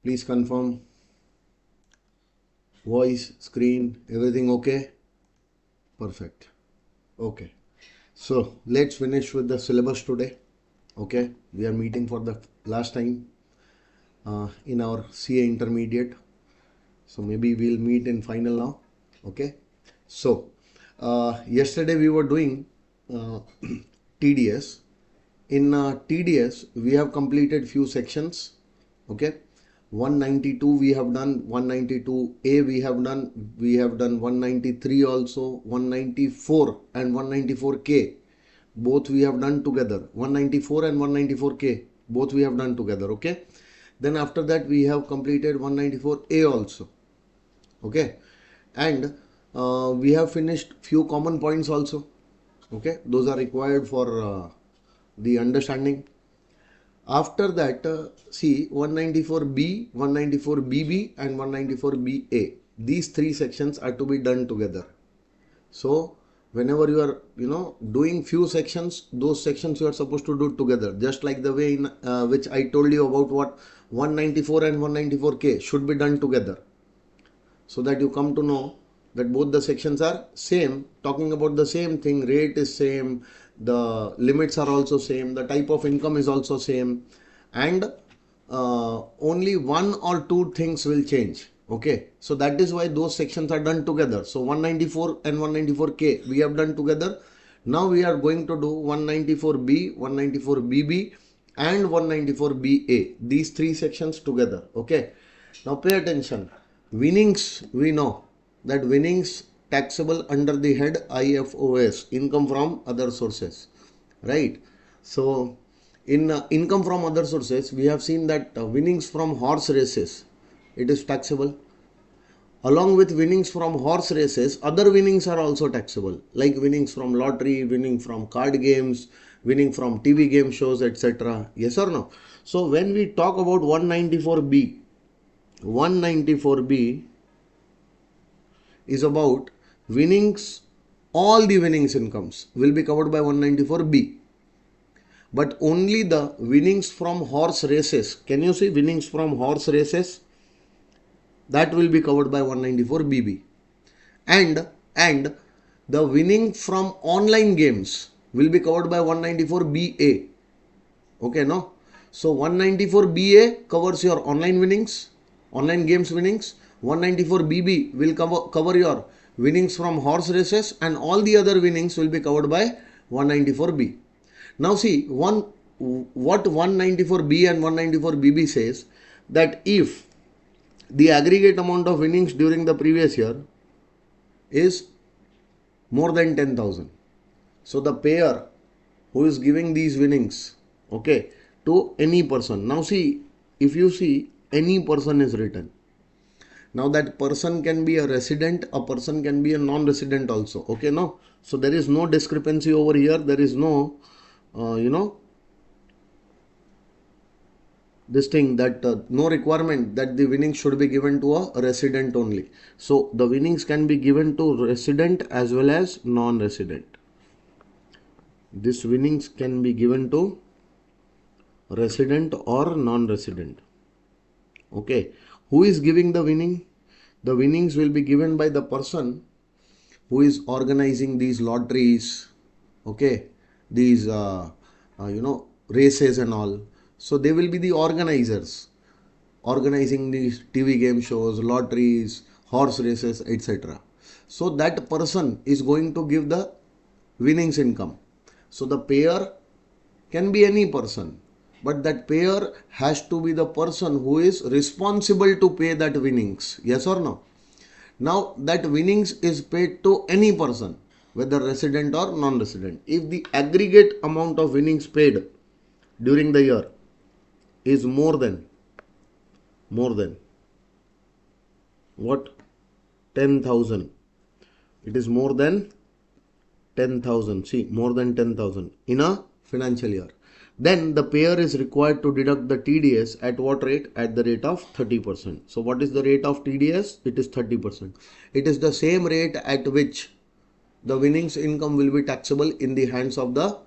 Please confirm. Voice, screen, everything okay? Perfect. Okay. So let's finish with the syllabus today. Okay. We are meeting for the last time in our CA intermediate. So maybe we'll meet in final now. Okay. So yesterday we were doing TDS. In TDS we have completed few sections. Okay. 192 we have done, 192A we have done 193 also, 194 and 194K both we have done together. 194 and 194K both we have done together. Okay. Then after that we have completed 194A also. Okay. And we have finished few common points also. Okay. Those are required for the understanding. After that, see 194B, 194BB and 194BA. These three sections are to be done together. So whenever you are doing few sections, those sections you are supposed to do together. Just like the way in which I told you about what 194 and 194K should be done together. So that you come to know that both the sections are same, talking about the same thing. Rate is same, the limits are also same, the type of income is also same, and only one or two things will change. Okay, so that is why those sections are done together. So 194 and 194K we have done together. Now we are going to do 194B, 194BB and 194BA, these three sections together. Okay, now pay attention. Winnings, we know that winnings taxable under the head IFOS, income from other sources, right? So in income from other sources we have seen that winnings from horse races, it is taxable. Along with winnings from horse races, other winnings are also taxable, like winnings from lottery, winning from card games, winning from TV game shows, etc. Yes or no? So when we talk about 194B, 194B is about winnings, all the winnings incomes will be covered by 194B. But only the winnings from horse races, can you see winnings from horse races? That will be covered by 194BB. And the winning from online games will be covered by 194BA. Okay, no? So 194BA covers your online winnings, online games winnings. 194BB will cover your winnings from horse races, and all the other winnings will be covered by 194B. Now see, what 194B and 194BB says, that if the aggregate amount of winnings during the previous year is more than 10,000, so the payer who is giving these winnings, okay, to any person. Now see, if you see, any person is written. Now that person can be a resident, a person can be a non-resident also. Okay, no? So there is no discrepancy over here. There is no, this thing that no requirement that the winnings should be given to a resident only. So the winnings can be given to resident as well as non-resident. This winnings can be given to resident or non-resident. Okay, who is giving the winning? The winnings will be given by the person who is organizing these lotteries, okay, these races and all. So they will be the organizers, organizing these TV game shows, lotteries, horse races, etc. So that person is going to give the winnings income. So the payer can be any person, but that payer has to be the person who is responsible to pay that winnings. Yes or no? Now that winnings is paid to any person, whether resident or non-resident. If the aggregate amount of winnings paid during the year is more than what? 10,000. It is more than 10,000. See, more than 10,000 in a financial year. Then the payer is required to deduct the TDS at what rate? At the rate of 30%. So what is the rate of TDS? It is 30%. It is the same rate at which the winnings income will be taxable in the hands of the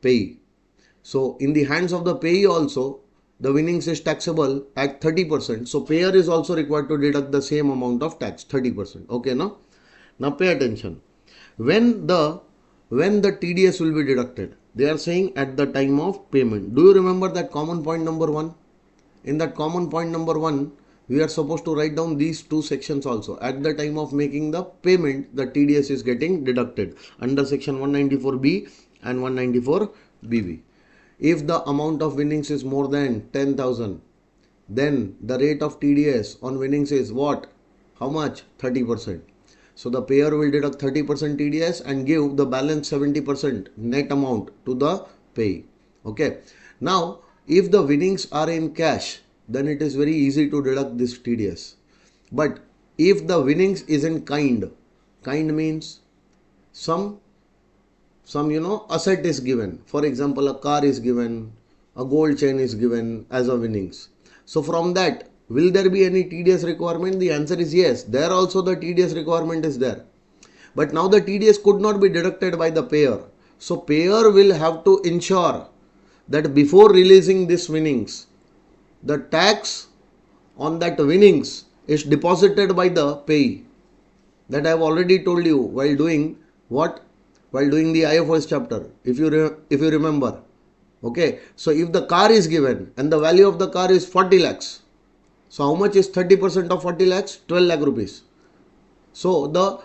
payee. So in the hands of the payee also, the winnings is taxable at 30%. So payer is also required to deduct the same amount of tax, 30%. Okay, now? Now pay attention. When the TDS will be deducted, they are saying at the time of payment. Do you remember that common point number 1? In that common point number 1, we are supposed to write down these two sections also. At the time of making the payment, the TDS is getting deducted under section 194B and 194BB. If the amount of winnings is more than 10,000, then the rate of TDS on winnings is what? How much? 30%. So the payer will deduct 30% TDS and give the balance 70% net amount to the payee. Okay. Now, if the winnings are in cash, then it is very easy to deduct this TDS. But if the winnings is in kind means some asset is given. For example, a car is given, a gold chain is given as a winnings. So from that, will there be any TDS requirement? The answer is yes. There also the TDS requirement is there. But now the TDS could not be deducted by the payer. So payer will have to ensure that before releasing this winnings, the tax on that winnings is deposited by the payee. That I have already told you while doing what? While doing the IFRS chapter, if you remember. Okay, so if the car is given and the value of the car is 40 lakhs, so how much is 30% of 40 lakhs? 12 lakh rupees. So the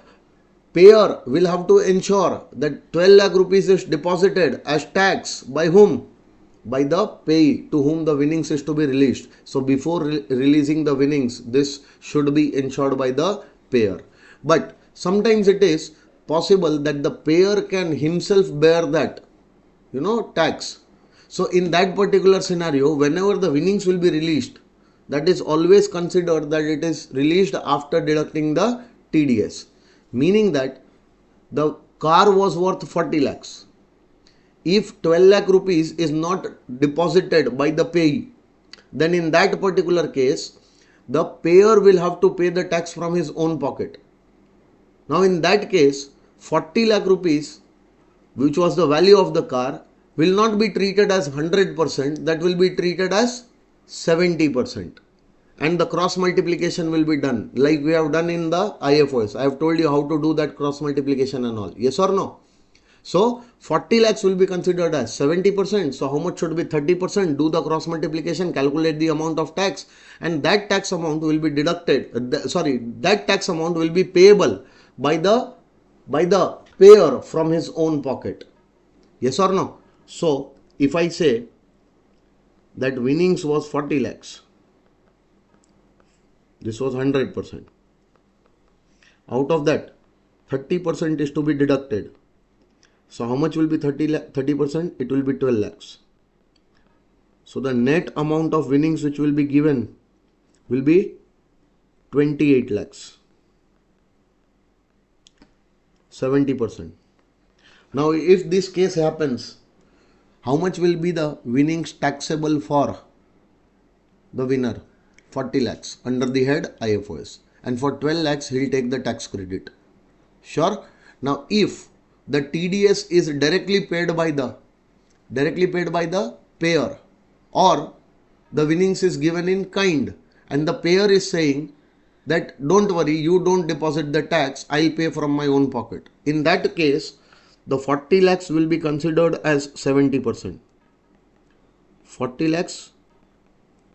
payer will have to ensure that 12 lakh rupees is deposited as tax by whom? By the payee to whom the winnings is to be released. So before releasing the winnings, this should be ensured by the payer. But sometimes it is possible that the payer can himself bear that, tax. So in that particular scenario, whenever the winnings will be released, that is always considered that it is released after deducting the TDS. Meaning that the car was worth 40 lakhs. If 12 lakh rupees is not deposited by the payee, then in that particular case, the payer will have to pay the tax from his own pocket. Now in that case, 40 lakh rupees, which was the value of the car, will not be treated as 100%, that will be treated as 70%. And the cross multiplication will be done like we have done in the IFOS. I have told you how to do that cross multiplication and all. Yes or no? So 40 lakhs will be considered as 70%. So how much should be 30%? Do the cross multiplication, calculate the amount of tax, and that tax amount will be deducted. That tax amount will be payable by the payer from his own pocket. Yes or no? So if I say that winnings was 40 lakhs, this was 100%. Out of that, 30% is to be deducted. So how much will be 30%? It will be 12 lakhs. So the net amount of winnings which will be given will be 28 lakhs. 70%. Now if this case happens, how much will be the winnings taxable for the winner? 40 lakhs under the head IFOS. And for 12 lakhs he will take the tax credit. Sure? Now if the TDS is directly paid by the payer, or the winnings is given in kind and the payer is saying that don't worry, you don't deposit the tax, I'll pay from my own pocket. In that case, the 40 lakhs will be considered as 70%. 40 lakhs,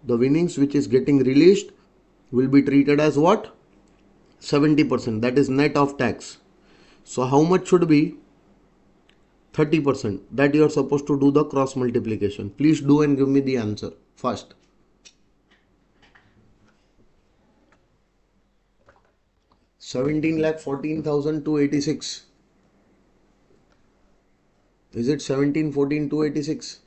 the winnings which is getting released will be treated as what? 70%. That is net of tax. So how much should be? 30%. That you are supposed to do the cross multiplication. Please do and give me the answer first. $17,14,286. Is it 17,14,286?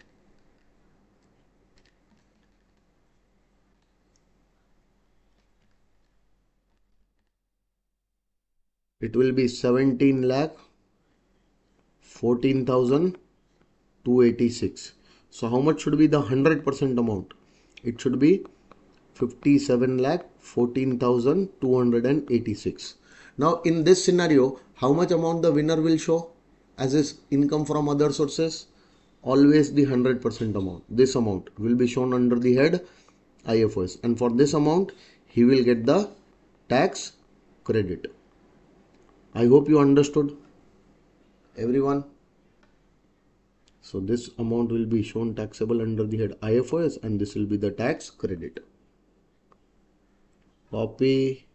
It will be 17,14,286. So how much should be the 100% amount? It should be 57,14,286. Now in this scenario, how much amount the winner will show as his income from other sources? always the 100% amount. This amount will be shown under the head IFOS, and for this amount he will get the tax credit. I hope you understood, everyone. So this amount will be shown taxable under the head IFOS, and this will be the tax credit. Copy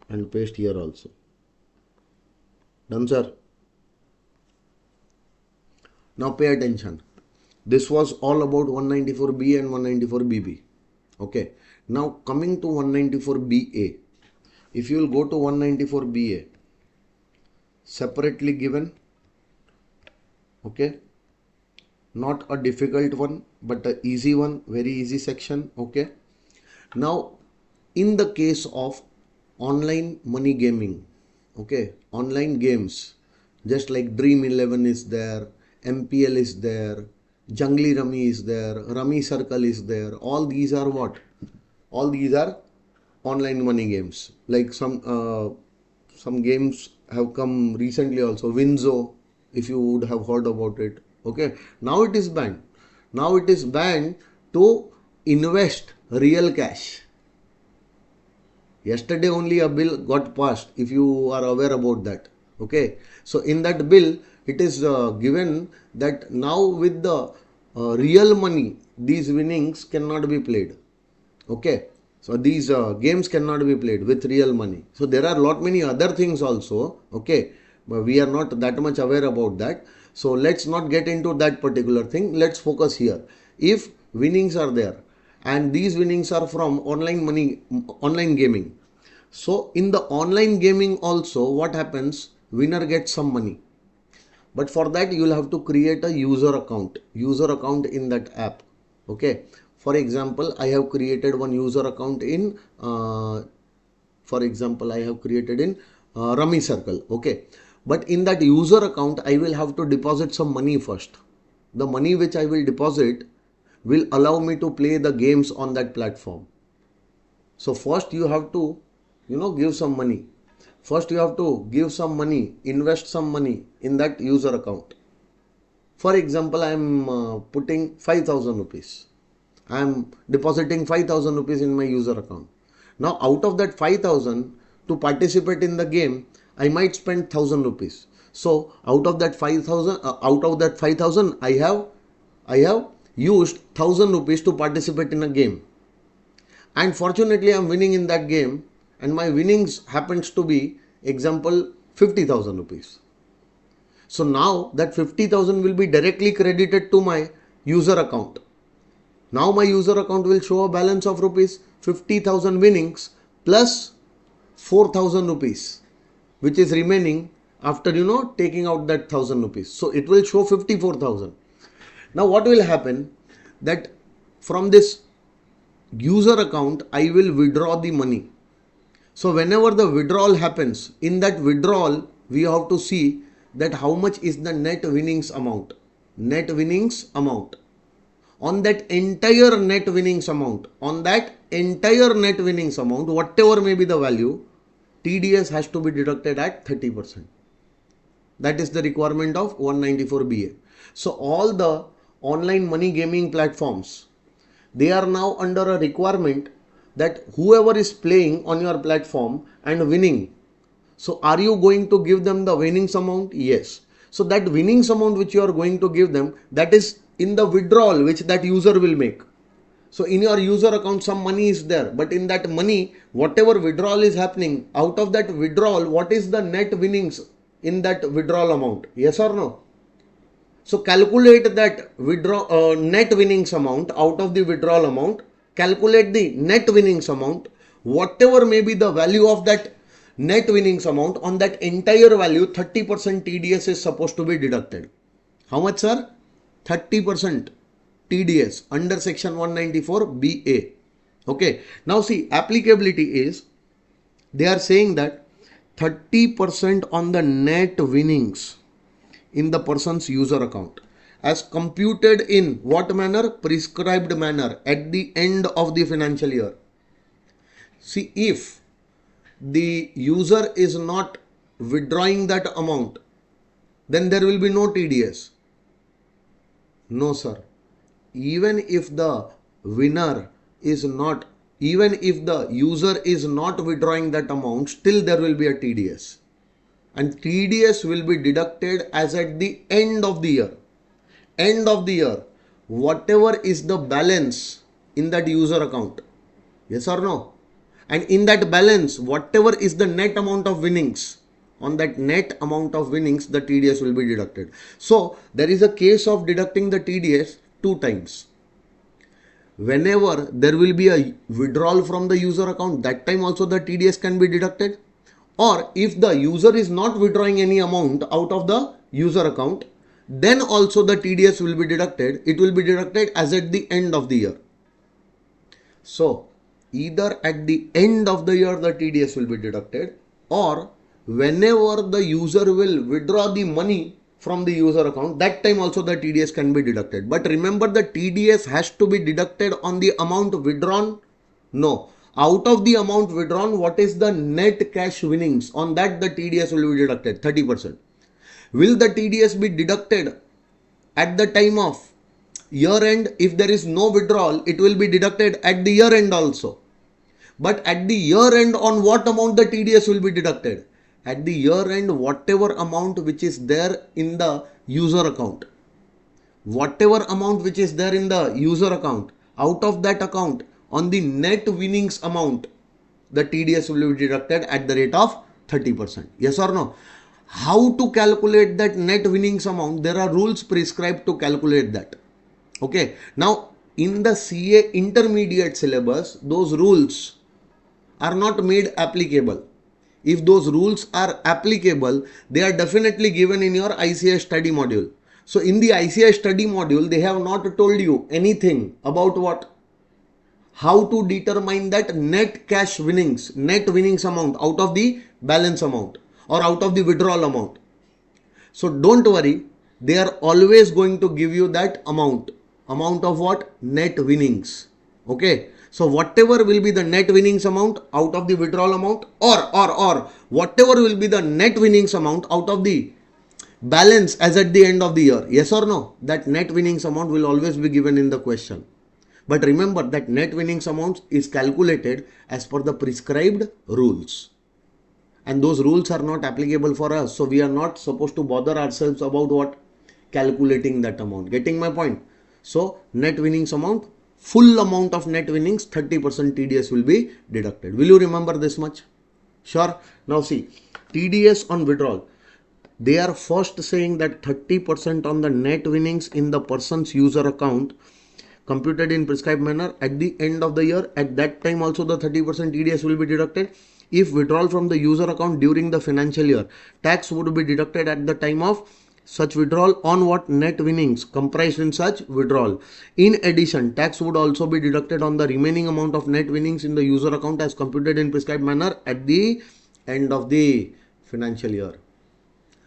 and paste here also. Done, sir? Now pay attention. This was all about 194B and 194BB. Okay. Now coming to 194BA. If you will go to 194BA, separately given. Okay. Not a difficult one, but an easy one, very easy section. Okay. Now, in the case of online money gaming, okay, online games, just like Dream 11 is there, MPL is there, Jungly Rummy is there, Rummy Circle is there. All these are what? All these are online money games. Like some games have come recently also. Winzo, if you would have heard about it. Okay, now it is banned. Now it is banned to invest real cash. Yesterday only a bill got passed, if you are aware about that. Okay, so in that bill it is given that now with the real money these winnings cannot be played. Okay, so these games cannot be played with real money. So there are lot many other things also. Okay, but we are not that much aware about that. So let's not get into that particular thing. Let's focus here. If winnings are there and these winnings are from online gaming. So in the online gaming also, what happens? Winner gets some money. But for that you will have to create a user account in that app. Okay. For example, I have created one user account in Rummy Circle. Okay. But in that user account, I will have to deposit some money first. The money which I will deposit will allow me to play the games on that platform. So first you have to, give some money. First you have to give some money, invest some money in that user account. For example, I am putting 5,000 rupees. I am depositing 5,000 rupees in my user account. Now out of that 5,000, to participate in the game, I might spend 1,000 rupees. So out of that 5,000, I have used 1,000 rupees to participate in a game. And fortunately, I am winning in that game, and my winnings happens to be, example, 50,000 rupees. So now that 50,000 will be directly credited to my user account. Now my user account will show a balance of rupees 50,000 winnings plus 4,000 rupees, which is remaining after taking out that 1,000 rupees. So it will show 54,000. Now what will happen, that from this user account I will withdraw the money. So whenever the withdrawal happens, in that withdrawal we have to see that how much is the net winnings amount. On that entire net winnings amount, whatever may be the value, TDS has to be deducted at 30%. That is the requirement of 194BA. So all the online money gaming platforms, they are now under a requirement that whoever is playing on your platform and winning, so are you going to give them the winnings amount? Yes. So that winnings amount which you are going to give them, that is in the withdrawal which that user will make. So in your user account some money is there, but in that money, whatever withdrawal is happening, out of that withdrawal, what is the net winnings in that withdrawal amount? Yes or no? So calculate that net winnings amount out of the withdrawal amount. Calculate the net winnings amount. Whatever may be the value of that net winnings amount, on that entire value, 30% TDS is supposed to be deducted. How much, sir? 30% TDS under section 194BA. Okay. Now see, applicability is, they are saying that 30% on the net winnings in the person's user account, as computed in what manner? Prescribed manner at the end of the financial year. See, if the user is not withdrawing that amount, then there will be no TDS. No, sir. Even if the winner is not, even if the user is not withdrawing that amount, still there will be a TDS. And TDS will be deducted as at the end of the year. End of the year, whatever is the balance in that user account. Yes or no? And in that balance, whatever is the net amount of winnings, on that net amount of winnings, the TDS will be deducted. So there is a case of deducting the TDS two times. Whenever there will be a withdrawal from the user account, that time also the TDS can be deducted. Or if the user is not withdrawing any amount out of the user account, then also the TDS will be deducted. It will be deducted as at the end of the year. So either at the end of the year the TDS will be deducted, or whenever the user will withdraw the money from the user account, that time also the TDS can be deducted. But remember, the TDS has to be deducted on the amount withdrawn? No. Out of the amount withdrawn, what is the net cash winnings? On that the TDS will be deducted, 30%. Will the TDS be deducted at the time of year end? If there is no withdrawal, it will be deducted at the year end also. But at the year end, on what amount the TDS will be deducted? At the year end, whatever amount which is there in the user account. Whatever amount which is there in the user account, out of that account, on the net winnings amount, the TDS will be deducted at the rate of 30%. Yes or no? How to calculate that net winnings amount? There are rules prescribed to calculate that. Okay. Now, in the CA intermediate syllabus, those rules are not made applicable. If those rules are applicable, they are definitely given in your ICI study module. So in the ICI study module, they have not told you anything about what? How to determine that net cash winnings, net winnings amount out of the balance amount or out of the withdrawal amount. So don't worry, they are always going to give you that amount. Amount of what? Net winnings. Okay. So whatever will be the net winnings amount out of the withdrawal amount, or whatever will be the net winnings amount out of the balance as at the end of the year. Yes or no? That net winnings amount will always be given in the question. But remember that net winnings amount is calculated as per the prescribed rules. And those rules are not applicable for us. So we are not supposed to bother ourselves about what? Calculating that amount. Getting my point? So net winnings amount, full amount of net winnings, 30% TDS will be deducted. Will you remember this much? Sure. Now see, TDS on withdrawal. They are first saying that 30% on the net winnings in the person's user account computed in prescribed manner at the end of the year. At that time also the 30% TDS will be deducted. If withdrawal from the user account during the financial year, tax would be deducted at the time of such withdrawal on what? Net winnings comprised in such withdrawal. In addition, tax would also be deducted on the remaining amount of net winnings in the user account as computed in prescribed manner at the end of the financial year.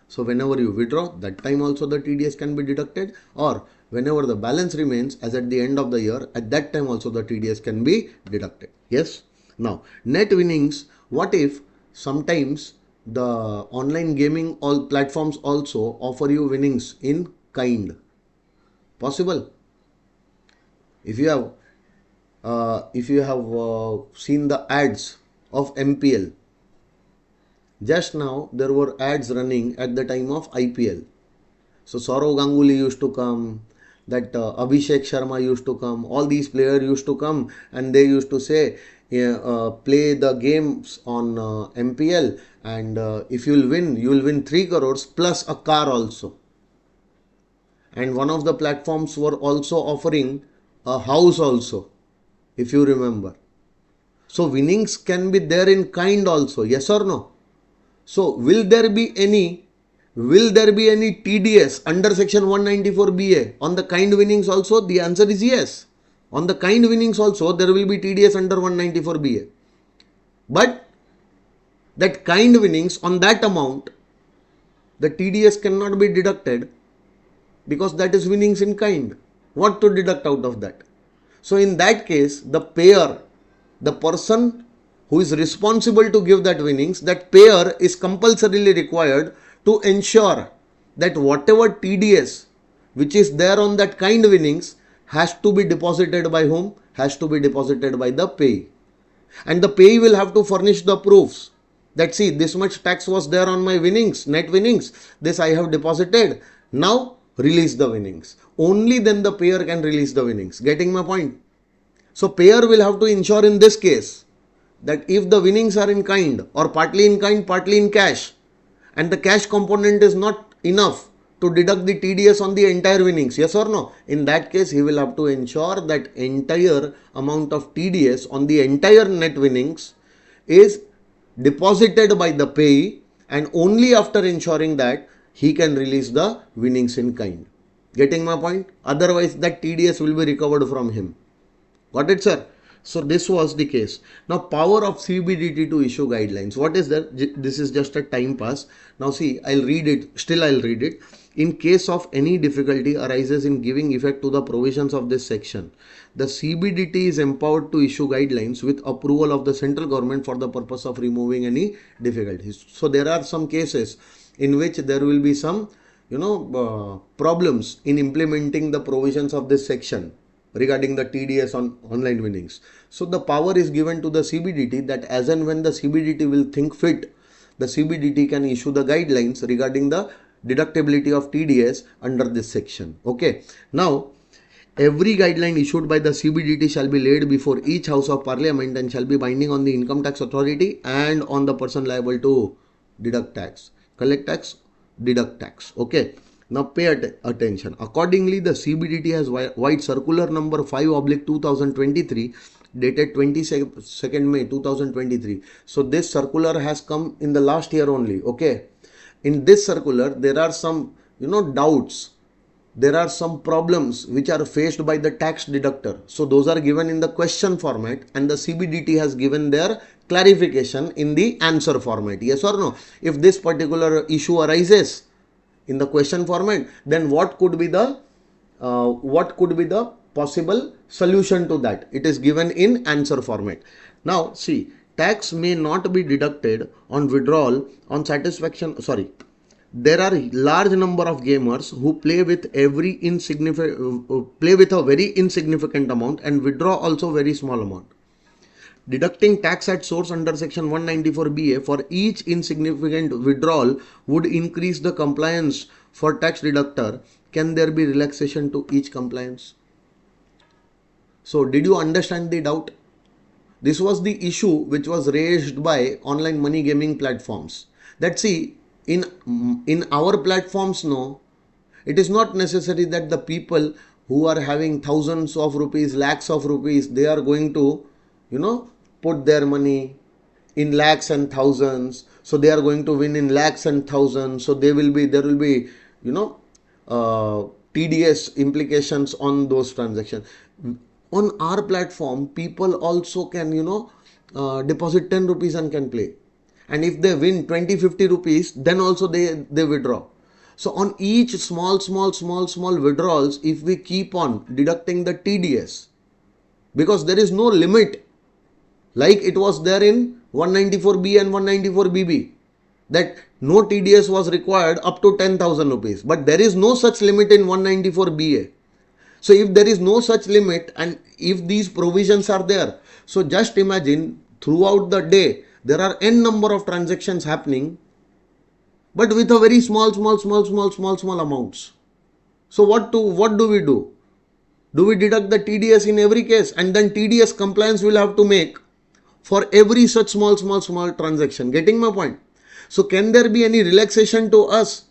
So whenever you withdraw, that time also the TDS can be deducted, or whenever the balance remains as at the end of the year, at that time also the TDS can be deducted. Yes. Now net winnings, what if sometimes the online gaming all platforms also offer you winnings in kind? Possible. If you have seen the ads of MPL, just now there were ads running at the time of IPL. So Saurav Ganguly used to come, that Abhishek Sharma used to come, all these players used to come, and they used to say, play the games on MPL, and if you will win 3 crores plus a car also. And one of the platforms were also offering a house also, if you remember. So winnings can be there in kind also, yes or no? So will there be any TDS under section 194BA on the kind winnings also? The answer is yes. On the kind winnings also there will be TDS under 194BA. But that kind winnings on that amount, the TDS cannot be deducted because that is winnings in kind. What to deduct out of that? So in that case, the payer, the person who is responsible to give that winnings, that payer is compulsorily required to ensure that whatever TDS which is there on that kind winnings has to be deposited by whom? Has to be deposited by the payee. And the payee will have to furnish the proofs that see, this much tax was there on my winnings, net winnings, this I have deposited, now release the winnings. Only then the payer can release the winnings. Getting my point? So payer will have to ensure in this case that if the winnings are in kind or partly in kind, partly in cash, and the cash component is not enough to deduct the TDS on the entire winnings, yes or no? In that case, he will have to ensure that entire amount of TDS on the entire net winnings is deposited by the payee, and only after ensuring that he can release the winnings in kind. Getting my point? Otherwise, that TDS will be recovered from him. Got it, sir? So this was the case. Now, power of CBDT to issue guidelines. What is that? This is just a time pass. Now see, I'll read it. Still I'll read it. In case of any difficulty arises in giving effect to the provisions of this section, the CBDT is empowered to issue guidelines with approval of the central government for the purpose of removing any difficulties. So there are some cases in which there will be some, problems in implementing the provisions of this section regarding the TDS on online winnings. So the power is given to the CBDT that as and when the CBDT will think fit, the CBDT can issue the guidelines regarding the deductibility of TDS under this section. Okay. Now, every guideline issued by the CBDT shall be laid before each House of Parliament and shall be binding on the income tax authority and on the person liable to deduct tax, collect tax, deduct tax. Okay. Now pay attention. Accordingly, the CBDT has wide circular number 5/2023 dated 22nd May 2023. So this circular has come in the last year only. Okay. In this circular, there are some, doubts. There are some problems which are faced by the tax deductor. So those are given in the question format, and the CBDT has given their clarification in the answer format. Yes or no? If this particular issue arises in the question format, then what could be the possible solution to that? It is given in answer format. Now see, tax may not be deducted on withdrawal on satisfaction. There are large number of gamers who play with a very insignificant amount and withdraw also very small amount. Deducting tax at source under section 194BA for each insignificant withdrawal would increase the compliance for tax deductor. Can there be relaxation to each compliance? So did you understand the doubt? This was the issue which was raised by online money gaming platforms. That see, in our platforms, no, it is not necessary that the people who are having thousands of rupees, lakhs of rupees, they are going to, put their money in lakhs and thousands. So they are going to win in lakhs and thousands. So there will be, TDS implications on those transactions. On our platform, people also can, deposit 10 rupees and can play. And if they win 20-50 rupees, then also they withdraw. So on each small withdrawals, if we keep on deducting the TDS, because there is no limit, like it was there in 194B and 194BB, that no TDS was required up to 10,000 rupees. But there is no such limit in 194BA. So if there is no such limit and if these provisions are there, so just imagine throughout the day, there are n number of transactions happening, but with a very small amounts. So what do we do? Do we deduct the TDS in every case, and then TDS compliance will have to make for every such small transaction? Getting my point? So can there be any relaxation to us?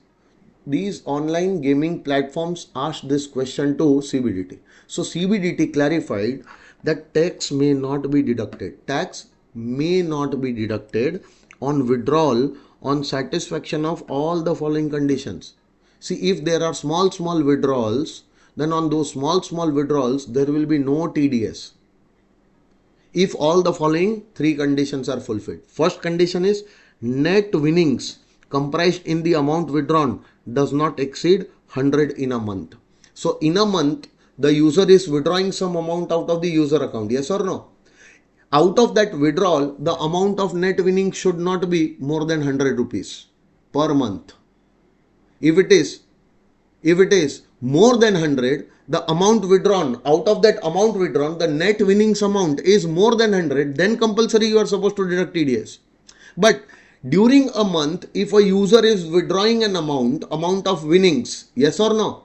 These online gaming platforms asked this question to CBDT. So CBDT clarified that tax may not be deducted. Tax may not be deducted on withdrawal on satisfaction of all the following conditions. See, if there are small withdrawals, then on those small withdrawals, there will be no TDS. If all the following three conditions are fulfilled. First condition is net winnings comprised in the amount withdrawn does not exceed 100 in a month. So in a month, the user is withdrawing some amount out of the user account. Yes or no? Out of that withdrawal, the amount of net winning should not be more than 100 rupees per month. If it is more than 100, the amount withdrawn, out of that amount withdrawn, the net winnings amount is more than 100, then compulsory you are supposed to deduct TDS. But during a month, if a user is withdrawing an amount of winnings, yes or no,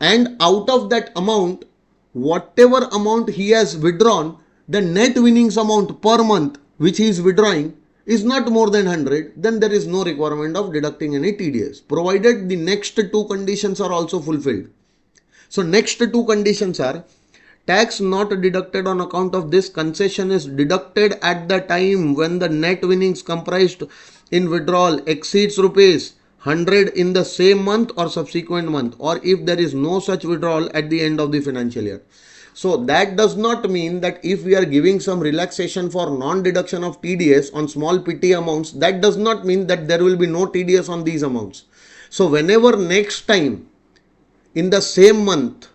and out of that amount, whatever amount he has withdrawn, the net winnings amount per month which he is withdrawing is not more than 100, then there is no requirement of deducting any TDS, provided the next two conditions are also fulfilled. So next two conditions are: tax not deducted on account of this concession is deducted at the time when the net winnings comprised in withdrawal exceeds rupees 100 in the same month or subsequent month, or if there is no such withdrawal at the end of the financial year. So that does not mean that if we are giving some relaxation for non-deduction of TDS on small PT amounts, that does not mean that there will be no TDS on these amounts. So whenever next time in the same month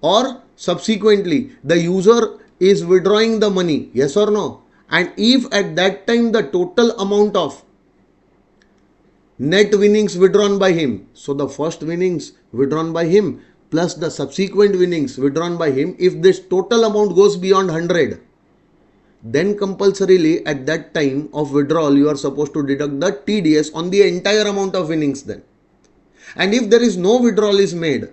or subsequently the user is withdrawing the money, yes or no, and if at that time the total amount of net winnings withdrawn by him, so the first winnings withdrawn by him plus the subsequent winnings withdrawn by him, if this total amount goes beyond 100, then compulsorily at that time of withdrawal you are supposed to deduct the TDS on the entire amount of winnings then. And if there is no withdrawal is made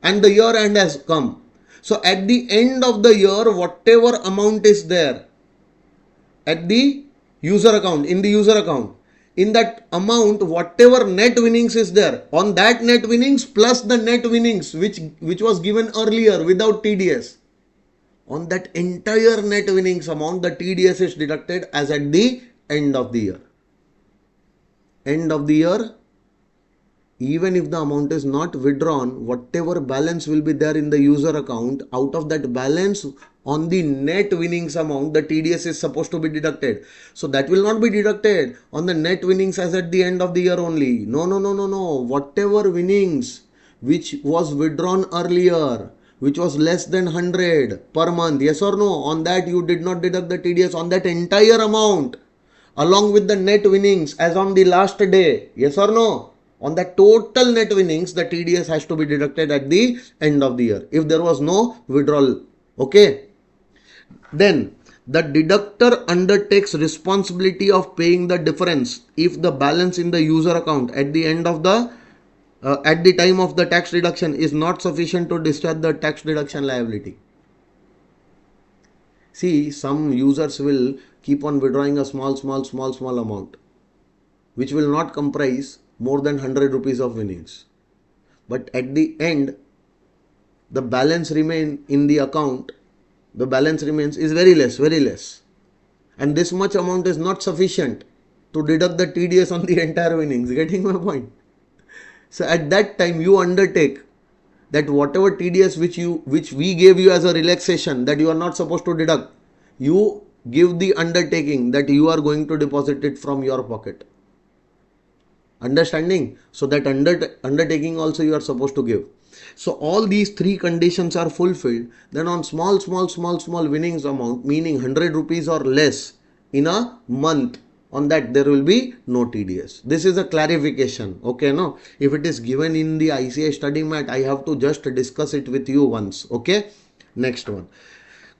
and the year end has come, so at the end of the year, whatever amount is there at the user account, in the user account, in that amount, whatever net winnings is there, on that net winnings plus the net winnings which was given earlier without TDS, on that entire net winnings amount, the TDS is deducted as at the end of the year. End of the year, even if the amount is not withdrawn, whatever balance will be there in the user account, out of that balance on the net winnings amount, the TDS is supposed to be deducted. So that will not be deducted on the net winnings as at the end of the year only. No. Whatever winnings which was withdrawn earlier, which was less than 100 per month, yes or no, on that you did not deduct the TDS on that entire amount along with the net winnings as on the last day, yes or no. On the total net winnings, the TDS has to be deducted at the end of the year if there was no withdrawal. Okay. Then the deductor undertakes responsibility of paying the difference if the balance in the user account at the end of the at the time of the tax deduction is not sufficient to discharge the tax deduction liability. See, some users will keep on withdrawing a small amount which will not comprise more than 100 rupees of winnings, but at the end the balance remain in the account, the balance remains is very less, and this much amount is not sufficient to deduct the TDS on the entire winnings. Getting my point? So at that time you undertake that whatever TDS which we gave you as a relaxation that you are not supposed to deduct, you give the undertaking that you are going to deposit it from your pocket. Understanding? So that undertaking also you are supposed to give. So all these three conditions are fulfilled, then on small winnings amount, meaning 100 rupees or less in a month, on that there will be no TDS. This is a clarification. Okay, no? If it is given in the ICI study mat, I have to just discuss it with you once. Okay? Next one.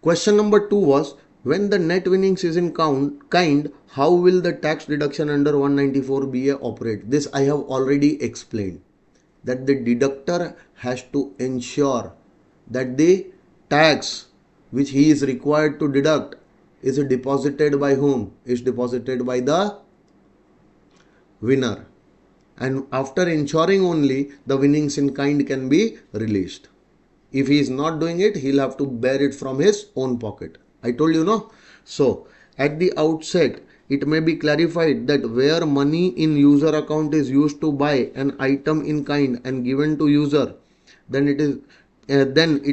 Question number 2 was, when the net winnings is in kind, how will the tax deduction under 194BA operate? This I have already explained, that the deductor has to ensure that the tax which he is required to deduct is deposited by whom? Is deposited by the winner. And after ensuring only, the winnings in kind can be released. If he is not doing it, he'll have to bear it from his own pocket. I told you, no? So at the outset, it may be clarified that where money in user account is used to buy an item in kind and given to user, then it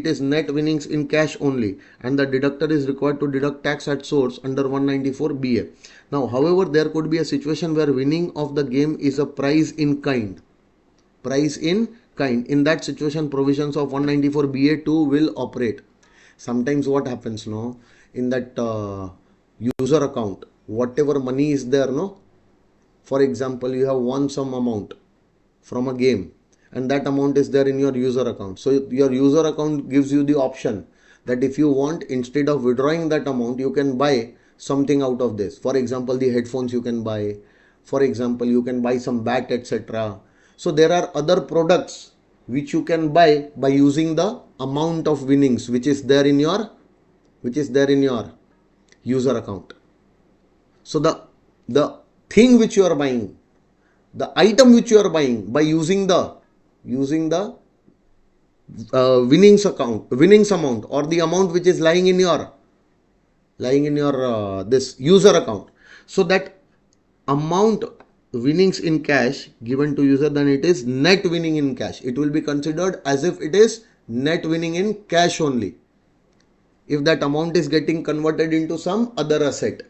is net winnings in cash only, and the deductor is required to deduct tax at source under 194BA. Now, however, there could be a situation where winning of the game is a prize in kind. Prize in kind. In that situation, provisions of 194BA2 will operate. Sometimes what happens, no? In that user account, whatever money is there, no? For example, you have won some amount from a game, and that amount is there in your user account. So your user account gives you the option that if you want, instead of withdrawing that amount, you can buy something out of this. For example, the headphones you can buy. For example, you can buy some bat, etc. So there are other products which you can buy by using the amount of winnings which is there in your user account. So the thing which you are buying, the item which you are buying by using the winnings amount, or the amount which is lying in your this user account. So that amount winnings in cash given to user, then it is net winning in cash. It will be considered as if it is net winning in cash only. If that amount is getting converted into some other asset,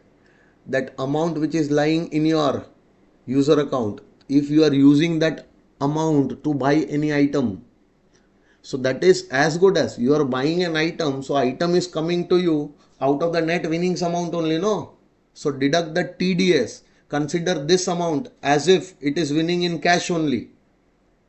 that amount which is lying in your user account, if you are using that amount to buy any item, so that is as good as you are buying an item. So item is coming to you out of the net winnings amount only, no? So deduct the TDS. Consider this amount as if it is winning in cash only.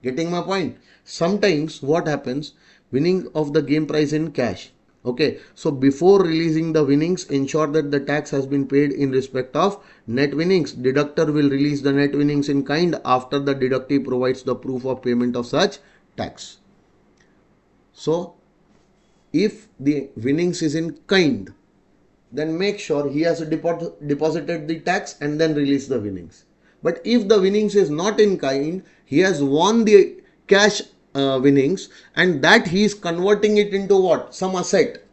Getting my point? Sometimes what happens, winning of the game prize in cash. Okay, so before releasing the winnings, ensure that the tax has been paid in respect of net winnings. Deductor will release the net winnings in kind after the deductee provides the proof of payment of such tax. So if the winnings is in kind, then make sure he has deposited the tax and then release the winnings. But if the winnings is not in kind, he has won the cash winnings, and that he is converting it into what? Some asset.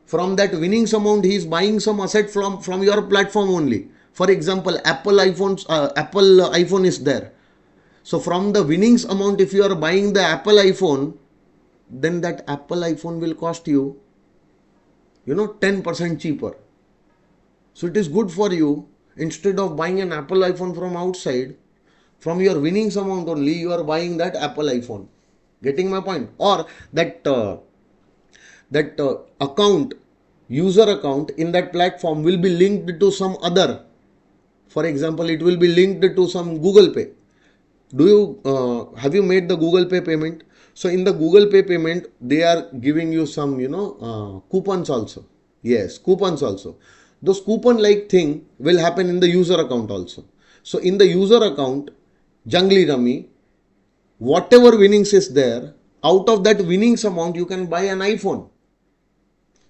From that winnings amount, he is buying some asset from your platform only. For example, Apple iPhone is there. So from the winnings amount, if you are buying the Apple iPhone, then that Apple iPhone will cost you 10% cheaper. So it is good for you, instead of buying an Apple iPhone from outside, from your winnings amount only, you are buying that Apple iPhone. Getting my point? Or that account, user account in that platform will be linked to some other. For example, it will be linked to some Google Pay. Have you made the Google Pay payment? So in the Google Pay payment, they are giving you some, coupons also. Yes, coupons also. Those coupon like thing will happen in the user account also. So in the user account, Jungly Rummy, whatever winnings is there, out of that winnings amount, you can buy an iPhone.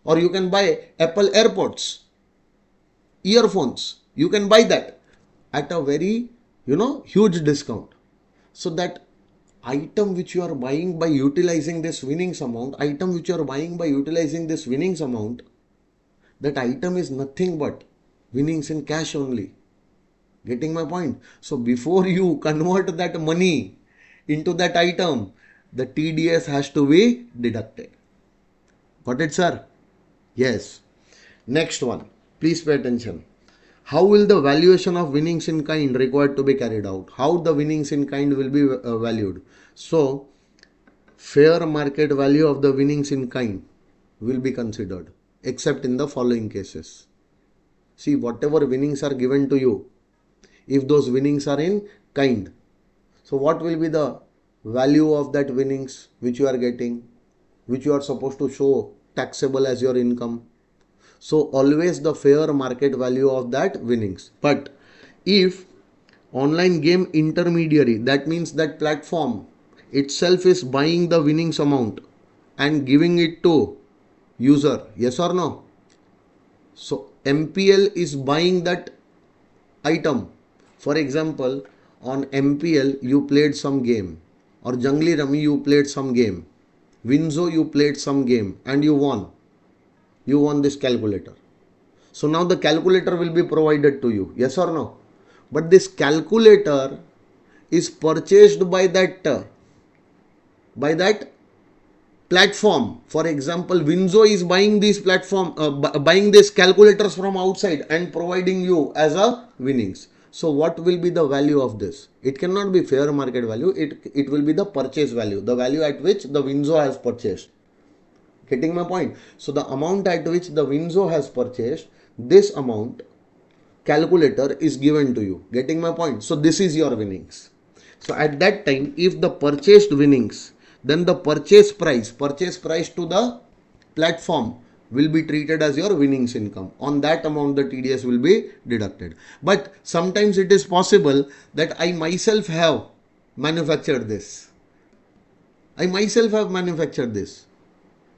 Or you can buy Apple AirPods, earphones. You can buy that at a very, huge discount. So that item which you are buying by utilizing this winnings amount, that item is nothing but winnings in cash only. Getting my point? So before you convert that money into that item, the TDS has to be deducted. Got it, sir? Yes. Next one. Please pay attention. How will the valuation of winnings in kind required to be carried out? How the winnings in kind will be valued? So, fair market value of the winnings in kind will be considered, except in the following cases. See, whatever winnings are given to you, if those winnings are in kind, so what will be the value of that winnings which you are getting, which you are supposed to show taxable as your income? So always the fair market value of that winnings. But if online game intermediary, that means that platform itself is buying the winnings amount and giving it to user, yes or no? So MPL is buying that item. For example, on MPL you played some game, or Jungly Rummy you played some game, Winzo you played some game and you won. You won this calculator. So now the calculator will be provided to you, yes or no? But this calculator is purchased by that platform. For example, Winzo is buying these buying these calculators from outside and providing you as a winnings. So what will be the value of this? It cannot be fair market value. It will be the purchase value, the value at which the Winzo has purchased. Getting my point? So the amount at which the Winzo has purchased, this amount calculator is given to you. Getting my point? So this is your winnings. So at that time, if the purchased winnings, then the purchase price to the platform will be treated as your winnings income. On that amount, the TDS will be deducted. But sometimes it is possible that I myself have manufactured this.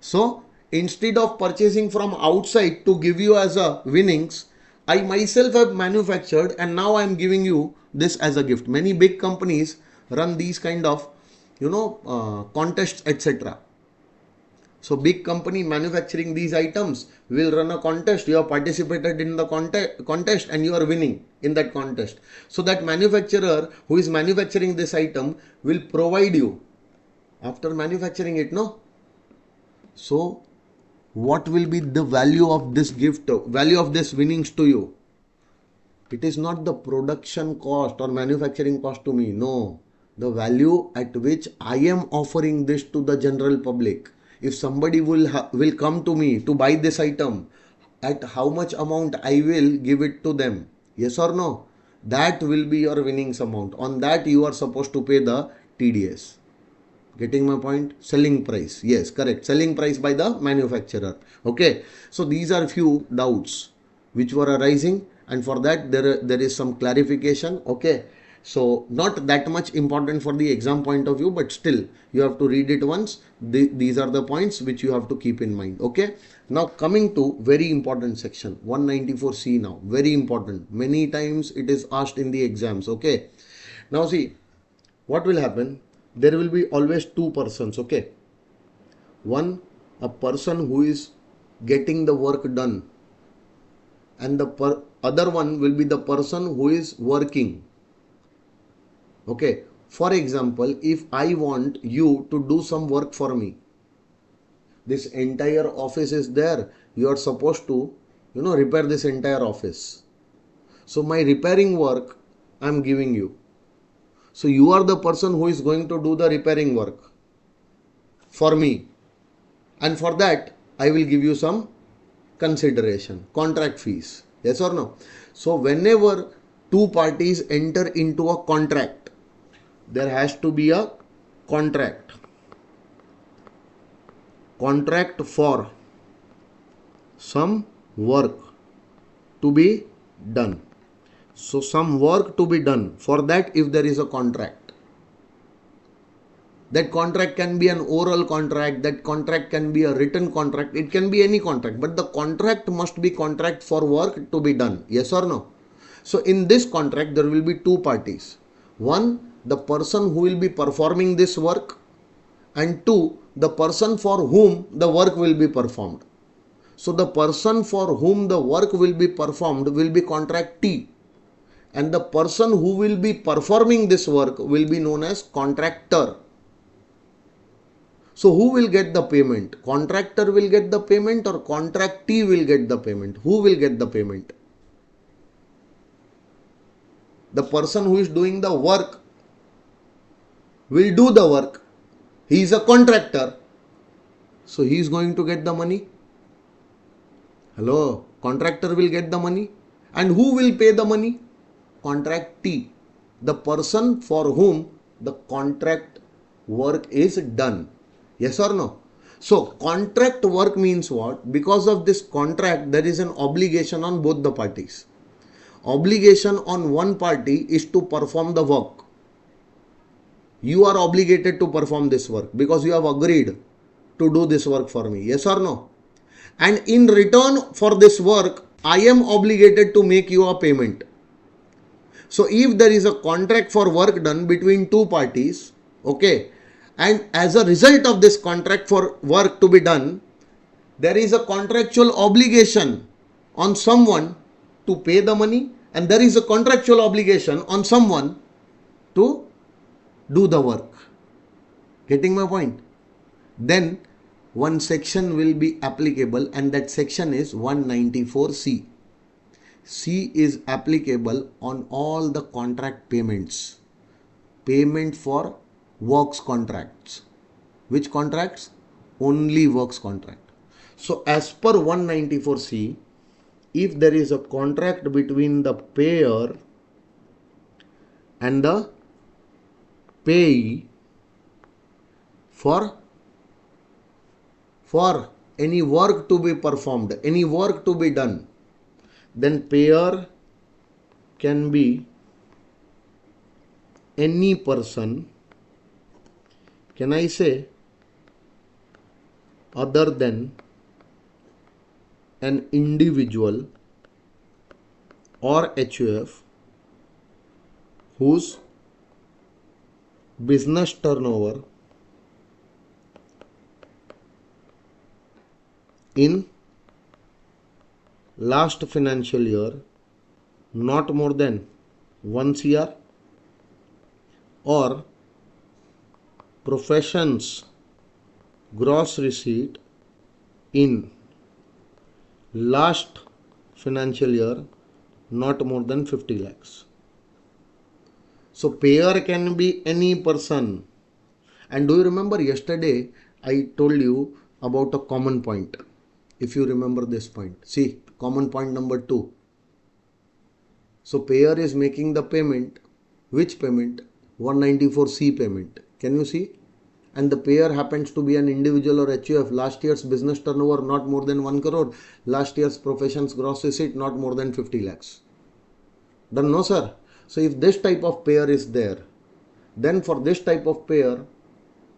So instead of purchasing from outside to give you as a winnings, I myself have manufactured and now I am giving you this as a gift. Many big companies run these kind of contests, etc. So big company manufacturing these items will run a contest. You have participated in the contest and you are winning in that contest. So that manufacturer who is manufacturing this item will provide you after manufacturing it, no? So what will be the value of this gift, value of this winnings to you? It is not the production cost or manufacturing cost to me. No, the value at which I am offering this to the general public. If somebody will come to me to buy this item, at how much amount I will give it to them? Yes or no? That will be your winnings amount. On that you are supposed to pay the TDS. Getting my point? Selling price. Yes, correct. Selling price by the manufacturer. Okay. So these are few doubts which were arising, and for that there is some clarification. Okay. So not that much important for the exam point of view, but still you have to read it once. These are the points which you have to keep in mind. Okay. Now coming to very important section 194C now. Very important. Many times it is asked in the exams. Okay. Now see what will happen. There will be always two persons, okay? One, a person who is getting the work done, and the other one will be the person who is working. Okay, for example, if I want you to do some work for me, this entire office is there, you are supposed to repair this entire office. So my repairing work I am giving you. So you are the person who is going to do the repairing work for me, and for that I will give you some consideration, contract fees. Yes or no? So whenever two parties enter into a contract, there has to be a contract for some work to be done. So some work to be done. For that, if there is a contract, that contract can be an oral contract, that contract can be a written contract, it can be any contract, but the contract must be contract for work to be done. Yes or no? So in this contract, there will be two parties. One, the person who will be performing this work, and two, the person for whom the work will be performed. So the person for whom the work will be performed will be contractee, and the person who will be performing this work will be known as contractor. So who will get the payment? Contractor will get the payment or contractee will get the payment? Who will get the payment? The person who is doing the work will do the work. He is a contractor. So he is going to get the money. Hello, contractor will get the money. And who will pay the money? Contractee, the person for whom the contract work is done. Yes or no? So contract work means what? Because of this contract, there is an obligation on both the parties. Obligation on one party is to perform the work. You are obligated to perform this work because you have agreed to do this work for me. Yes or no? And in return for this work, I am obligated to make you a payment. So if there is a contract for work done between two parties, okay, and as a result of this contract for work to be done, there is a contractual obligation on someone to pay the money, and there is a contractual obligation on someone to do the work. Getting my point? Then one section will be applicable, and that section is 194C. C is applicable on all the contract payments. Payment for works contracts. Which contracts? Only works contract. So as per 194C, if there is a contract between the payer and the payee for any work to be performed, any work to be done, then payer can be any person, can I say, other than an individual or HUF whose business turnover in last financial year not more than 1 CR or profession's gross receipt in last financial year not more than 50 lakhs. So payer can be any person. And do you remember yesterday I told you about a common point? If you remember this point, see common point number 2. So payer is making the payment. Which payment? 194C payment. Can you see? And the payer happens to be an individual or HUF. Last year's business turnover not more than 1 crore. Last year's profession's gross receipt not more than 50 lakhs. Done, no sir? So if this type of payer is there, then for this type of payer,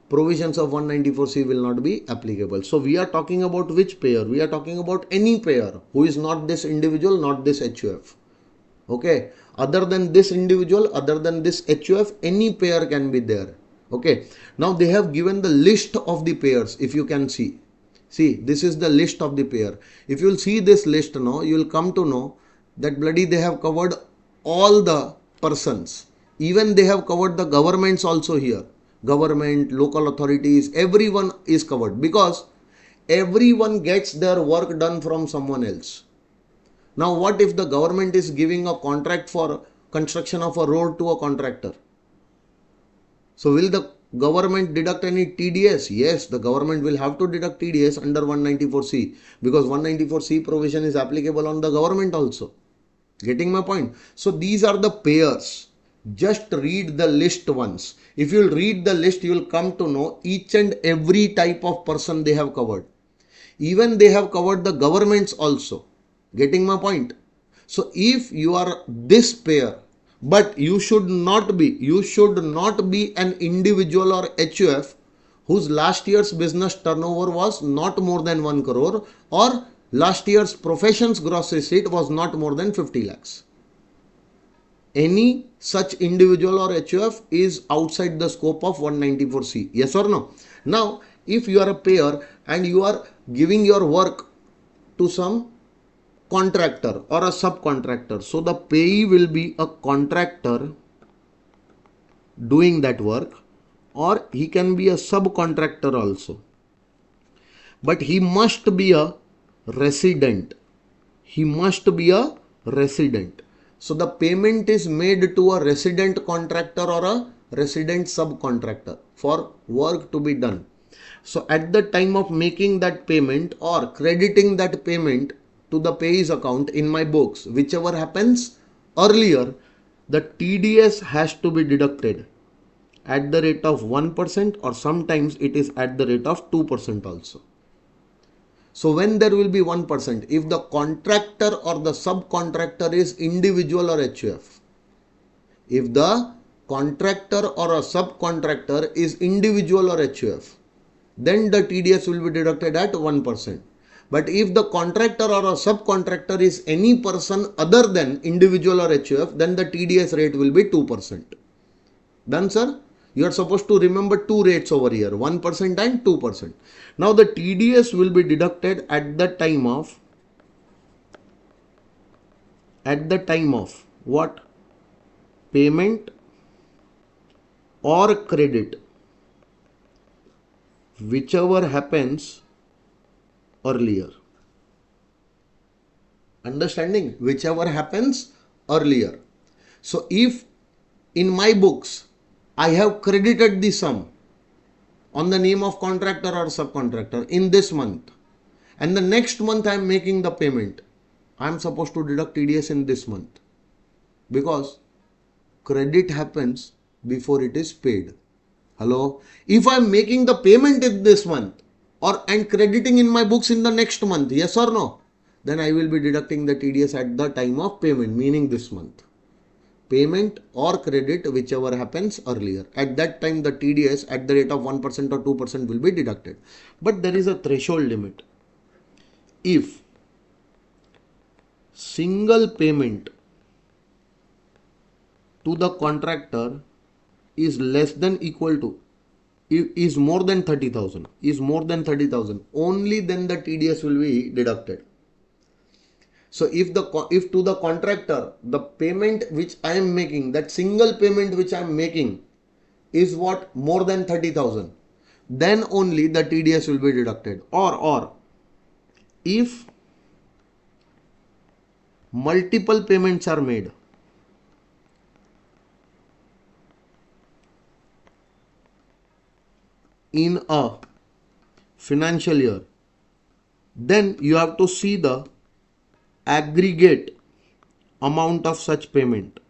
provisions of 194C will not be applicable. So we are talking about which payer? We are talking about any payer who is not this individual, not this HUF. Okay. Other than this individual, other than this HUF, any payer can be there. Okay. Now they have given the list of the payers. If you can see. See, this is the list of the payer. If you will see this list now, you will come to know that bloody they have covered all the persons. Even they have covered the governments also here. Government, local authorities, everyone is covered because everyone gets their work done from someone else. Now what if the government is giving a contract for construction of a road to a contractor? So will the government deduct any TDS? Yes, the government will have to deduct TDS under 194C because 194C provision is applicable on the government also. Getting my point? So these are the payers. Just read the list once. If you will read the list, you will come to know each and every type of person they have covered. Even they have covered the governments also. Getting my point? So if you are this payer, but you should not be an individual or HUF whose last year's business turnover was not more than 1 crore or last year's profession's gross receipt was not more than 50 lakhs. Any such individual or HUF is outside the scope of 194C. Yes or no? Now, if you are a payer and you are giving your work to some contractor or a subcontractor, so the payee will be a contractor doing that work, or he can be a subcontractor also. But he must be a resident. He must be a resident. So the payment is made to a resident contractor or a resident subcontractor for work to be done. So at the time of making that payment or crediting that payment to the payee's account in my books, whichever happens earlier, the TDS has to be deducted at the rate of 1% or sometimes it is at the rate of 2% also. So when there will be 1%, if the contractor or the subcontractor is individual or HUF, if the contractor or a subcontractor is individual or HUF, then the TDS will be deducted at 1%. But if the contractor or a subcontractor is any person other than individual or HUF, then the TDS rate will be 2%. Done, sir? You are supposed to remember two rates over here, 1% and 2%. Now the TDS will be deducted at the time of what? Payment or credit, whichever happens earlier. Understanding? Whichever happens earlier. So if in my books I have credited the sum on the name of contractor or subcontractor in this month, and the next month I am making the payment, I am supposed to deduct TDS in this month because credit happens before it is paid. Hello? If I am making the payment in this month or and crediting in my books in the next month, yes or no? Then I will be deducting the TDS at the time of payment, meaning this month. Payment or credit, whichever happens earlier. At that time, the TDS at the rate of 1% or 2% will be deducted. But there is a threshold limit. If single payment to the contractor is less than equal to, is more than 30,000, only then the TDS will be deducted. So if to the contractor, the payment which I am making, that single payment which I am making is what, more than 30,000, then only the TDS will be deducted. Or if multiple payments are made, in a financial year, then you have to see the aggregate amount of such payment.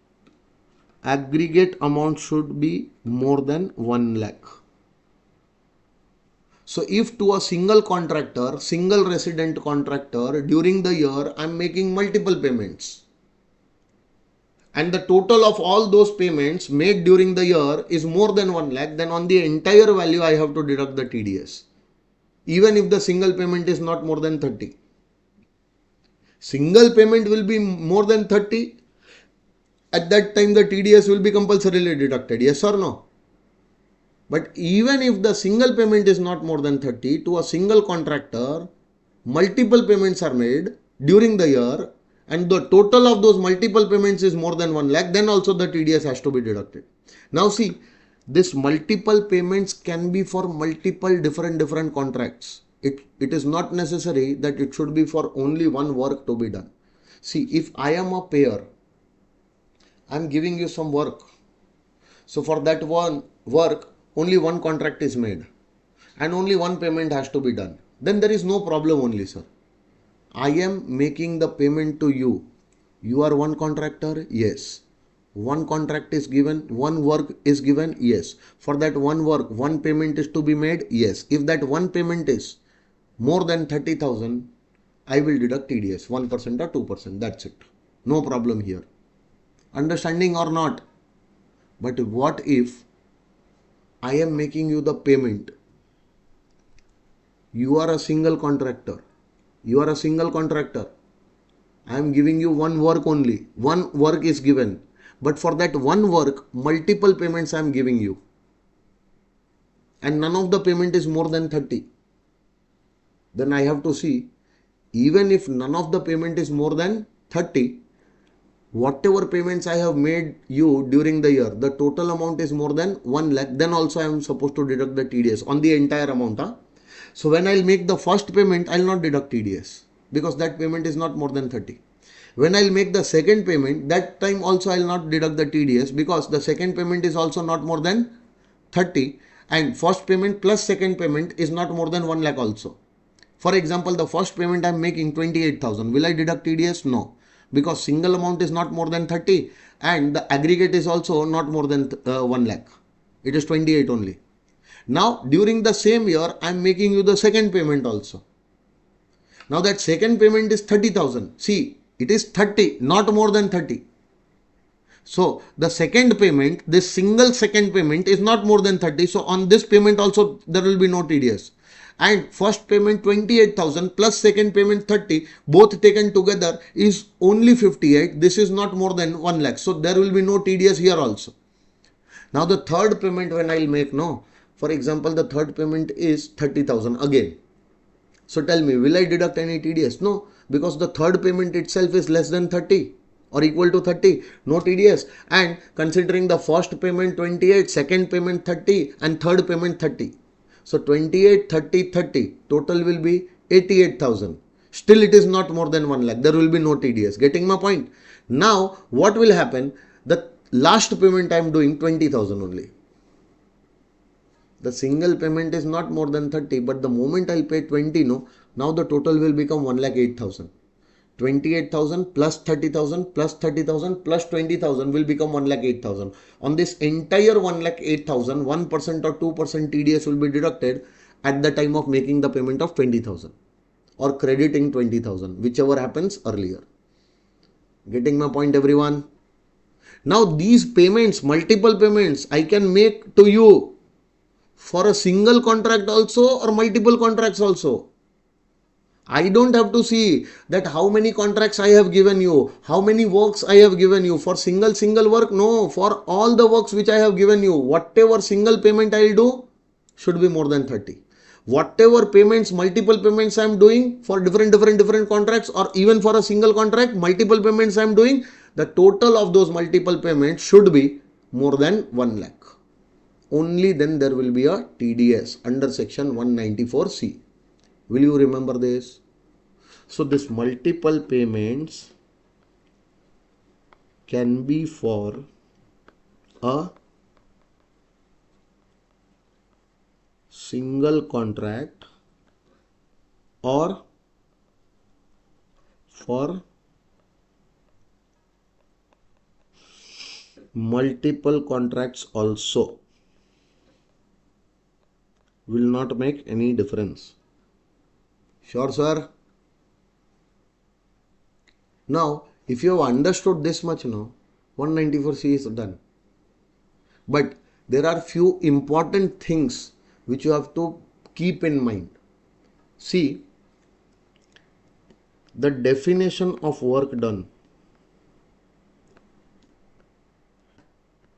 Aggregate amount should be more than 1 lakh. So if to a single contractor, single resident contractor, during the year I am making multiple payments, and the total of all those payments made during the year is more than 1 lakh, then on the entire value I have to deduct the TDS, even if the single payment is not more than 30. Single payment will be more than 30, at that time the TDS will be compulsorily deducted, yes or no? But even if the single payment is not more than 30, to a single contractor, multiple payments are made during the year, and the total of those multiple payments is more than 1 lakh, then also the TDS has to be deducted. Now see, this multiple payments can be for multiple different contracts. It is not necessary that it should be for only one work to be done. See, if I am a payer, I am giving you some work. So for that one work, only one contract is made and only one payment has to be done. Then there is no problem only, sir. I am making the payment to you. You are one contractor? Yes. One contract is given, one work is given? Yes. For that one work, one payment is to be made? Yes. If that one payment is more than 30,000, I will deduct TDS 1% or 2%. That's it. No problem here. Understanding or not? But what if I am making you the payment? You are a single contractor. I am giving you one work only. One work is given. But for that one work, multiple payments I am giving you. And none of the payment is more than 30. Then I have to see, even if none of the payment is more than 30, whatever payments I have made you during the year, the total amount is more than 1 lakh, then also I am supposed to deduct the TDS on the entire amount. So when I will make the first payment, I will not deduct TDS because that payment is not more than 30. When I will make the second payment, that time also I will not deduct the TDS because the second payment is also not more than 30, and first payment plus second payment is not more than 1 lakh also. For example, the first payment I am making 28,000. Will I deduct TDS? No, because single amount is not more than 30 and the aggregate is also not more than 1 lakh. It is 28 only. Now during the same year, I am making you the second payment also. Now that second payment is 30,000. See, it is 30, not more than 30. So the second payment, this single second payment is not more than 30. So on this payment also there will be no TDS. And first payment 28,000 plus second payment 30, both taken together is only 58. This is not more than 1 lakh. So there will be no TDS here also. Now the third payment when I will make, no, for example, the third payment is 30,000 again. So tell me, will I deduct any TDS? No, because the third payment itself is less than 30 or equal to 30, no TDS. And considering the first payment 28, second payment 30 and third payment 30. So 28, 30, 30, total will be 88,000. Still it is not more than 1 lakh. There will be no TDS. Getting my point? Now what will happen? The last payment I am doing 20,000 only. The single payment is not more than 30, but the moment I pay 20, no, now the total will become 1,08,000. 28,000 plus 30,000 plus 30,000 plus 20,000 will become 1,08,000. On this entire 1,08,000, 1% or 2% TDS will be deducted at the time of making the payment of 20,000 or crediting 20,000, whichever happens earlier. Getting my point, everyone? Now these payments, multiple payments, I can make to you for a single contract also or multiple contracts also. I don't have to see that how many contracts I have given you, how many works I have given you for single work. No, for all the works which I have given you, whatever single payment I will do should be more than 30. Whatever payments, multiple payments I am doing for different contracts, or even for a single contract, multiple payments I am doing, the total of those multiple payments should be more than 1 lakh. Only then there will be a TDS under section 194C. Will you remember this? So this multiple payments can be for a single contract or for multiple contracts also. Will not make any difference. Sure, sir? Now, if you have understood this much now, 194C is done. But there are few important things which you have to keep in mind. See, the definition of work done.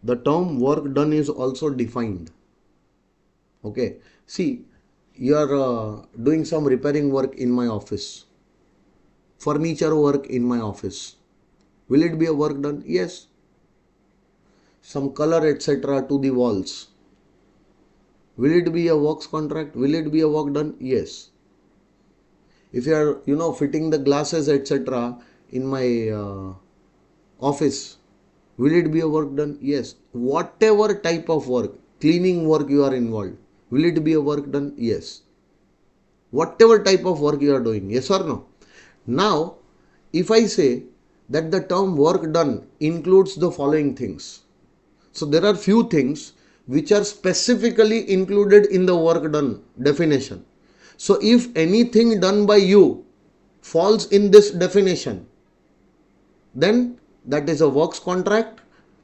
The term work done is also defined. Okay. See, you are doing some repairing work in my office. Furniture work in my office. Will it be a work done? Yes. Some color etc. to the walls. Will it be a works contract? Will it be a work done? Yes. If you are, fitting the glasses etc. in my office, will it be a work done? Yes. Whatever type of work, cleaning work you are involved, will it be a work done? Yes. Whatever type of work you are doing, yes or no? Now, if I say that the term work done includes the following things. So there are few things which are specifically included in the work done definition. So if anything done by you falls in this definition, then that is a works contract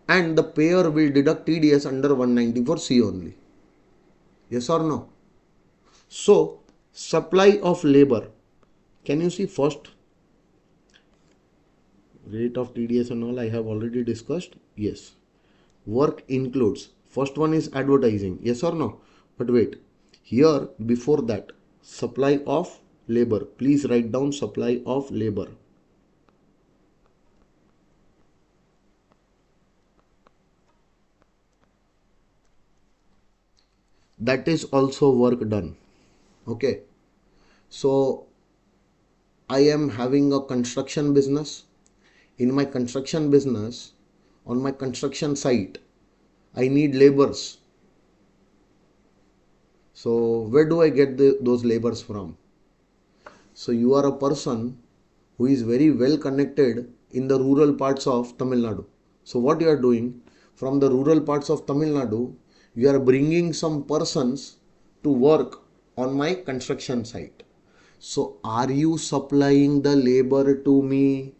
and the payer will deduct TDS under 194C only. Yes or no? So, supply of labor. Can you see first? Rate of TDS and all I have already discussed. Yes. Work includes. First one is advertising. Yes or no? But wait. Here, before that, supply of labor. Please write down supply of labor. That is also work done. Okay. So, I am having a construction business. In my construction business, on my construction site, I need laborers. So where do I get those laborers from? So you are a person who is very well connected in the rural parts of Tamil Nadu. So what you are doing from the rural parts of Tamil Nadu, you are bringing some persons to work on my construction site. So are you supplying the labor to me?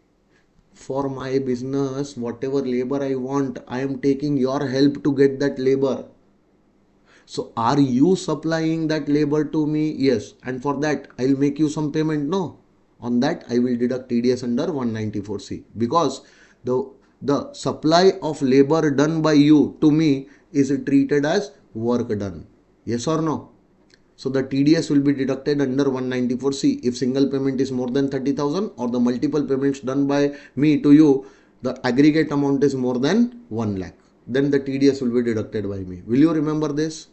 For my business, whatever labor I want, I am taking your help to get that labor. So are you supplying that labor to me? Yes. And for that, I'll make you some payment? No. On that, I will deduct TDS under 194C because the supply of labor done by you to me is treated as work done. Yes or no? So the TDS will be deducted under 194C if single payment is more than 30,000 or the multiple payments done by me to you, the aggregate amount is more than 1 lakh. Then the TDS will be deducted by me. Will you remember this?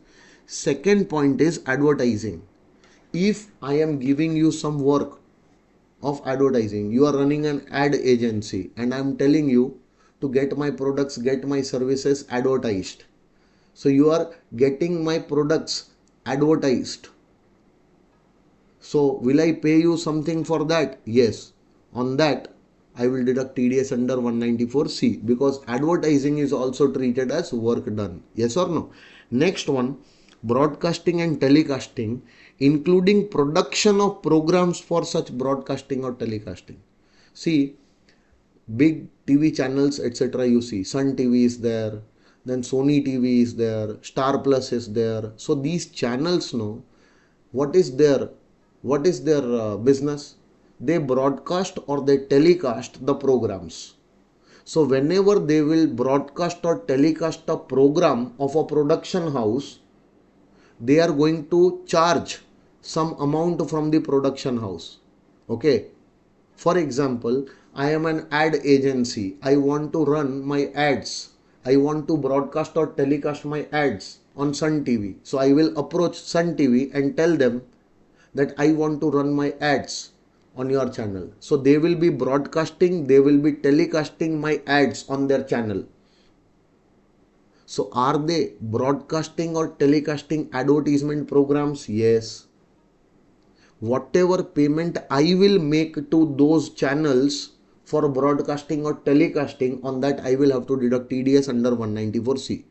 Second point is advertising. If I am giving you some work of advertising, you are running an ad agency and I am telling you to get my products, get my services advertised. So you are getting my products advertised. So will I pay you something for that? Yes. On that, I will deduct TDS under 194C because advertising is also treated as work done. Yes or no? Next one, broadcasting and telecasting, including production of programs for such broadcasting or telecasting. See, big TV channels, etc. You see, Sun TV is there, then Sony TV is there, Star Plus is there. So these channels know what is their business. They broadcast or they telecast the programs. So whenever they will broadcast or telecast a program of a production house, they are going to charge some amount from the production house. Okay. For example, I am an ad agency. I want to run my ads. I want to broadcast or telecast my ads on Sun TV. So I will approach Sun TV and tell them that I want to run my ads on your channel. So they will be broadcasting, they will be telecasting my ads on their channel. So are they broadcasting or telecasting advertisement programs? Yes. Whatever payment I will make to those channels for broadcasting or telecasting, on that I will have to deduct TDS under 194C.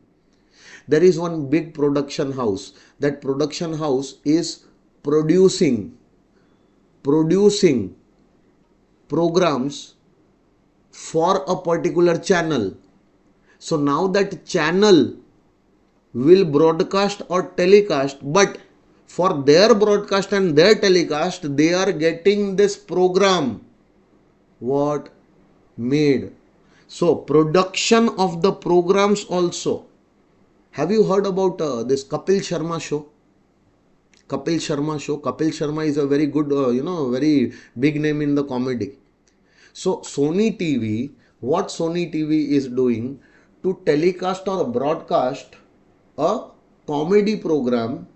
There is one big production house. That production house is producing programs for a particular channel. So now that channel will broadcast or telecast, but for their broadcast and their telecast, they are getting this program what made. So production of the programs also. Have you heard about this Kapil Sharma show? Kapil Sharma show. Kapil Sharma is a very good, very big name in the comedy. So Sony TV, what Sony TV is doing to telecast or broadcast a comedy program,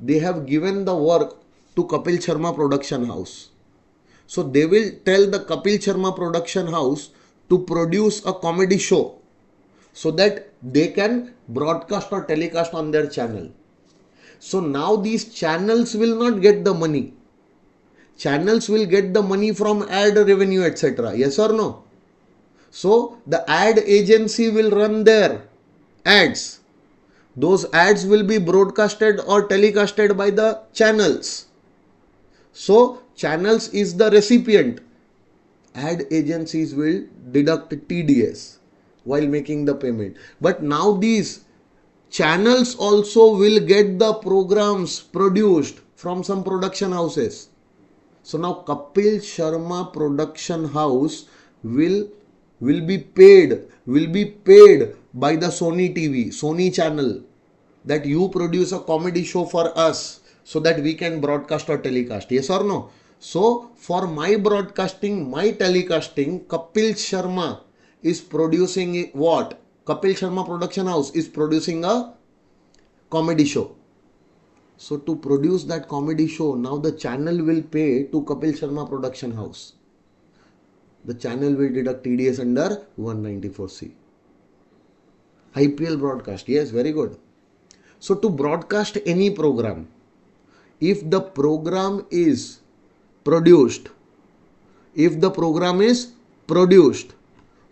they have given the work to Kapil Sharma production house. So they will tell the Kapil Sharma production house to produce a comedy show so that they can broadcast or telecast on their channel. So now these channels will not get the money. Channels will get the money from ad revenue, etc. Yes or no? So the ad agency will run their ads. Those ads will be broadcasted or telecasted by the channels. So channels is the recipient. Ad agencies will deduct TDS while making the payment. But now these channels also will get the programs produced from some production houses. So now Kapil Sharma production house will be paid by the Sony TV, Sony channel, that you produce a comedy show for us so that we can broadcast or telecast. Yes or no? So for my broadcasting, my telecasting, Kapil Sharma is producing what? Kapil Sharma production house is producing a comedy show. So to produce that comedy show, now the channel will pay to Kapil Sharma production house. The channel will deduct TDS under 194C. IPL broadcast. Yes, very good. So to broadcast any program, if the program is produced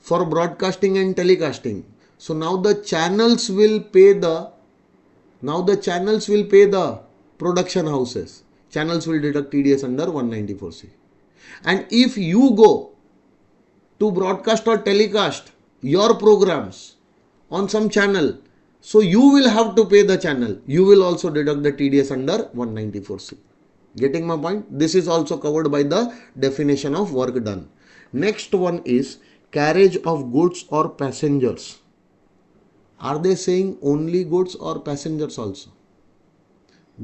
for broadcasting and telecasting, so now the channels will pay the production houses. Channels will deduct TDS under 194C. And if you go to broadcast or telecast your programs on some channel, so you will have to pay the channel. You will also deduct the TDS under 194C. Getting my point? This is also covered by the definition of work done. Next one is carriage of goods or passengers. Are they saying only goods or passengers also?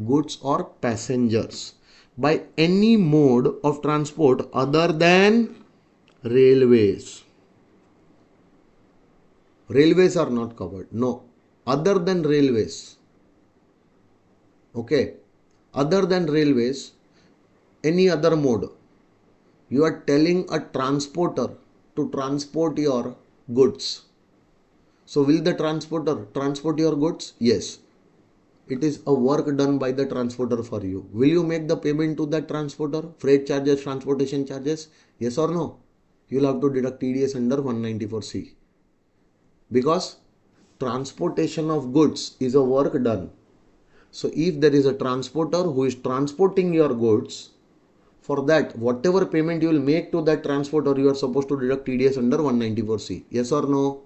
Goods or passengers by any mode of transport other than railways. Railways are not covered. No. Other than railways. Okay. Other than railways, any other mode. You are telling a transporter to transport your goods. So will the transporter transport your goods? Yes. It is a work done by the transporter for you. Will you make the payment to that transporter? Freight charges, transportation charges? Yes or no? You'll have to deduct TDS under 194C. Because transportation of goods is a work done. So if there is a transporter who is transporting your goods, for that whatever payment you will make to that transporter, you are supposed to deduct TDS under 194C. Yes or no?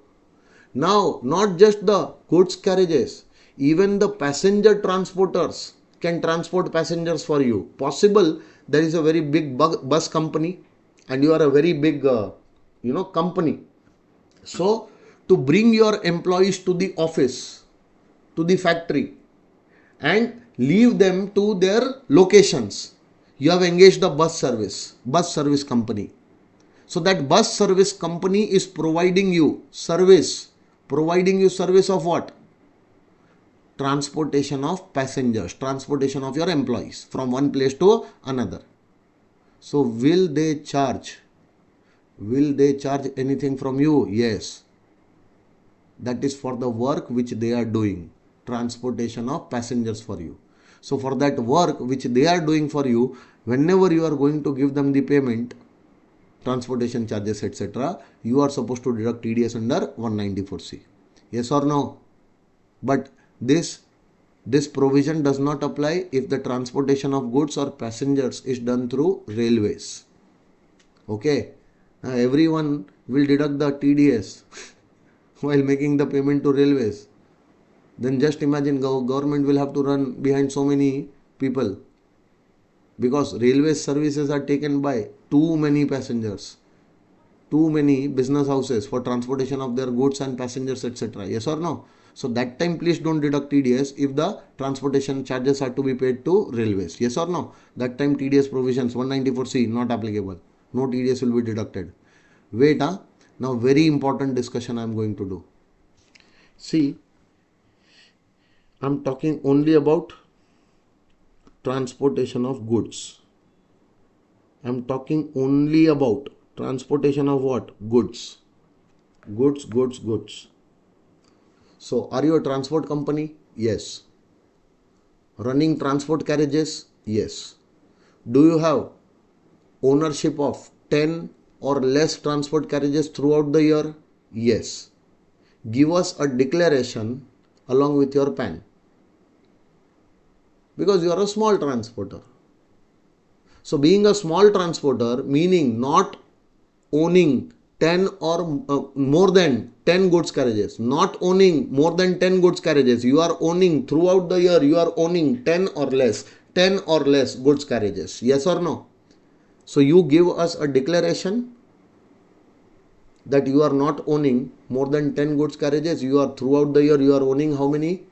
Now, not just the goods carriages, even the passenger transporters can transport passengers for you. Possible there is a very big bus company and you are a very big company. So to bring your employees to the office, to the factory, and leave them to their locations, you have engaged a bus service company. So that bus service company is providing you service of what? Transportation of passengers, transportation of your employees from one place to another. So will they charge anything from you? Yes. That is for the work which they are doing, transportation of passengers for you. So for that work which they are doing for you, whenever you are going to give them the payment, transportation charges, etc., you are supposed to deduct TDS under 194C. Yes or no? But this provision does not apply if the transportation of goods or passengers is done through railways. Okay? Now everyone will deduct the TDS while making the payment to railways. Then just imagine government will have to run behind so many people, because railway services are taken by too many passengers, too many business houses for transportation of their goods and passengers, etc. Yes or no? So that time please don't deduct TDS if the transportation charges are to be paid to railways. Yes or no? That time TDS provisions 194C not applicable. No TDS will be deducted. Wait, now very important discussion I am going to do. See, I am talking only about transportation of goods. I am talking only about transportation of what? Goods. Goods. So are you a transport company? Yes. Running transport carriages? Yes. Do you have ownership of 10 or less transport carriages throughout the year? Yes. Give us a declaration along with your PAN. Because you are a small transporter. So being a small transporter, meaning not owning 10 or more than 10 goods carriages, not owning more than 10 goods carriages, you are owning throughout the year, you are owning 10 or less goods carriages. Yes or no? So you give us a declaration that you are not owning more than 10 goods carriages, you are throughout the year, you are owning how many?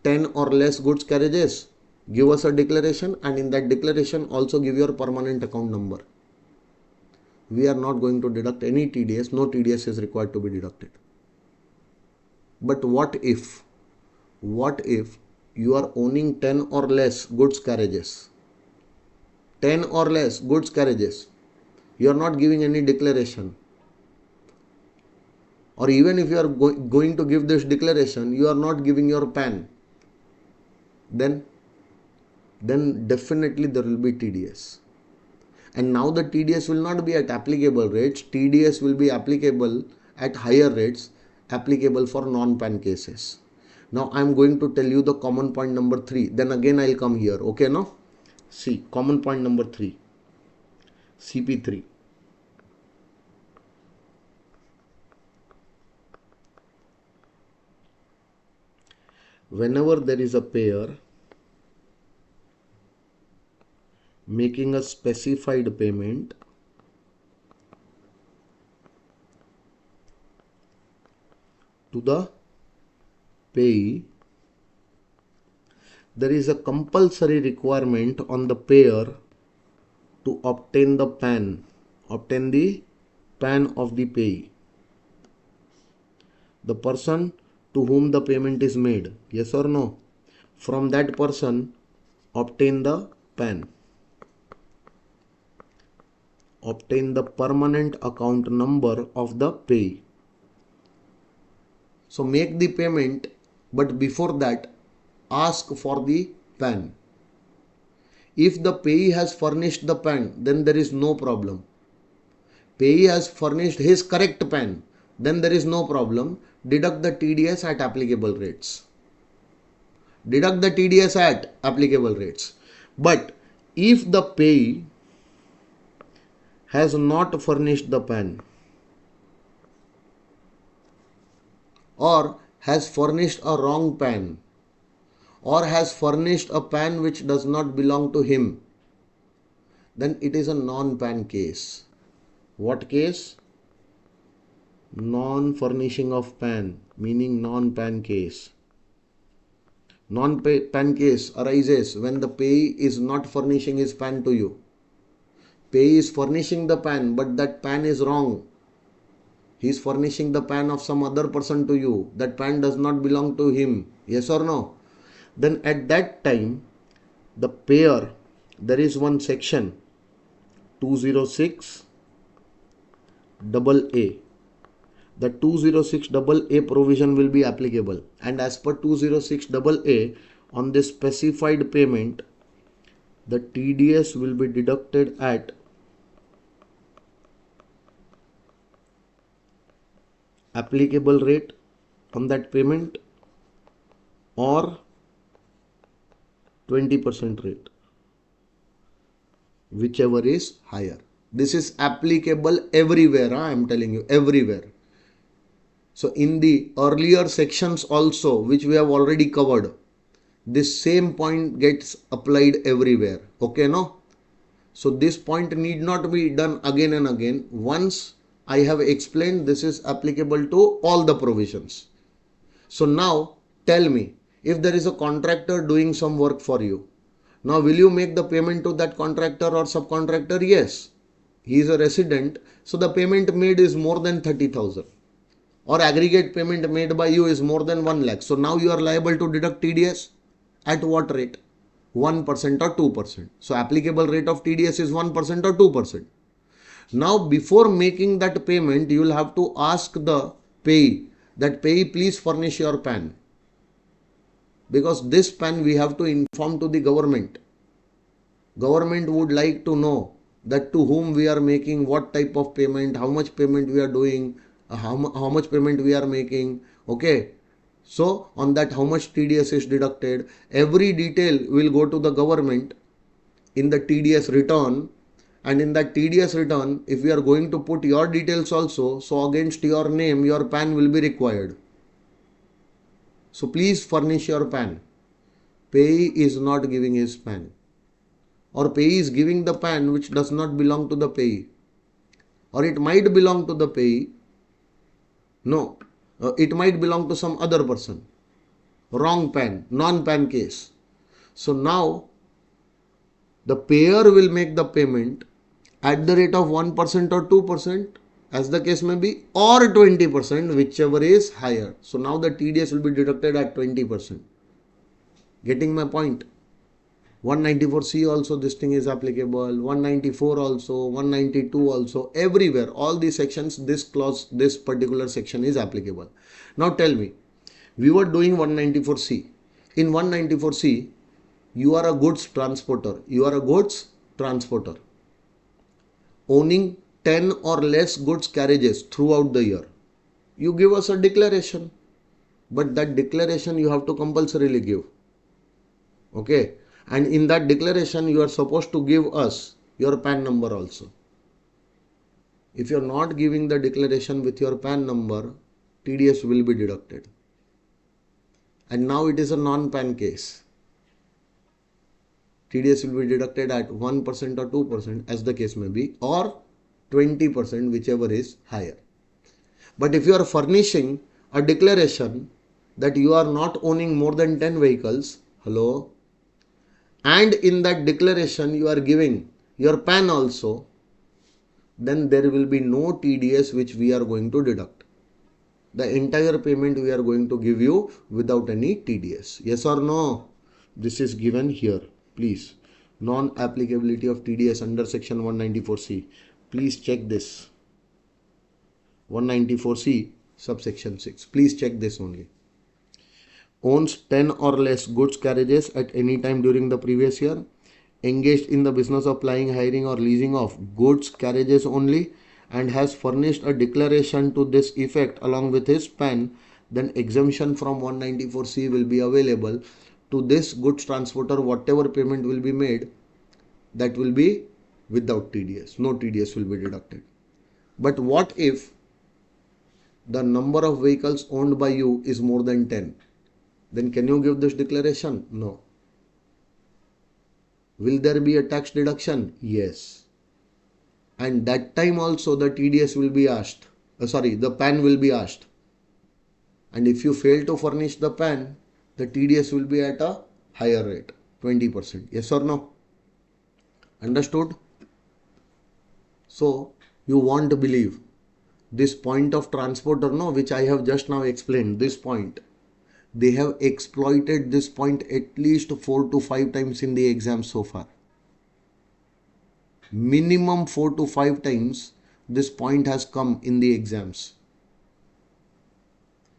10 or less goods carriages. Give us a declaration, and in that declaration also give your permanent account number. We are not going to deduct any TDS. No TDS is required to be deducted. But what if you are owning 10 or less goods carriages? 10 or less goods carriages. You are not giving any declaration. Or even if you are going to give this declaration, you are not giving your PAN. Then definitely there will be TDS. And now the TDS will not be at applicable rates. TDS will be applicable at higher rates, applicable for non-PAN cases. Now I am going to tell you the common point number 3. Then again I will come here. Okay, now? See, common point number 3. CP3. Whenever there is a payer making a specified payment to the payee, there is a compulsory requirement on the payer to obtain the PAN of the payee, the person to whom the payment is made. Yes or no? From that person, obtain the PAN. Obtain the permanent account number of the payee. So make the payment, but before that, ask for the PAN. If the payee has furnished the PAN, then there is no problem. Payee has furnished his correct PAN, then there is no problem. Deduct the TDS at applicable rates. Deduct the TDS at applicable rates. But if the payee has not furnished the PAN or has furnished a wrong PAN or has furnished a PAN which does not belong to him, then it is a non-PAN case. What case? Non-furnishing of PAN, meaning non-PAN case. Non-PAN case arises when the payee is not furnishing his PAN to you. Payee is furnishing the PAN, but that PAN is wrong. He is furnishing the PAN of some other person to you. That PAN does not belong to him. Yes or no? Then at that time, the payer, there is one section 206 AA. The 206 AA provision will be applicable, and as per 206 AA, on this specified payment, the TDS will be deducted at applicable rate on that payment or 20% rate, whichever is higher. This is applicable everywhere. I am telling you, everywhere. So in the earlier sections also, which we have already covered, this same point gets applied everywhere. Okay, no? So this point need not be done again and again. Once I have explained, this is applicable to all the provisions. So now tell me, if there is a contractor doing some work for you, now will you make the payment to that contractor or subcontractor? Yes. He is a resident, so the payment made is more than 30,000. Or aggregate payment made by you is more than 1 lakh. So now you are liable to deduct TDS at what rate? 1% or 2%. So applicable rate of TDS is 1% or 2%. Now before making that payment, you will have to ask the payee that payee please furnish your PAN. Because this PAN we have to inform to the government. Government would like to know that to whom we are making what type of payment, how much payment we are doing, how much payment we are making. Okay, so on that how much TDS is deducted, every detail will go to the government in the TDS return, and in that TDS return, if we are going to put your details also, so against your name your PAN will be required. So please furnish your PAN. Payee is not giving his PAN, or payee is giving the PAN which does not belong to the payee, or it might belong to the payee. No, it might belong to some other person. Wrong PAN, non-PAN case. So now the payer will make the payment at the rate of 1% or 2%, as the case may be, or 20%, whichever is higher. So now the TDS will be deducted at 20%. Getting my point? 194C also this thing is applicable, 194 also, 192 also, everywhere, all these sections, this clause, this particular section is applicable. Now tell me, we were doing 194C. In 194C, you are a goods transporter. You are a goods transporter owning 10 or less goods carriages throughout the year. You give us a declaration, but that declaration you have to compulsorily give. Okay. And in that declaration, you are supposed to give us your PAN number also. If you are not giving the declaration with your PAN number, TDS will be deducted. And now it is a non-PAN case. TDS will be deducted at 1% or 2%, as the case may be, or 20%, whichever is higher. But if you are furnishing a declaration that you are not owning more than 10 vehicles, hello, and in that declaration you are giving your PAN also, then there will be no TDS which we are going to deduct. The entire payment we are going to give you without any TDS. Yes or no? This is given here. Please. Non-applicability of TDS under section 194C. Please check this. 194C subsection 6. Please check this only. owns 10 or less goods carriages at any time during the previous year, engaged in the business of plying, hiring or leasing of goods carriages only, and has furnished a declaration to this effect along with his PAN, then exemption from 194C will be available. To this goods transporter, whatever payment will be made, that will be without TDS. No TDS will be deducted. But what if the number of vehicles owned by you is more than 10? Then can you give this declaration? No. Will there be a tax deduction? Yes. And that time also the TDS will be asked. The PAN will be asked. And if you fail to furnish the PAN, the TDS will be at a higher rate, 20%. Yes or no? Understood? So you won't believe this point of transporter, no, which I have just now explained, this point. They have exploited this point at least 4 to 5 times in the exam so far. Minimum 4 to 5 times this point has come in the exams.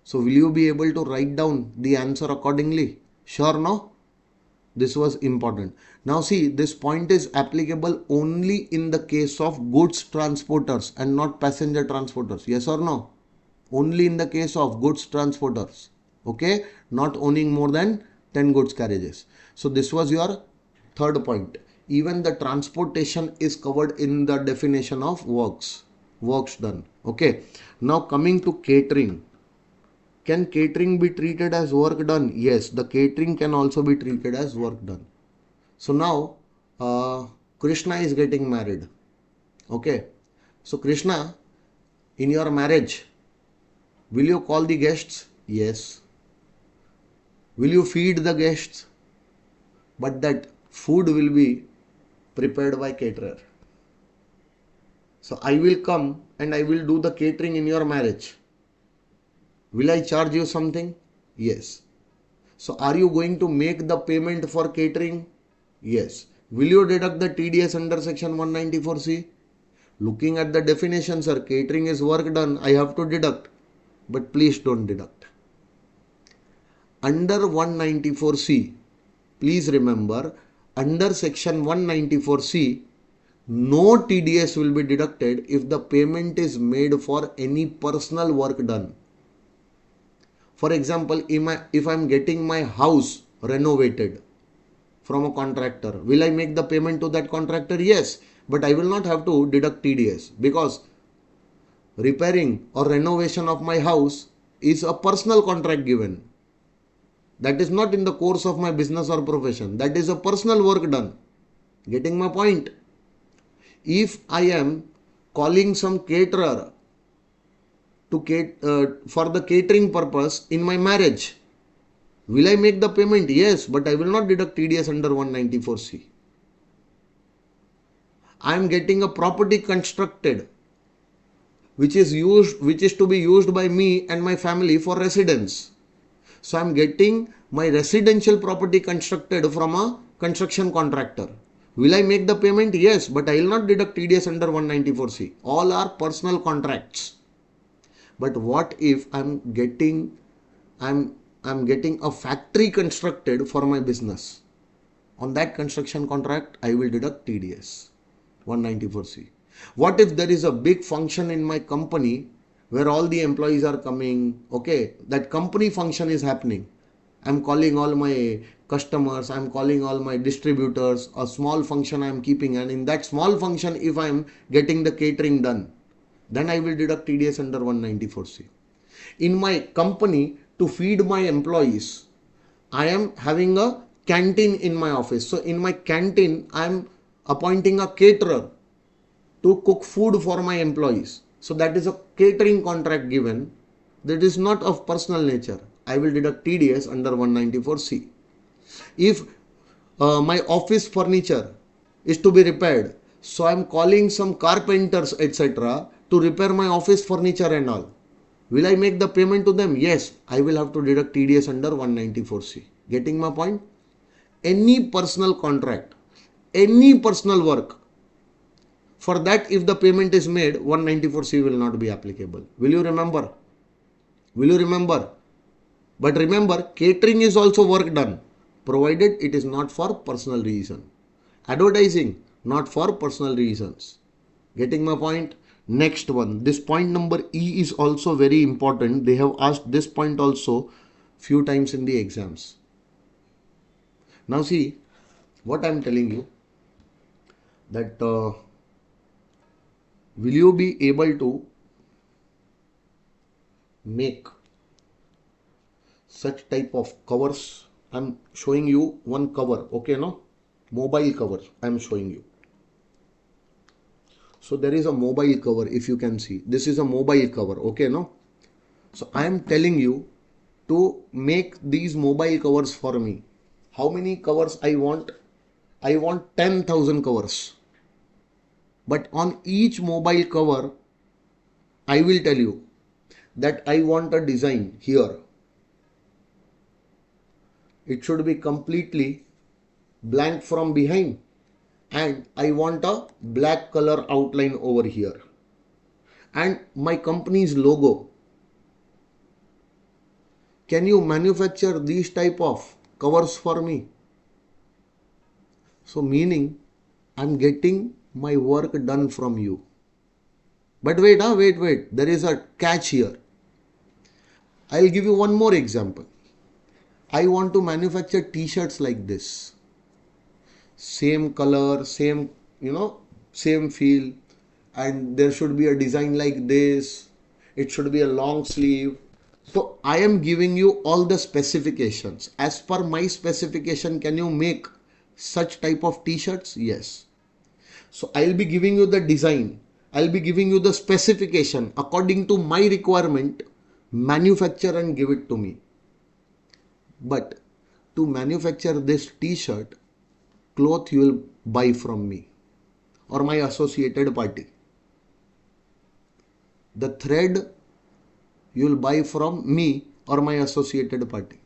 So will you be able to write down the answer accordingly? Sure, no? This was important. Now see, this point is applicable only in the case of goods transporters and not passenger transporters. Yes or no? Only in the case of goods transporters. Okay? Not owning more than 10 goods carriages. So this was your third point. Even the transportation is covered in the definition of works done. Okay? Now coming to catering. Can catering be treated as work done? Yes, the catering can also be treated as work done. So now Krishna is getting married. Okay. So Krishna, in your marriage, will you call the guests? Yes. Will you feed the guests? But that food will be prepared by caterer. So I will come and I will do the catering in your marriage. Will I charge you something? Yes. So are you going to make the payment for catering? Yes. Will you deduct the TDS under section 194C? Looking at the definition, sir, catering is work done, I have to deduct. But please don't deduct. Under 194C, please remember, under section 194C, no TDS will be deducted if the payment is made for any personal work done. For example, if I am getting my house renovated from a contractor, will I make the payment to that contractor? Yes, but I will not have to deduct TDS because repairing or renovation of my house is a personal contract given. That is not in the course of my business or profession. That is a personal work done. Getting my point? If I am calling some caterer for the catering purpose in my marriage, will I make the payment? Yes, but I will not deduct TDS under 194C. I am getting a property constructed which is to be used by me and my family for residence. So I am getting my residential property constructed from a construction contractor. Will I make the payment? Yes, but I will not deduct TDS under 194C. All are personal contracts. But what if I'm getting a factory constructed for my business? On that construction contract, I will deduct TDS 194C. What if there is a big function in my company where all the employees are coming? Okay, that company function is happening. I'm calling all my customers, I'm calling all my distributors, a small function I'm keeping, and in that small function, if I'm getting the catering done, then I will deduct TDS under 194C. In my company, to feed my employees, I am having a canteen in my office. So in my canteen, I am appointing a caterer to cook food for my employees. So that is a catering contract given. That is not of personal nature. I will deduct TDS under 194C. If my office furniture is to be repaired, so I am calling some carpenters, etc., to repair my office furniture and all. Will I make the payment to them? Yes, I will have to deduct TDS under 194C. Getting my point? Any personal contract, any personal work, for that if the payment is made, 194C will not be applicable. Will you remember? Will you remember? But remember, catering is also work done, provided it is not for personal reason. Advertising, not for personal reasons. Getting my point? Next one. This point number E is also very important. They have asked this point also few times in the exams. Now see, what I am telling you, that will you be able to make such type of covers? I'm showing you one cover, okay, no? Mobile cover I'm showing you. So there is a mobile cover, if you can see. This is a mobile cover, okay, no? So I am telling you to make these mobile covers for me. How many covers I want? I want 10,000 covers. But on each mobile cover, I will tell you that I want a design here. It should be completely blank from behind, and I want a black color outline over here, and my company's logo. Can you manufacture these type of covers for me? So meaning I'm getting my work done from you. But wait, there is a catch here. I'll give you one more example. I want to manufacture t-shirts like this. Same color, same, same feel, and there should be a design like this. It should be a long sleeve. So I am giving you all the specifications. As per my specification, can you make such type of t-shirts? Yes. So I'll be giving you the design. I'll be giving you the specification according to my requirement. Manufacture and give it to me. But to manufacture this t-shirt, cloth you will buy from me or my associated party. The thread you will buy from me or my associated party.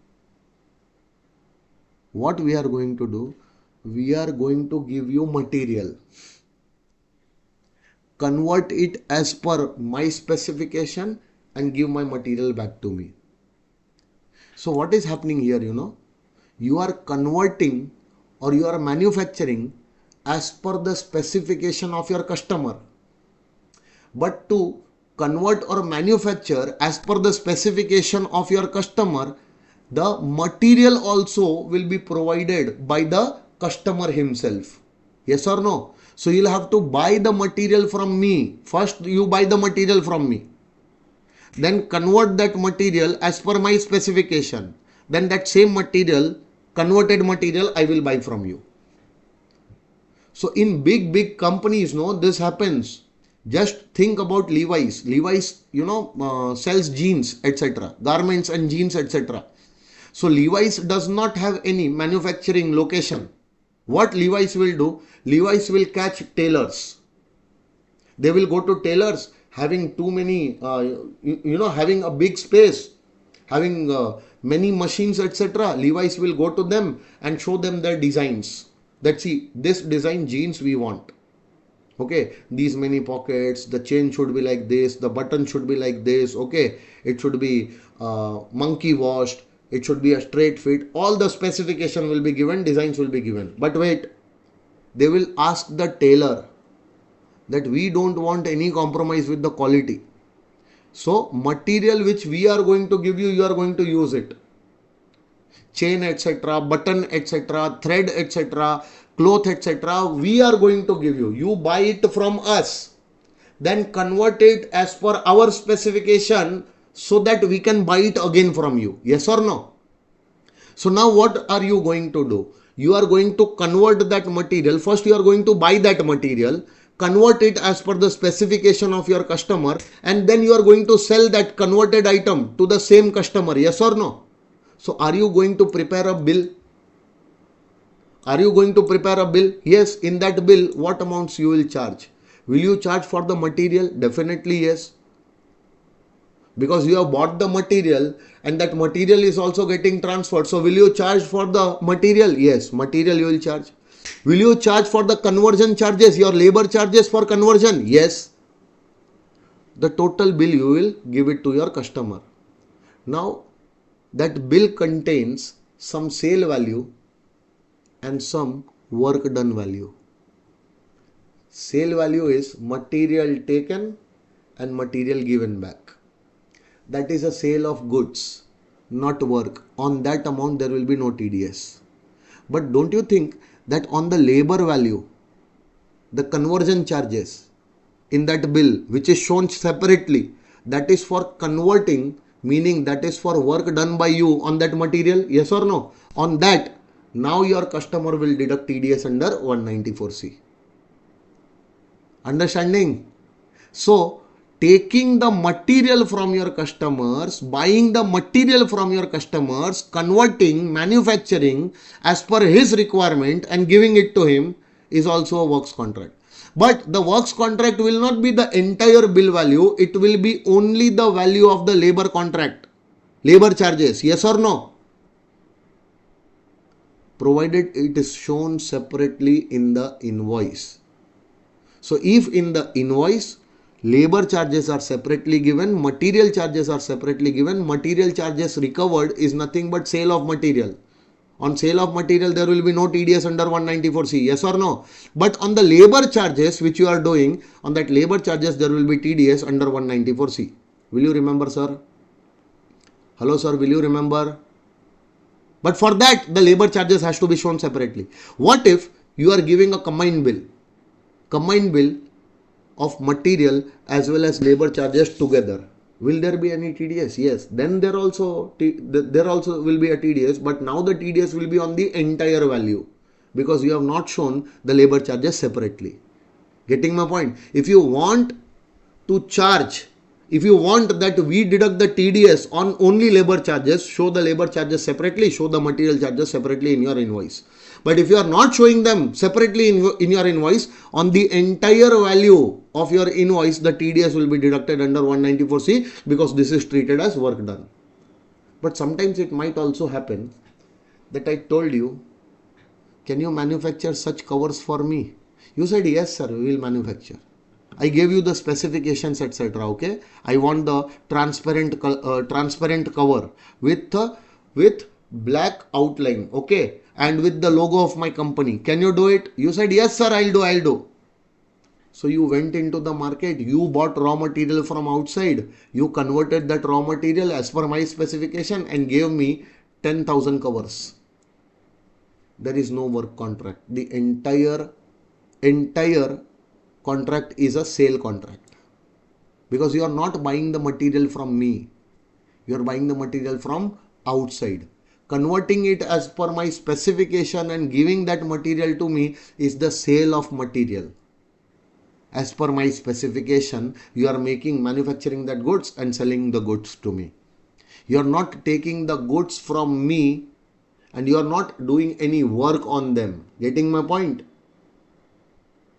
What we are going to do? We are going to give you material. Convert it as per my specification and give my material back to me. So what is happening here, you are converting or you are manufacturing as per the specification of your customer. But to convert or manufacture as per the specification of your customer, the material also will be provided by the customer himself. Yes or no? So you'll have to buy the material from me. First you buy the material from me. Then convert that material as per my specification. Then that same material, converted material, I will buy from you. So in big companies, this happens. Just think about Levi's. Levi's, sells jeans, etc. Garments and jeans, etc. So Levi's does not have any manufacturing location. What Levi's will do? Levi's will catch tailors. They will go to tailors having too many, having a big space, having many machines, etc. Levi's will go to them and show them their designs. That see, this design jeans we want. Okay, these many pockets, the chain should be like this, the button should be like this, okay, it should be monkey washed, it should be a straight fit, all the specification will be given, designs will be given. But wait, they will ask the tailor that we don't want any compromise with the quality. So material which we are going to give you, you are going to use it. Chain, etc., button, etc., thread, etc., cloth, etc., we are going to give you. You buy it from us. Then convert it as per our specification so that we can buy it again from you. Yes or no? So now what are you going to do? You are going to convert that material. First you are going to buy that material, convert it as per the specification of your customer, and then you are going to sell that converted item to the same customer. Yes or no? So are you going to prepare a bill? Are you going to prepare a bill? Yes. In that bill, what amounts you will charge? Will you charge for the material? Definitely yes. Because you have bought the material and that material is also getting transferred. So will you charge for the material? Yes. Material you will charge. Will you charge for the conversion charges, your labor charges for conversion? Yes. The total bill you will give it to your customer. Now, that bill contains some sale value and some work done value. Sale value is material taken and material given back. That is a sale of goods, not work. On that amount there will be no TDS. But don't you think that on the labor value, the conversion charges in that bill which is shown separately, that is for converting, meaning that is for work done by you on that material, yes or no? On that, now your customer will deduct TDS under 194C. Understanding? So, taking the material from your customers, buying the material from your customers, converting, manufacturing as per his requirement and giving it to him is also a works contract. But the works contract will not be the entire bill value, it will be only the value of the labor contract, labor charges, yes or no? Provided it is shown separately in the invoice. So if in the invoice labor charges are separately given, material charges are separately given, material charges recovered is nothing but sale of material. On sale of material there will be no TDS under 194C, yes or no? But on the labor charges which you are doing, on that labor charges there will be TDS under 194C. Will you remember, sir? Hello sir, will you remember? But for that the labor charges has to be shown separately. What if you are giving a combined bill of material as well as labor charges together? Will there be any TDS? Yes. Then there also will be a TDS, but now the TDS will be on the entire value because you have not shown the labor charges separately. Getting my point? If you want to charge, if you want that we deduct the TDS on only labor charges, show the labor charges separately, show the material charges separately in your invoice. But if you are not showing them separately in your invoice, on the entire value of your invoice, the TDS will be deducted under 194C because this is treated as work done. But sometimes it might also happen that I told you, can you manufacture such covers for me? You said, yes sir, we will manufacture. I gave you the specifications, etc. Okay, I want the transparent cover with black outline, okay, and with the logo of my company. Can you do it? You said, yes sir, I'll do. So you went into the market, you bought raw material from outside, you converted that raw material as per my specification and gave me 10,000 covers. There is no work contract. The entire contract is a sale contract because you are not buying the material from me, you are buying the material from outside. Converting it as per my specification and giving that material to me is the sale of material. As per my specification, you are manufacturing that goods and selling the goods to me. You are not taking the goods from me and you are not doing any work on them. Getting my point?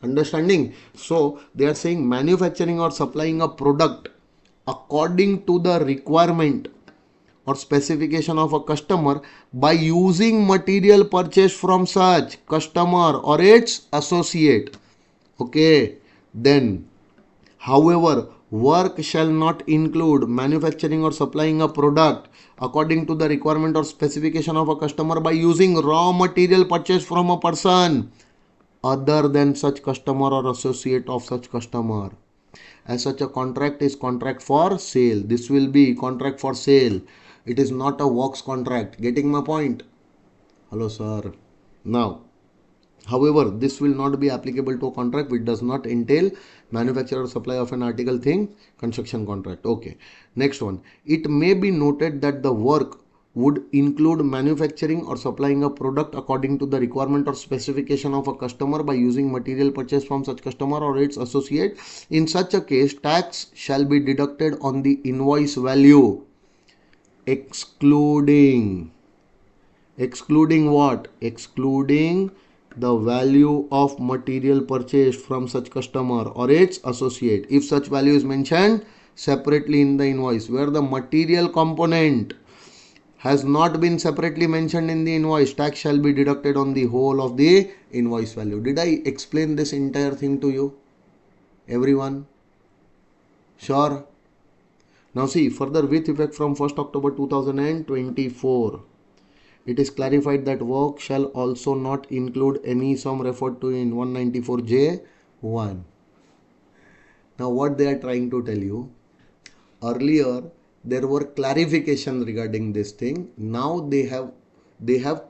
Understanding? So they are saying manufacturing or supplying a product according to the requirement or specification of a customer by using material purchased from such customer or its associate. Okay, then however, work shall not include manufacturing or supplying a product according to the requirement or specification of a customer by using raw material purchased from a person other than such customer or associate of such customer. As such, a contract is contract for sale. This will be contract for sale. It is not a works contract. Getting my point? Hello sir. Now, however, this will not be applicable to a contract which does not entail manufacture or supply of an article, thing, construction contract. Okay. Next one. It may be noted that the work would include manufacturing or supplying a product according to the requirement or specification of a customer by using material purchased from such customer or its associate. In such a case, tax shall be deducted on the invoice value, excluding what? Excluding the value of material purchased from such customer or its associate. If such value is mentioned separately in the invoice, where the material component has not been separately mentioned in the invoice, tax shall be deducted on the whole of the invoice value. Did I explain this entire thing to you? Everyone? Sure? Now see, further with effect from 1st October 2024, it is clarified that work shall also not include any sum referred to in 194J1. Now what they are trying to tell you, earlier there were clarifications regarding this thing. Now they have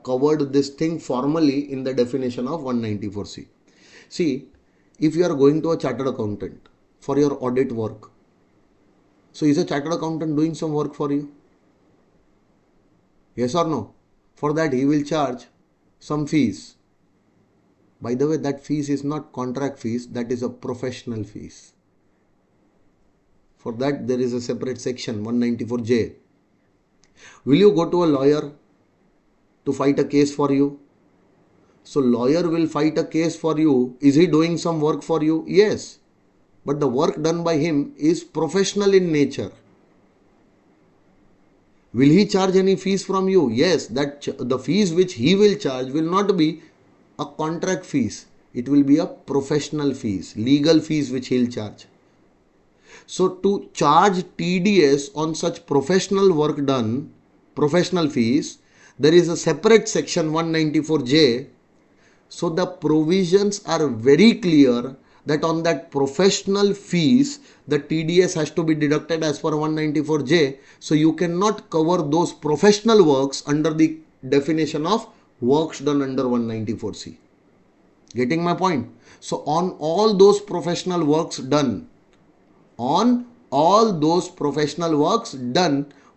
covered this thing formally in the definition of 194C. See, if you are going to a chartered accountant for your audit work, so is a chartered accountant doing some work for you? Yes or no? For that he will charge some fees. By the way, that fees is not contract fees, that is a professional fees. For that there is a separate section 194J. Will you go to a lawyer to fight a case for you? So lawyer will fight a case for you. Is he doing some work for you? Yes. But the work done by him is professional in nature. Will he charge any fees from you? Yes. That the fees which he will charge will not be a contract fees. It will be a professional fees, legal fees which he'll charge. So to charge TDS on such professional work done, professional fees, there is a separate section 194J. So the provisions are very clear that on that professional fees, the TDS has to be deducted as per 194J. So you cannot cover those professional works under the definition of works done under 194C. Getting my point? So on all those professional works done,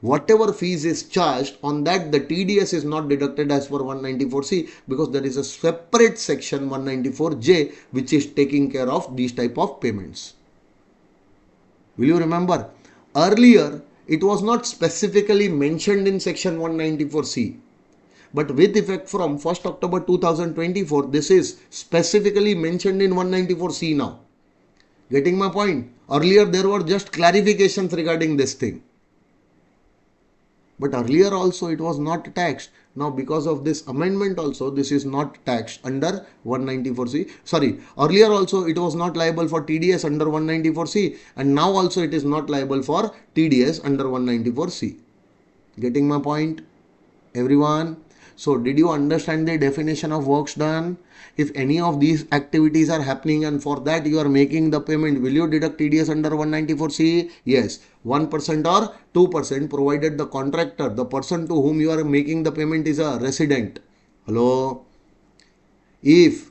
whatever fees is charged, on that the TDS is not deducted as per 194C, because there is a separate section 194J which is taking care of these type of payments. Will you remember? Earlier it was not specifically mentioned in section 194C. But with effect from 1st October 2024, this is specifically mentioned in 194C now. Getting my point? Earlier there were just clarifications regarding this thing. But earlier also it was not taxed. Now because of this amendment also, this is not taxed under 194C. Sorry, earlier also it was not liable for TDS under 194C, and now also it is not liable for TDS under 194C. Getting my point, everyone? So did you understand the definition of works done? If any of these activities are happening and for that you are making the payment, will you deduct TDS under 194C? Yes, 1% or 2%, provided the contractor, the person to whom you are making the payment, is a resident. Hello? If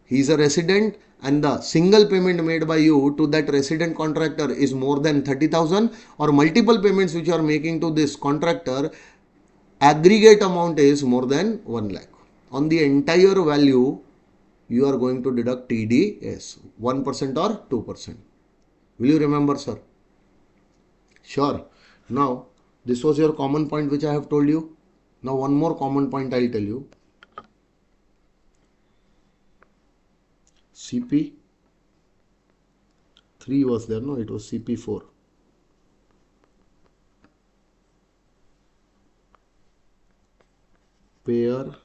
he is a resident and the single payment made by you to that resident contractor is more than 30,000, or multiple payments which you are making to this contractor, aggregate amount is more than 1 lakh. On the entire value, you are going to deduct TDS, 1% or 2%. Will you remember, sir? Sure. Now, this was your common point which I have told you. Now, one more common point I will tell you. CP 3 was there, no? It was CP 4. Payer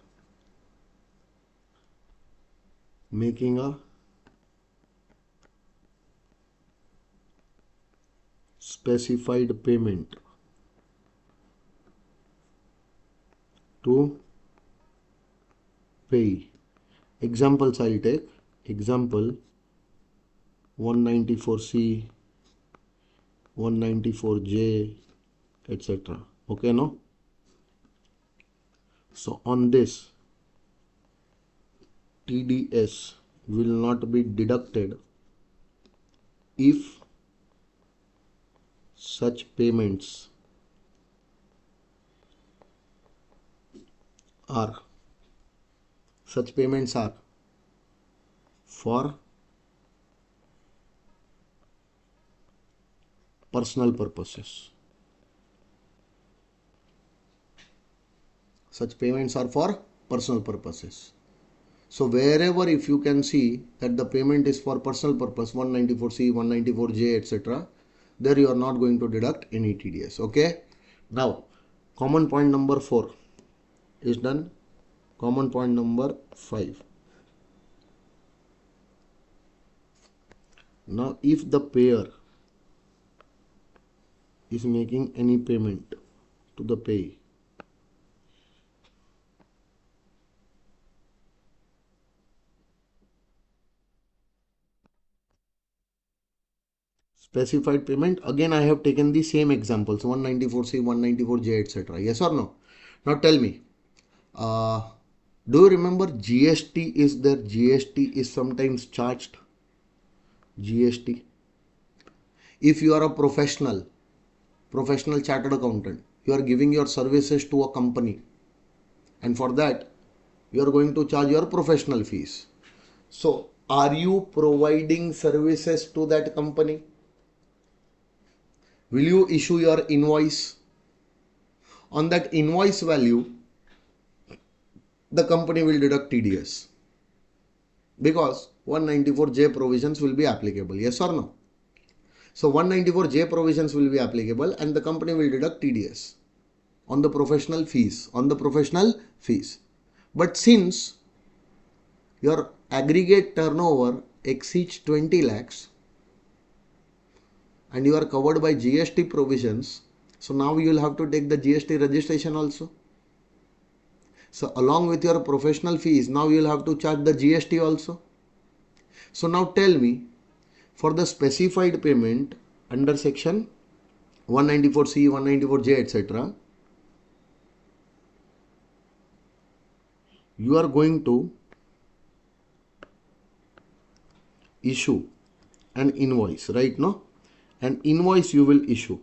making a specified payment to pay. Examples I will take. Example 194C, 194J, etc. Okay, no? So on this, TDS will not be deducted if such payments are for personal purposes. Such payments are for personal purposes. So wherever if you can see that the payment is for personal purpose, 194C, 194J, etc., there you are not going to deduct any TDS. Okay. Now, common point number 4 is done. Common point number 5. Now, if the payer is making any payment to the payee. Specified payment, again I have taken the same examples, 194C, 194J, etc. Yes or no? Now tell me, do you remember GST is there? GST is sometimes charged. GST. If you are a professional chartered accountant, you are giving your services to a company, and for that you are going to charge your professional fees. So are you providing services to that company? Will you issue your invoice? On that invoice value, the company will deduct TDS because 194J provisions will be applicable. Yes or no? So 194J provisions will be applicable and the company will deduct TDS on the professional fees. But since your aggregate turnover exceeds 20 lakhs and you are covered by GST provisions, so now you will have to take the GST registration also. So along with your professional fees, now you will have to charge the GST also. So now tell me, for the specified payment under section 194C, 194J, etc., you are going to issue an invoice, right? No? An invoice you will issue.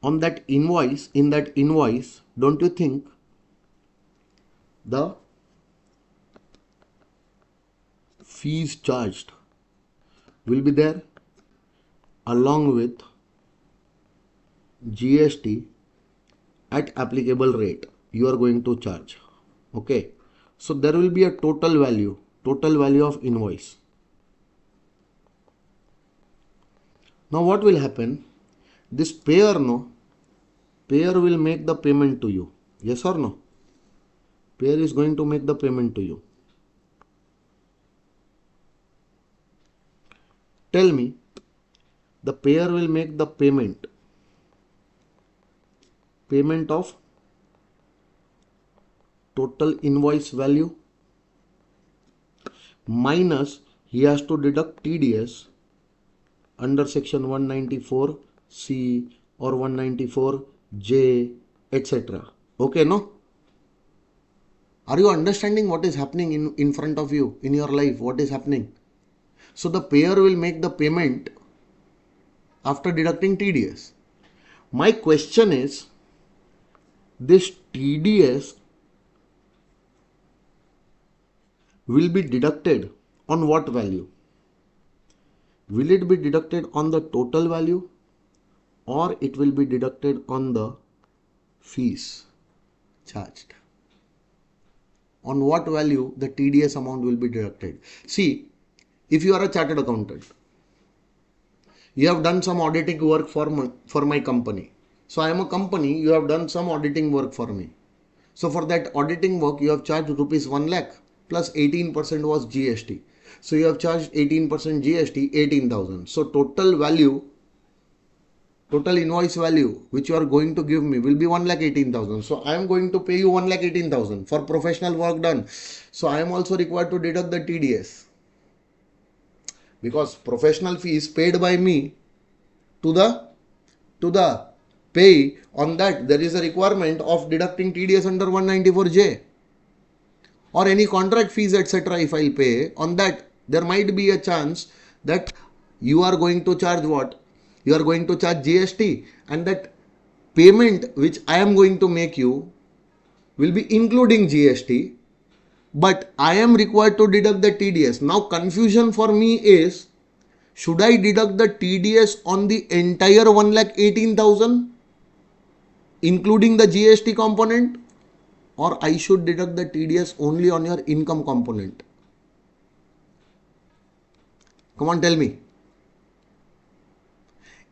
On that invoice, in that invoice, don't you think the fees charged will be there along with GST at applicable rate you are going to charge? Okay, so there will be a total value of invoice. Now what will happen? This payer will make the payment to you. Yes or no? Payer is going to make the payment to you. Tell me, the payer will make the payment of total invoice value minus he has to deduct TDS under section 194C or 194J, etc. Okay, no? Are you understanding what is happening in front of you in your life? What is happening? So the payer will make the payment after deducting TDS. My question is, this TDS will be deducted on what value? Will it be deducted on the total value or it will be deducted on the fees charged? On what value the TDS amount will be deducted? See, if you are a chartered accountant, you have done some auditing work for my company. So I am a company, you have done some auditing work for me. So for that auditing work, you have charged rupees 1 lakh plus 18% was GST. So you have charged 18% GST, 18,000. So total invoice value which you are going to give me will be 1,18,000. So I am going to pay you 1,18,000 for professional work done. So I am also required to deduct the TDS because professional fees paid by me to the pay, on that there is a requirement of deducting TDS under 194J. Or any contract fees, etc. if I pay, on that there might be a chance that you are going to charge what? You are going to charge GST, and that payment which I am going to make you will be including GST, but I am required to deduct the TDS. Now confusion for me is, should I deduct the TDS on the entire 1,18,000 including the GST component, or I should deduct the TDS only on your income component? Come on, tell me.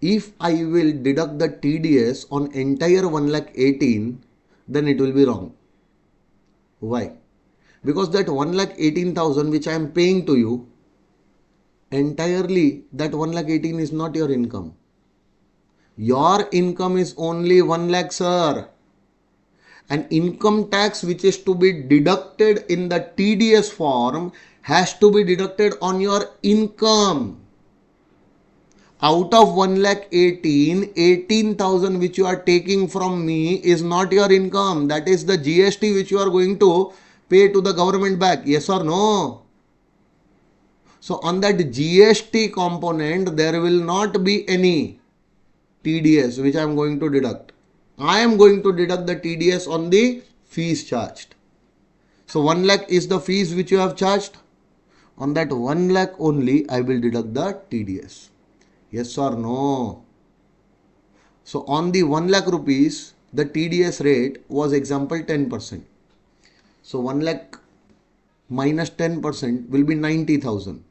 If I will deduct the TDS on entire 1,18,000, then it will be wrong. Why? Because that 1,18,000 which I am paying to you entirely that 1,18,000 is not your income. Your income is only 1 lakh, sir. And income tax which is to be deducted in the TDS form has to be deducted on your income. Out of 1,18,000 which you are taking from me is not your income. That is the GST which you are going to pay to the government back. Yes or no? So on that GST component, there will not be any TDS which I am going to deduct. I am going to deduct the TDS on the fees charged. So 1 lakh is the fees which you have charged. On that 1 lakh only, I will deduct the TDS. Yes or no? So on the 1 lakh rupees, the TDS rate was example 10%. So 1 lakh minus 10% will be 90,000.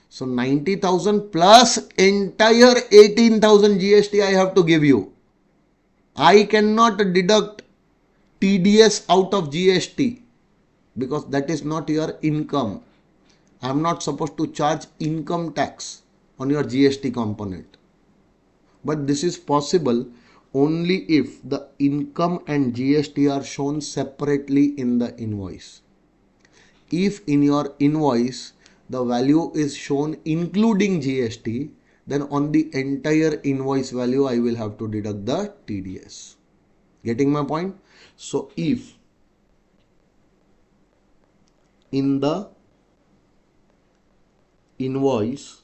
So 90,000 plus entire 18,000 GST I have to give you. I cannot deduct TDS out of GST because that is not your income. I am not supposed to charge income tax on your GST component. But this is possible only if the income and GST are shown separately in the invoice. If in your invoice the value is shown including GST, then on the entire invoice value I will have to deduct the TDS. Getting my point? So if in the invoice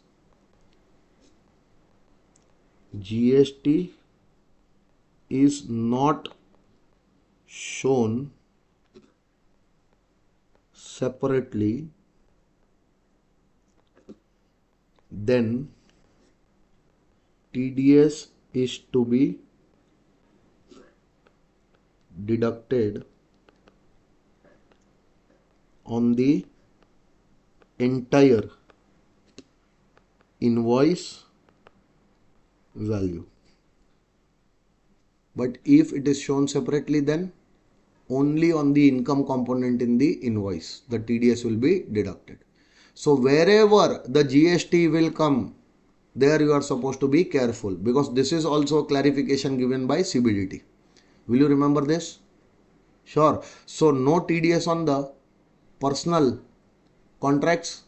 GST is not shown separately, then TDS is to be deducted on the entire invoice value. But if it is shown separately, then only on the income component in the invoice the TDS will be deducted. So wherever the GST will come, there you are supposed to be careful, because this is also clarification given by CBDT. Will you remember this? Sure. So no TDS on the personal contracts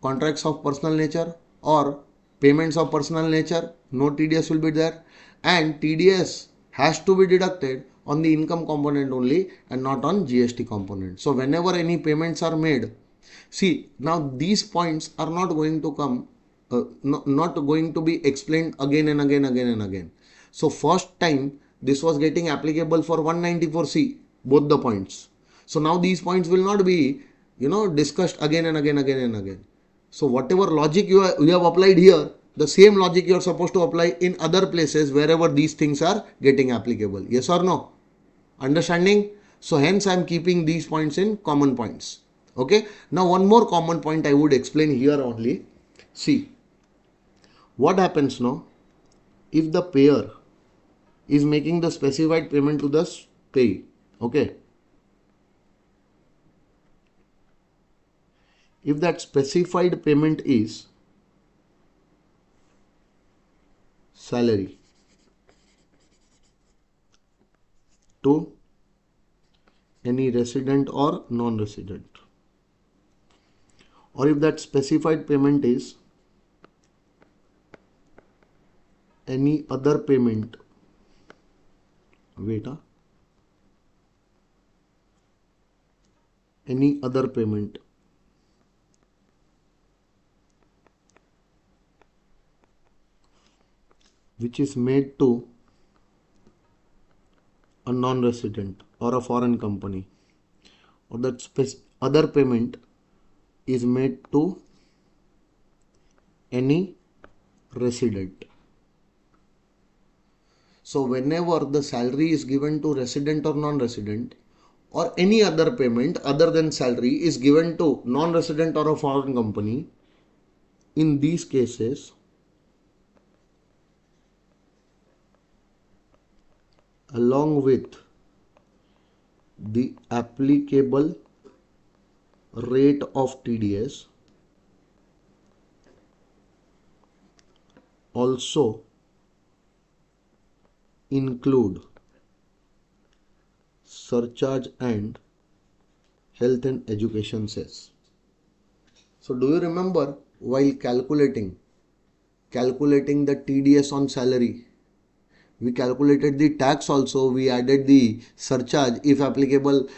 of personal nature or payments of personal nature, no TDS will be there, and TDS has to be deducted on the income component only and not on GST component. So whenever any payments are made, see, now these points are not going to come, not going to be explained again and again. So first time this was getting applicable for 194C, both the points. So now these points will not be, discussed again and again. So whatever logic you have applied here, the same logic you are supposed to apply in other places wherever these things are getting applicable. Yes or no? Understanding? So hence I am keeping these points in common points. Okay. Now one more common point I would explain here only. See, what happens now if the payer is making the specified payment to the payee. Okay. If that specified payment is salary to any resident or non-resident, or if that specified payment is any other payment, any other payment which is made to a non-resident or a foreign company, or that other payment is made to any resident. So whenever the salary is given to resident or non-resident, or any other payment other than salary is given to non-resident or a foreign company, in these cases along with the applicable rate of TDS, also include surcharge and health and education cess. So do you remember while calculating the TDS on salary, we calculated the tax also, we added the surcharge if applicable,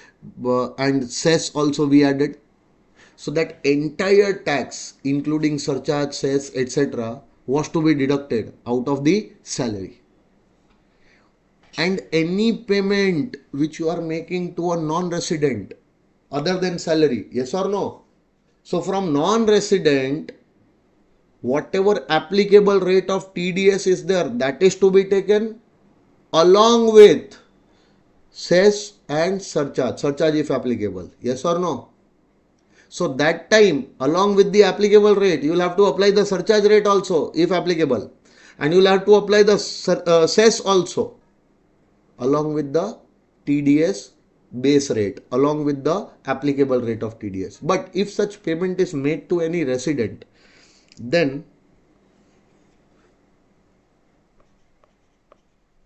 and cess also we added. So that entire tax including surcharge, cess, etc. was to be deducted out of the salary. And any payment which you are making to a non-resident other than salary, yes or no? So from non-resident, whatever applicable rate of TDS is there, that is to be taken along with cess and surcharge if applicable, yes or no? So that time, along with the applicable rate, you will have to apply the surcharge rate also if applicable, and you will have to apply the cess also along with the TDS base rate, along with the applicable rate of TDS. But if such payment is made to any resident, then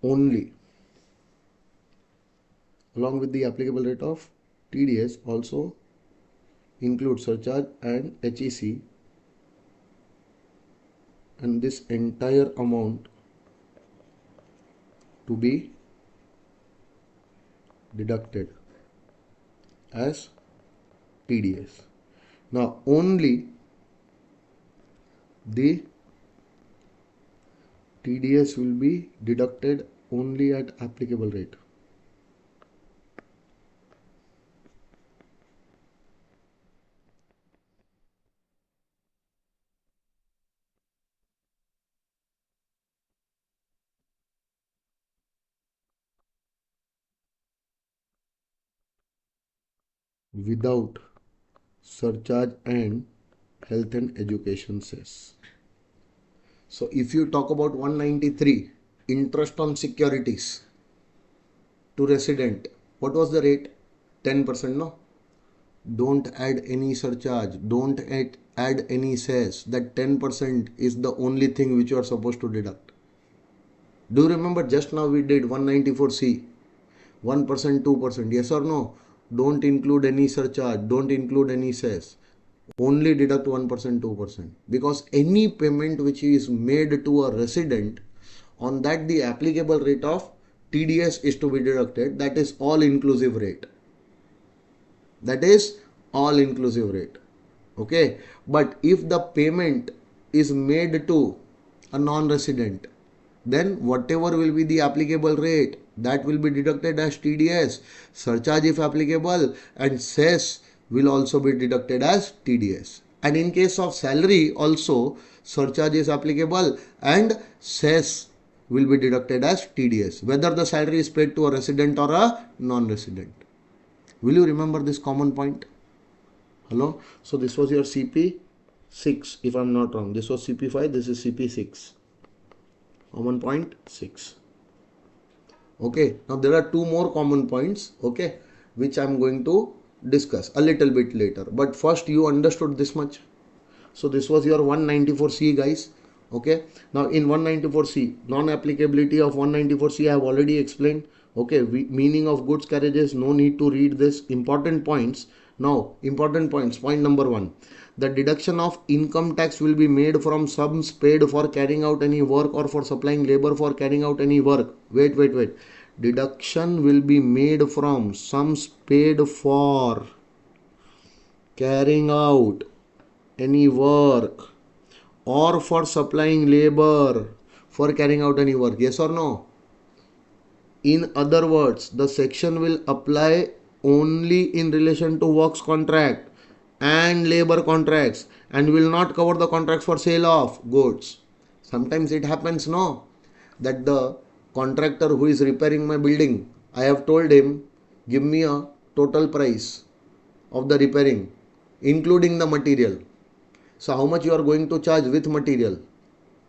only along with the applicable rate of TDS also include surcharge and HEC, and this entire amount to be deducted as TDS. Now only the TDS will be deducted only at applicable rate. Without surcharge and health and education cess. So if you talk about 193, interest on securities to resident, what was the rate? 10%, no? Don't add any surcharge, don't add any cess. That 10% is the only thing which you are supposed to deduct. Do you remember just now we did 194C, 1%, 2%, yes or no? Don't include any surcharge, don't include any cess. Only deduct 1%, 2%. Because any payment which is made to a resident, on that the applicable rate of TDS is to be deducted. That is all inclusive rate. That is all inclusive rate. Okay. But if the payment is made to a non-resident, then whatever will be the applicable rate, that will be deducted as TDS. Surcharge if applicable and cess will also be deducted as TDS. And in case of salary also, surcharge is applicable and cess will be deducted as TDS, whether the salary is paid to a resident or a non-resident. Will you remember this common point? Hello? So this was your CP6 if I'm not wrong. This was CP5, this is CP6. Common point 6. Okay, now there are two more common points, okay, which I'm going to discuss a little bit later. But first you understood this much. So this was your 194C, guys. Okay, now in 194C, non-applicability of 194C I have already explained. Okay, meaning of goods carriages, no need to read this. Important points. Now, important points. Point number 1. The deduction of income tax will be made from sums paid for carrying out any work or for supplying labor for carrying out any work. Wait. Deduction will be made from sums paid for carrying out any work or for supplying labor for carrying out any work. Yes or no? In other words, the section will apply only in relation to works contract and labor contracts and will not cover the contracts for sale of goods. Sometimes it happens, no, that the contractor who is repairing my building, I have told him, give me a total price of the repairing including the material. So how much you are going to charge with material?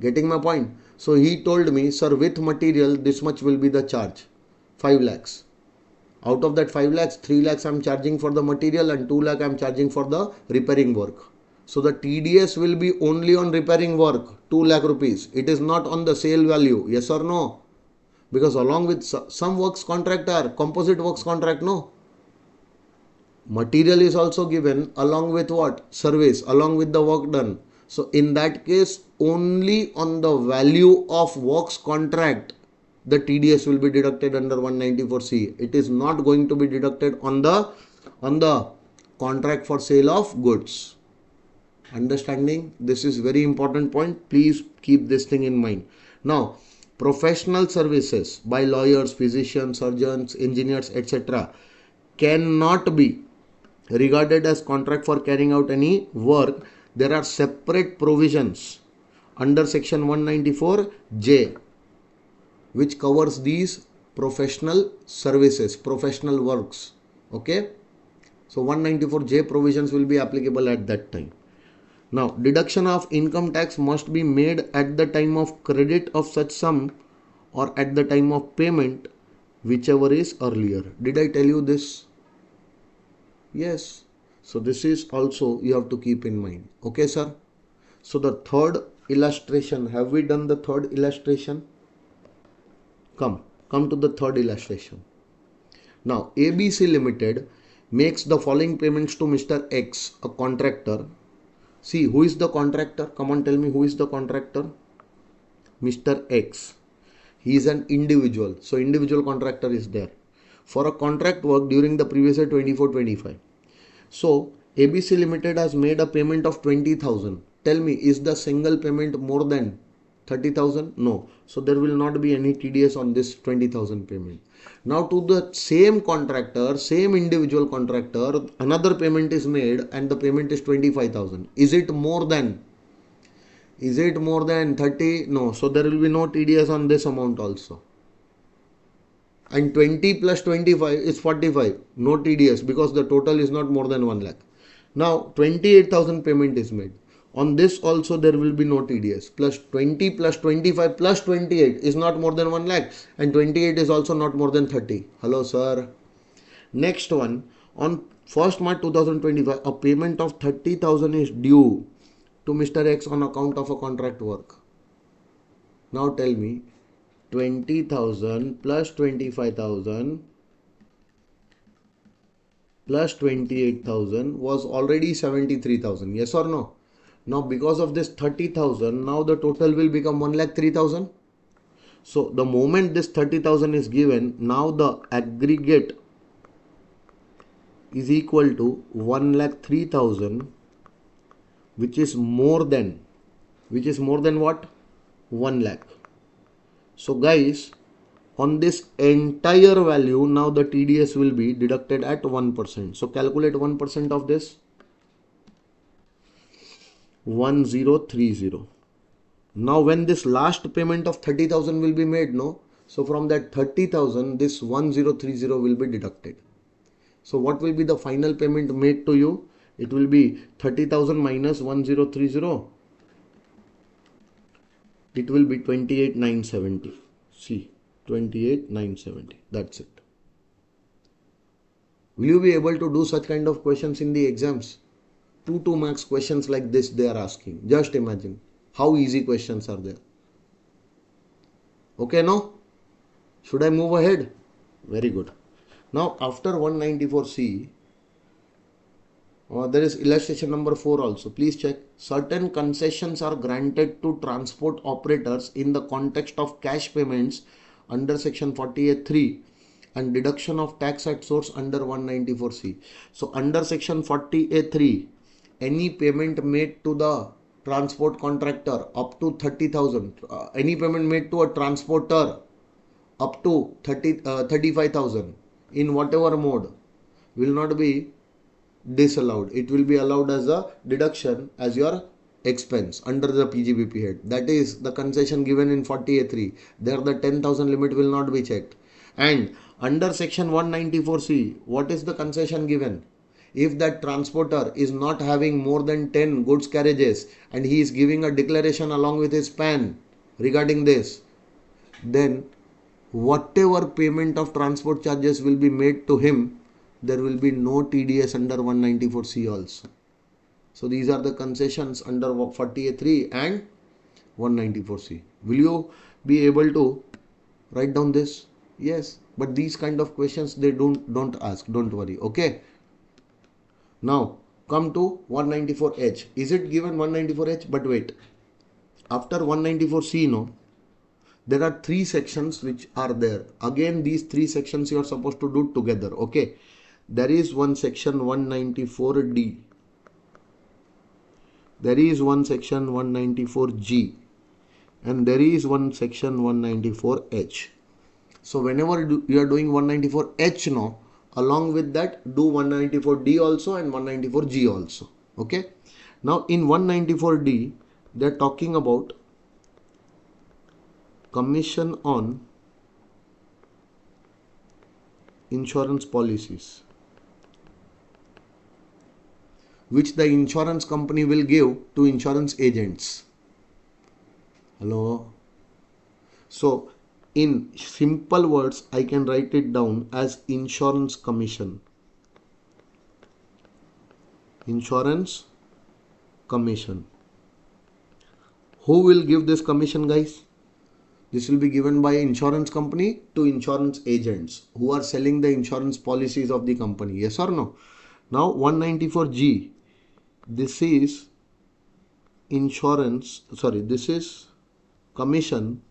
Getting my point? So he told me, sir, with material this much will be the charge, 5 lakhs. Out of that 5 lakhs, 3 lakhs I am charging for the material and 2 lakh I am charging for the repairing work. So the TDS will be only on repairing work, 2 lakh rupees. It is not on the sale value. Yes or no? Because along with some works contract are composite works contract, no. Material is also given along with what? Service, along with the work done. So in that case, only on the value of works contract, the TDS will be deducted under 194C. It is not going to be deducted on the contract for sale of goods. Understanding? This is very important point. Please keep this thing in mind. Now, professional services by lawyers, physicians, surgeons, engineers, etc. cannot be regarded as contract for carrying out any work. There are separate provisions under section 194J which covers these professional services, professional works. Okay. So 194J provisions will be applicable at that time. Now, deduction of income tax must be made at the time of credit of such sum or at the time of payment, whichever is earlier. Did I tell you this? Yes. So this is also you have to keep in mind. Okay, sir. So the third illustration, have we done the third illustration? Come to the third illustration. Now, ABC Limited makes the following payments to Mr. X, a contractor. See, who is the contractor? Come on, tell me who is the contractor? Mr. X. He is an individual. So, individual contractor is there. For a contract work during the previous year 24-25. So, ABC Limited has made a payment of 20,000. Tell me, is the single payment more than 30,000? No. So, there will not be any TDS on this 20,000 payment. Now, to the same contractor, same individual contractor, another payment is made and the payment is 25,000. Is it more than 30? No. So, there will be no TDS on this amount also. And 20 plus 25 is 45. No TDS because the total is not more than 1 lakh. Now, 28,000 payment is made. On this also there will be no TDS. Plus 20 plus 25 plus 28 is not more than 1 lakh. And 28 is also not more than 30. Hello, sir. Next one. On 1st March 2025, a payment of 30,000 is due to Mr. X on account of a contract work. Now tell me, 20,000 plus 25,000 plus 28,000 was already 73,000. Yes or no? Now because of this 30,000, now the total will become 1,03,000. So the moment this 30,000 is given, now the aggregate is equal to 1,03,000, which is more than what? 1 lakh. So guys, on this entire value, now the TDS will be deducted at 1%. So calculate 1% of this. 1030. Now when this last payment of 30,000 will be made, no? So from that 30,000, this 1030 will be deducted. So what will be the final payment made to you? It will be 30,000 minus 1030. It will be 28,970. See, 28,970. That's it. Will you be able to do such kind of questions in the exams? 2 marks questions like this they are asking. Just imagine how easy questions are there. Okay, no? Should I move ahead? Very good. Now after 194C, there is illustration number 4 also. Please check. Certain concessions are granted to transport operators in the context of cash payments under section 48(3) and deduction of tax at source under 194C. So under section 48(3), any payment made to the transport contractor up to 30,000, any payment made to a transporter up to 35,000 in whatever mode will not be disallowed. It will be allowed as a deduction as your expense under the PGBP head. That is the concession given in 48(3). There the 10,000 limit will not be checked. And under section 194C, what is the concession given? If that transporter is not having more than 10 goods carriages and he is giving a declaration along with his PAN regarding this, then whatever payment of transport charges will be made to him, there will be no TDS under 194C also. So these are the concessions under 40A3 and 194C. Will you be able to write down this? Yes, but these kind of questions they don't ask, don't worry. Okay, now come to 194H. Is it given 194H? But wait, after 194C, no, there are three sections which are there. Again, these three sections you are supposed to do together. Okay, there is one section 194D, there is one section 194G, and there is one section 194H. So whenever you are doing 194H now, along with that do 194D also and 194G also. Okay, now in 194D they are talking about commission on insurance policies which the insurance company will give to insurance agents. Hello. So in simple words, I can write it down as insurance commission. Insurance commission. Who will give this commission, guys? This will be given by insurance company to insurance agents who are selling the insurance policies of the company. Yes or no? Now 194G. This is this is commission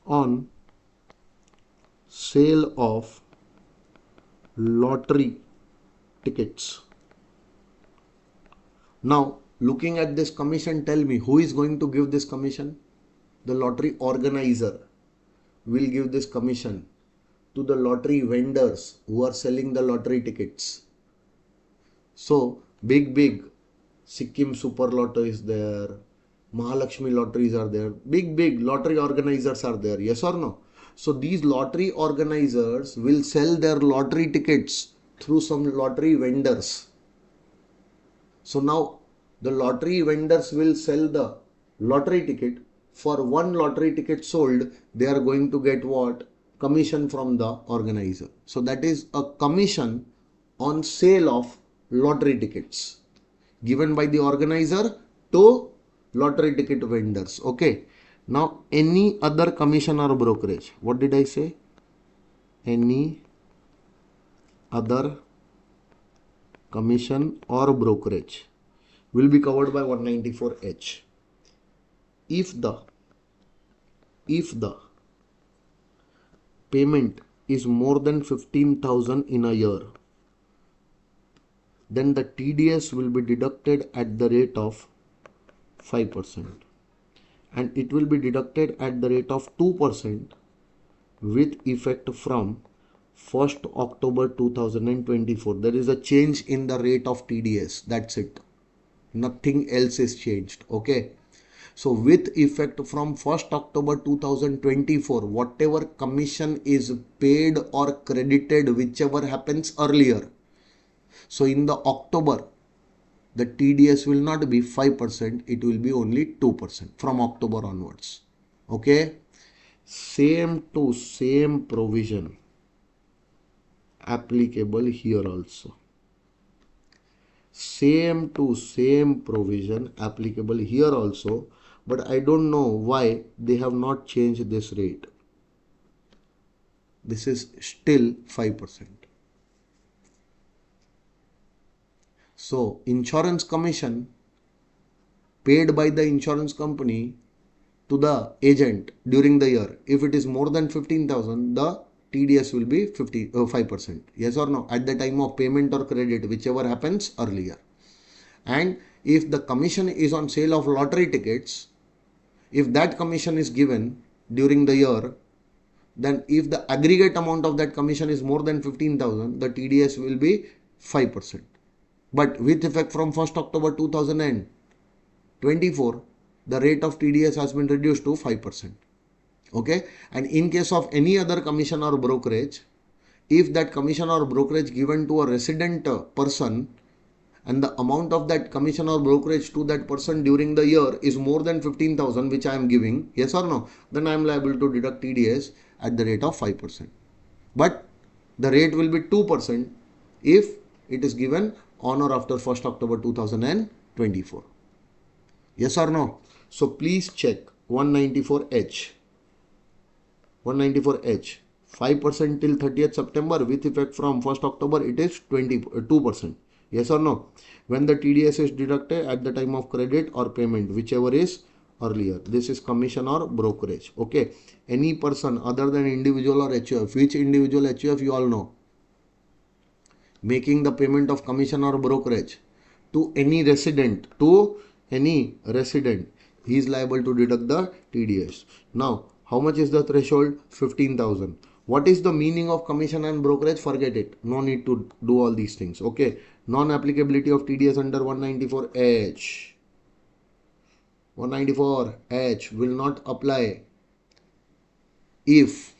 on sale of lottery tickets. Now looking at this commission, tell me who is going to give this commission? The lottery organizer will give this commission to the lottery vendors who are selling the lottery tickets. So big Sikkim Super Lotto is there, Mahalakshmi lotteries are there, big lottery organizers are there. Yes or no? So these lottery organizers will sell their lottery tickets through some lottery vendors. So now the lottery vendors will sell the lottery ticket. For one lottery ticket sold, they are going to get what? Commission from the organizer. So that is a commission on sale of lottery tickets given by the organizer to lottery ticket vendors. Okay. Now any other commission or brokerage. What did I say? Any other commission or brokerage will be covered by 194H. If the payment is more than 15,000 in a year, then the TDS will be deducted at the rate of 5%, and it will be deducted at the rate of 2% with effect from 1st October 2024. There is a change in the rate of TDS. That's it. Nothing else is changed. Okay. So with effect from 1st October 2024, whatever commission is paid or credited, whichever happens earlier. So in the October, the TDS will not be 5%, it will be only 2% from October onwards. Okay. Same to same provision applicable here also. Same to same provision applicable here also, but I don't know why they have not changed this rate. This is still 5%. So insurance commission paid by the insurance company to the agent during the year, if it is more than 15,000, the TDS will be 5%. Yes or no? At the time of payment or credit, whichever happens earlier. And if the commission is on sale of lottery tickets, if that commission is given during the year, then if the aggregate amount of that commission is more than 15,000, the TDS will be 5%. But with effect from 1st October 2024, the rate of TDS has been reduced to 5%. Okay. And in case of any other commission or brokerage, if that commission or brokerage given to a resident person and the amount of that commission or brokerage to that person during the year is more than 15,000, which I am giving, yes or no, then I am liable to deduct TDS at the rate of 5%. But the rate will be 2% if it is given on or after 1st October 2024. Yes or no? So please check 194H. 194H. 5% till 30th September with effect from 1st October, it is 2%. Yes or no? When the TDS is deducted at the time of credit or payment, whichever is earlier. This is commission or brokerage. Okay. Any person other than individual or HUF, which individual HUF you all know, making the payment of commission or brokerage to any resident, he is liable to deduct the TDS. Now, how much is the threshold? 15,000. What is the meaning of commission and brokerage? Forget it. No need to do all these things. Okay. Non-applicability of TDS under 194H. 194H will not apply if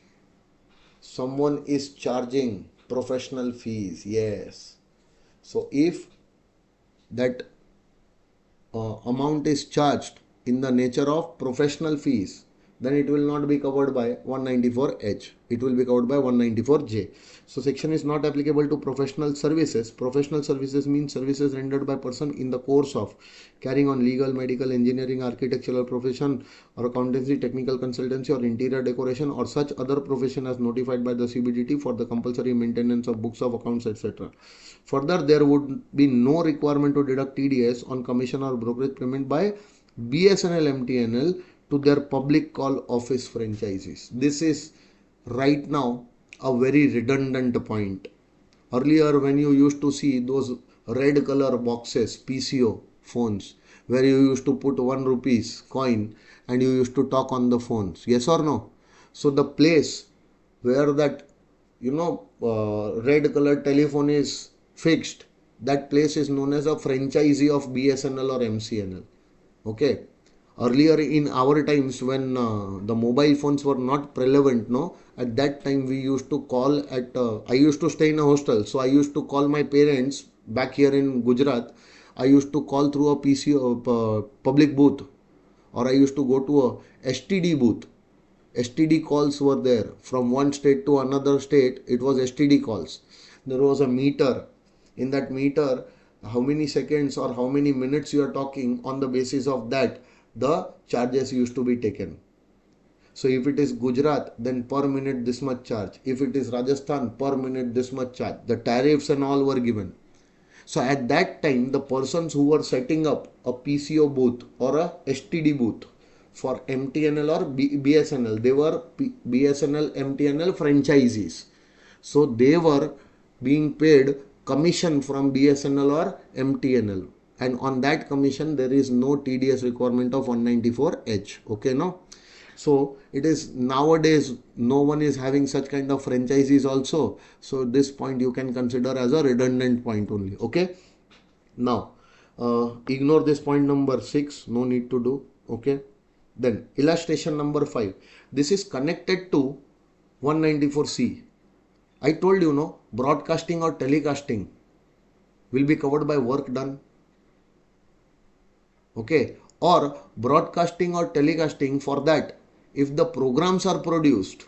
someone is charging professional fees. Yes. So if that amount is charged in the nature of professional fees, then it will not be covered by 194H. It will be covered by 194J. So section is not applicable to professional services. Professional services means services rendered by person in the course of carrying on legal, medical, engineering, architectural profession or accountancy, technical consultancy or interior decoration or such other profession as notified by the CBDT for the compulsory maintenance of books of accounts, etc. Further, there would be no requirement to deduct TDS on commission or brokerage payment by BSNL MTNL to their public call office franchises. This is right now a very redundant point. Earlier, when you used to see those red color boxes, PCO phones, where you used to put 1 rupees coin and you used to talk on the phones, yes or no? So the place where that red color telephone is fixed, that place is known as a franchisee of BSNL or MCNL. Okay. Earlier in our times, when the mobile phones were not prevalent, at that time we used to call at, I used to stay in a hostel, so I used to call my parents back here in Gujarat. I used to call through a PC public booth, or I used to go to a STD booth. STD calls were there. From one state to another state, it was STD calls. There was a meter. In that meter, how many seconds or how many minutes you are talking, on the basis of that, the charges used to be taken. So if it is Gujarat, then per minute this much charge. If it is Rajasthan, per minute this much charge. The tariffs and all were given. So at that time, the persons who were setting up a PCO booth or a STD booth for MTNL or BSNL, they were BSNL MTNL franchisees. So they were being paid commission from BSNL or MTNL. And on that commission, there is no TDS requirement of 194H. Okay, no? So it is nowadays, no one is having such kind of franchises also. So this point you can consider as a redundant point only. Okay. Now, ignore this point number 6. No need to do. Okay. Then illustration number 5. This is connected to 194C. I told you, broadcasting or telecasting will be covered by work done. Okay, or broadcasting or telecasting, for that, if the programs are produced,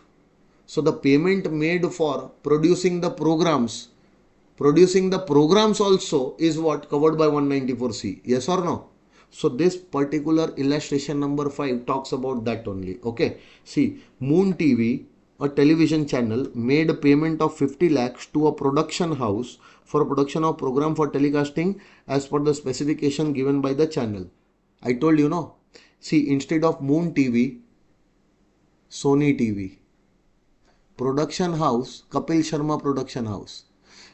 so the payment made for producing the programs also is what? Covered by 194C. Yes or no? So this particular illustration number 5 talks about that only. Okay, see, Moon TV, a television channel, made a payment of 50 lakhs to a production house for production of program for telecasting as per the specification given by the channel. I told you, see, instead of Moon TV, Sony TV, production house, Kapil Sharma production house.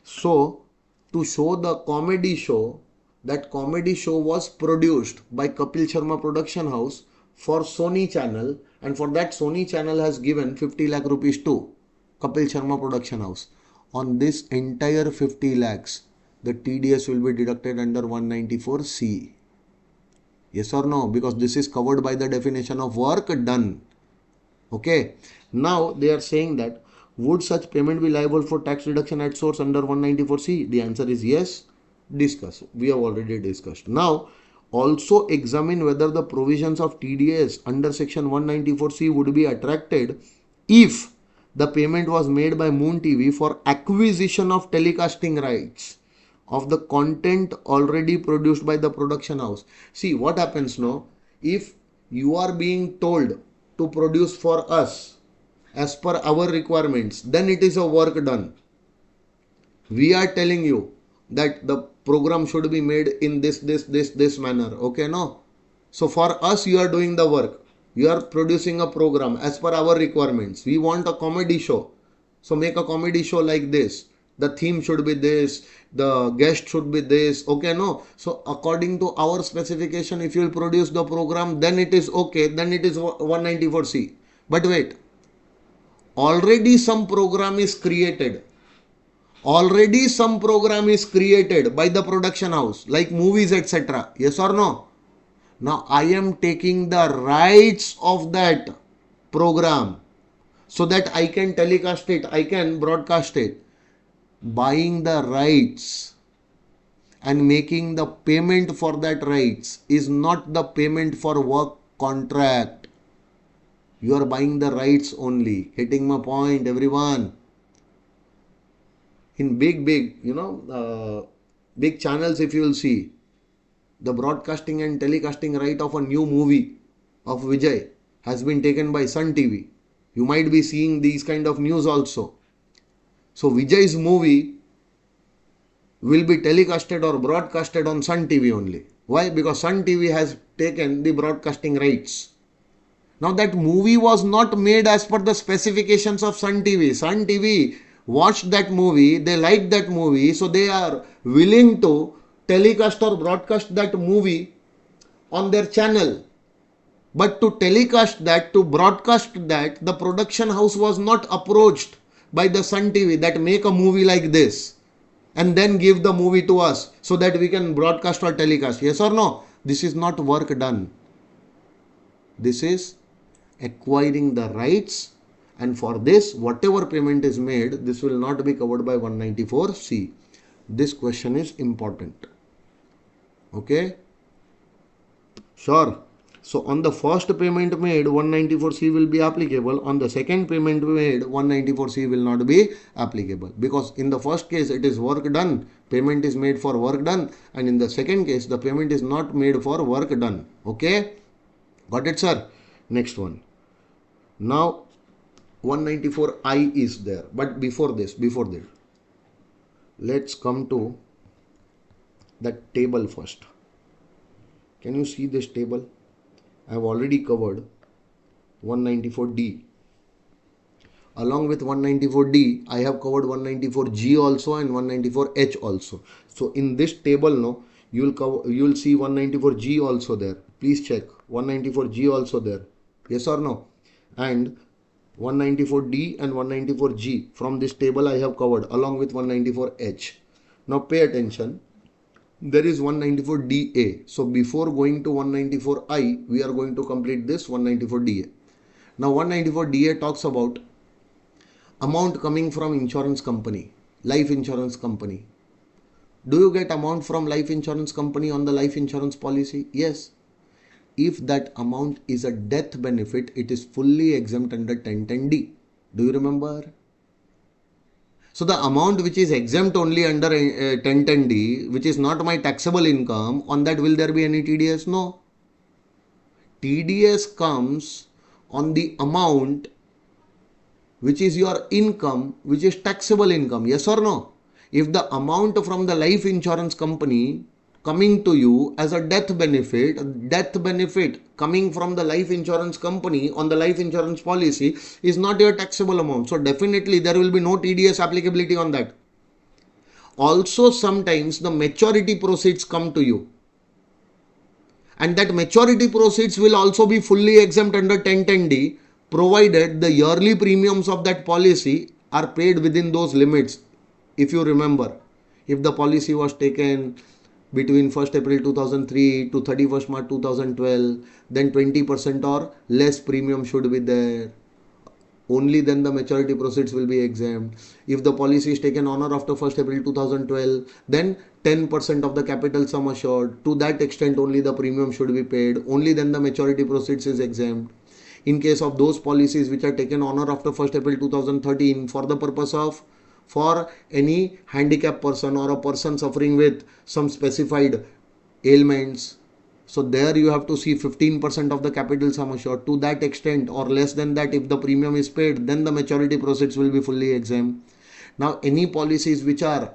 So to show the comedy show, that comedy show was produced by Kapil Sharma production house for Sony channel, and for that Sony channel has given 50 lakh rupees to Kapil Sharma production house. On this entire 50 lakhs, the TDS will be deducted under 194C. Yes or no? Because this is covered by the definition of work done. Okay. Now they are saying that, would such payment be liable for tax deduction at source under 194C? The answer is yes. Discuss. We have already discussed. Now, also examine whether the provisions of TDS under section 194C would be attracted if the payment was made by Moon TV for acquisition of telecasting rights of the content already produced by the production house. See what happens now, if you are being told to produce for us as per our requirements, then it is a work done. We are telling you that the program should be made in this manner. Okay, no? So for us, you are doing the work. You are producing a program as per our requirements. We want a comedy show. So make a comedy show like this. The theme should be this. The guest should be this. Okay, no? So according to our specification, if you will produce the program, then it is okay. Then it is 194C. But wait. Already some program is created. Already some program is created by the production house, like movies, etc. Yes or no? Now I am taking the rights of that program so that I can telecast it, I can broadcast it. Buying the rights and making the payment for that rights is not the payment for work contract. You are buying the rights only. Getting my point, everyone? In big channels, if you will see, the broadcasting and telecasting right of a new movie of Vijay has been taken by Sun TV. You might be seeing these kind of news also. So Vijay's movie will be telecasted or broadcasted on Sun TV only. Why? Because Sun TV has taken the broadcasting rights. Now that movie was not made as per the specifications of Sun TV. Sun TV watched that movie, they liked that movie, so they are willing to telecast or broadcast that movie on their channel. But to telecast that, to broadcast that, the production house was not approached by the Sun TV that make a movie like this and then give the movie to us so that we can broadcast or telecast. Yes or no? This is not work done. This is acquiring the rights, and for this whatever payment is made, this will not be covered by 194C. This question is important. Okay, sure. So on the first payment made, 194C will be applicable. On the second payment made, 194C will not be applicable, because in the first case it is work done, payment is made for work done, and in the second case the payment is not made for work done. Okay, got it, sir? Next one. Now 194I is there, but before this, let's come to that table first. Can you see this table? I have already covered 194D. Along with 194D, I have covered 194G also and 194H also. So in this table now, you will see 194G also there. Please check 194G also there. Yes or no? And 194D and 194G from this table I have covered along with 194H. Now pay attention. There is 194DA. So before going to 194I, we are going to complete this 194DA. Now 194DA talks about amount coming from insurance company, life insurance company. Do you get amount from life insurance company on the life insurance policy? Yes. If that amount is a death benefit, it is fully exempt under 1010D. Do you remember? So the amount which is exempt only under 1010D, which is not my taxable income, on that will there be any TDS? No. TDS comes on the amount which is your income, which is taxable income. Yes or no? If the amount from the life insurance company coming to you as a death benefit coming from the life insurance company on the life insurance policy is not your taxable amount. So definitely there will be no TDS applicability on that. Also sometimes the maturity proceeds come to you, and that maturity proceeds will also be fully exempt under 1010D, provided the yearly premiums of that policy are paid within those limits. If you remember, if the policy was taken between 1st April 2003 to 31st March 2012, then 20% or less premium should be there. Only then the maturity proceeds will be exempt. If the policy is taken on or after 1st April 2012, then 10% of the capital sum assured. To that extent only the premium should be paid. Only then the maturity proceeds is exempt. In case of those policies which are taken on or after 1st April 2013 for the purpose of for any handicapped person or a person suffering with some specified ailments. So there you have to see 15% of the capital sum assured. To that extent or less than that, if the premium is paid, then the maturity proceeds will be fully exempt. Now any policies which are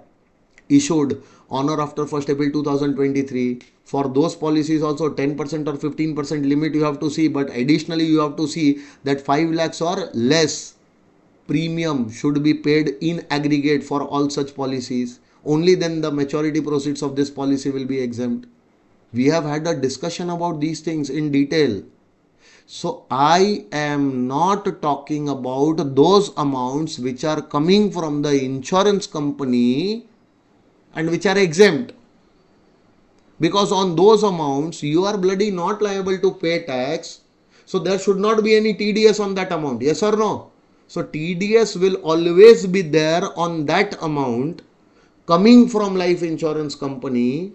issued on or after 1st April 2023, for those policies also 10% or 15% limit you have to see, but additionally you have to see that 5 lakhs or less premium should be paid in aggregate for all such policies. Only then the maturity proceeds of this policy will be exempt. We have had a discussion about these things in detail. So I am not talking about those amounts which are coming from the insurance company and which are exempt. Because on those amounts you are bloody not liable to pay tax. So there should not be any TDS on that amount. Yes or no? So TDS will always be there on that amount coming from life insurance company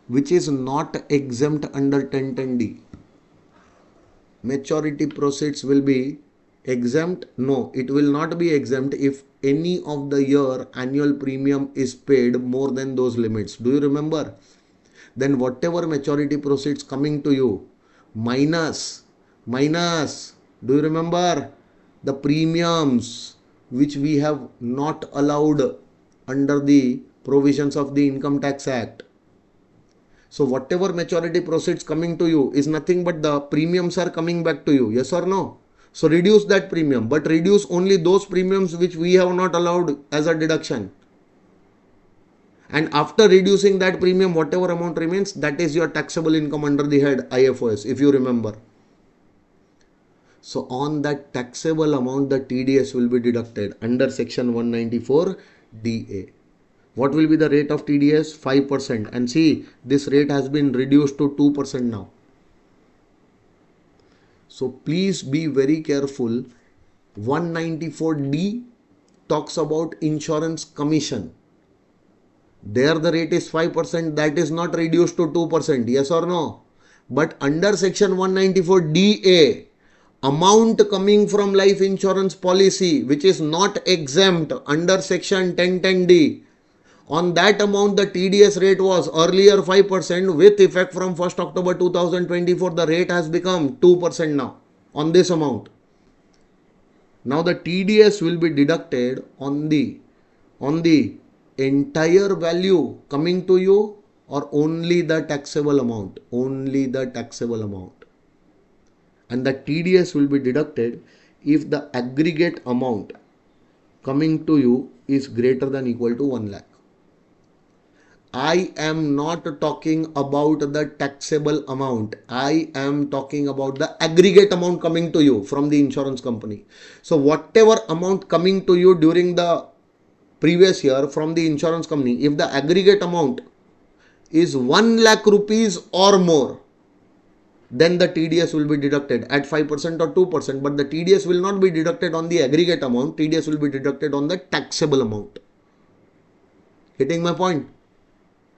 which is not exempt under 1010D. Maturity proceeds will be exempt? No, it will not be exempt if any of the year annual premium is paid more than those limits. Do you remember? Then whatever maturity proceeds coming to you minus, do you remember the premiums which we have not allowed under the provisions of the Income Tax Act? So whatever maturity proceeds coming to you is nothing but the premiums are coming back to you. Yes or no? So reduce that premium, but reduce only those premiums which we have not allowed as a deduction. And after reducing that premium, whatever amount remains, that is your taxable income under the head IFOS, if you remember. So on that taxable amount, the TDS will be deducted under section 194 DA. What will be the rate of TDS? 5%. And see, this rate has been reduced to 2% now. So please be very careful. 194D talks about insurance commission. There the rate is 5%. That is not reduced to 2%. Yes or no? But under section 194DA, amount coming from life insurance policy which is not exempt under section 1010D, on that amount the TDS rate was earlier 5%. With effect from 1st October 2024, the rate has become 2% now on this amount. Now the TDS will be deducted on the entire value coming to you or only the taxable amount? Only the taxable amount. And the TDS will be deducted if the aggregate amount coming to you is greater than equal to 1 lakh. I am not talking about the taxable amount. I am talking about the aggregate amount coming to you from the insurance company. So whatever amount coming to you during the previous year from the insurance company, if the aggregate amount is 1 lakh rupees or more, then the TDS will be deducted at 5% or 2%. But the TDS will not be deducted on the aggregate amount. TDS will be deducted on the taxable amount. Getting my point?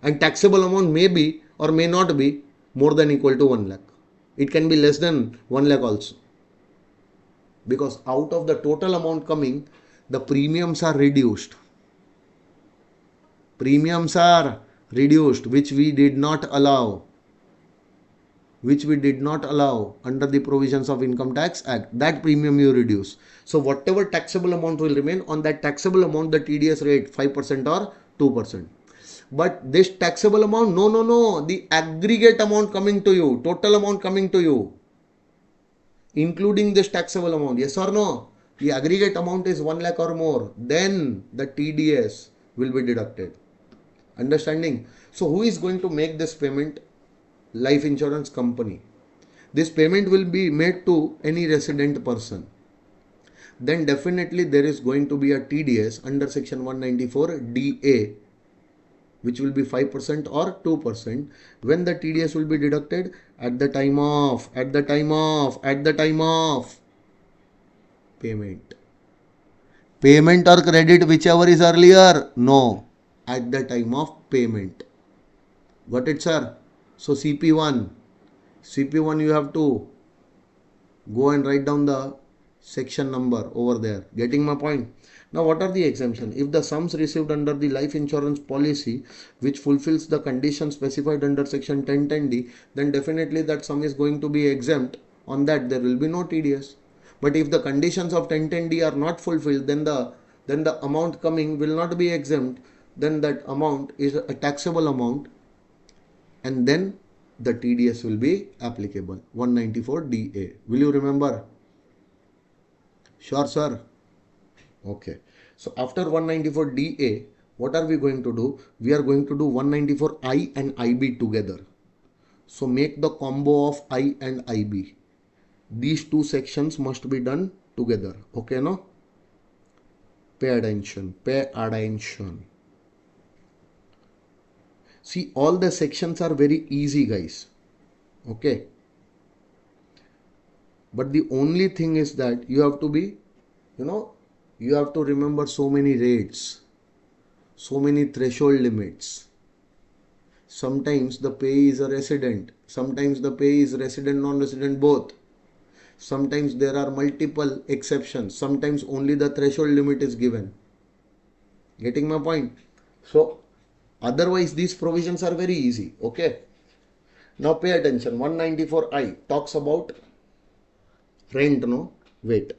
And taxable amount may be or may not be more than equal to 1 lakh. It can be less than 1 lakh also. Because out of the total amount coming, the premiums are reduced. Premiums are reduced, which we did not allow. Under the provisions of Income Tax Act. That premium you reduce. So whatever taxable amount will remain, on that taxable amount the TDS rate 5% or 2%. But this taxable amount, no, the aggregate amount coming to you, total amount coming to you, including this taxable amount, yes or no? The aggregate amount is 1 lakh or more, then the TDS will be deducted. Understanding? So who is going to make this payment? Life insurance company. This payment will be made to any resident person. Then definitely there is going to be a TDS under section 194 DA, which will be 5% or 2%. When the TDS will be deducted? At the time of payment. Payment or credit, whichever is earlier? No, at the time of payment. Got it, sir? So CP1 you have to go and write down the section number over there. Getting my point? Now what are the exemption? If the sums received under the life insurance policy which fulfills the conditions specified under section 1010D, then definitely that sum is going to be exempt. On that there will be no TDS. But if the conditions of 1010D are not fulfilled, then the amount coming will not be exempt. Then that amount is a taxable amount, and then the TDS will be applicable. 194DA. Will you remember? Sure, sir. Okay. So after 194DA, what are we going to do? We are going to do 194I and IB together. So make the combo of I and IB. These two sections must be done together. Okay, no? Pay attention. Pay attention. See, all the sections are very easy, guys. Okay. But the only thing is that you have to be, you have to remember so many rates, so many threshold limits. Sometimes the pay is a resident. Sometimes the pay is resident, non-resident both. Sometimes there are multiple exceptions. Sometimes only the threshold limit is given. Getting my point? So otherwise these provisions are very easy. Okay. Now pay attention. 194I talks about rent, no? Wait.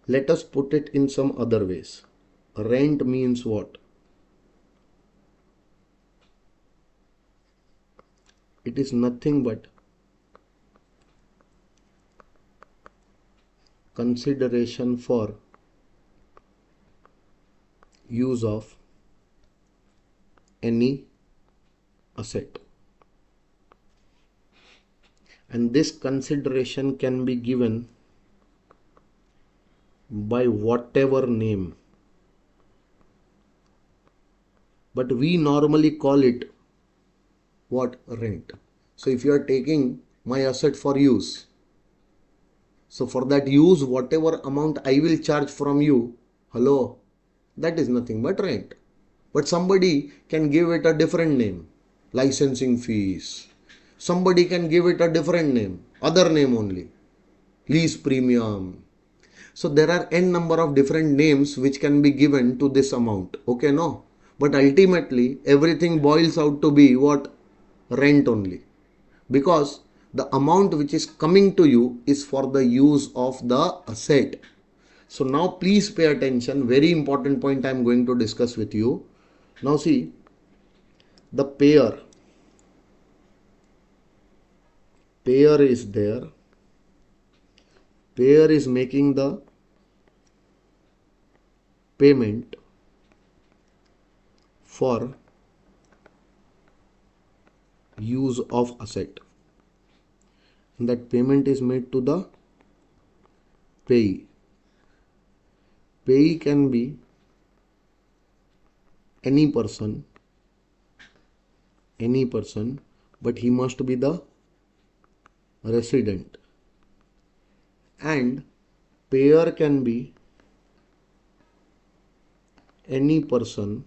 Let us put it in some other ways. Rent means what? It is nothing but consideration for use of any asset. And this consideration can be given by whatever name. But we normally call it what? Rent. So if you are taking my asset for use, so for that use, whatever amount I will charge from you, hello, that is nothing but rent. But somebody can give it a different name. Licensing fees. Somebody can give it a different name. Other name only. Lease premium. So there are n number of different names which can be given to this amount. Okay, no? But ultimately, everything boils out to be what? Rent only. Because the amount which is coming to you is for the use of the asset. So now please pay attention. Very important point I am going to discuss with you. Now see, the payer is there. Payer is making the payment for use of asset. And that payment is made to the payee. Payee can be any person, but he must be the resident. And payer can be any person,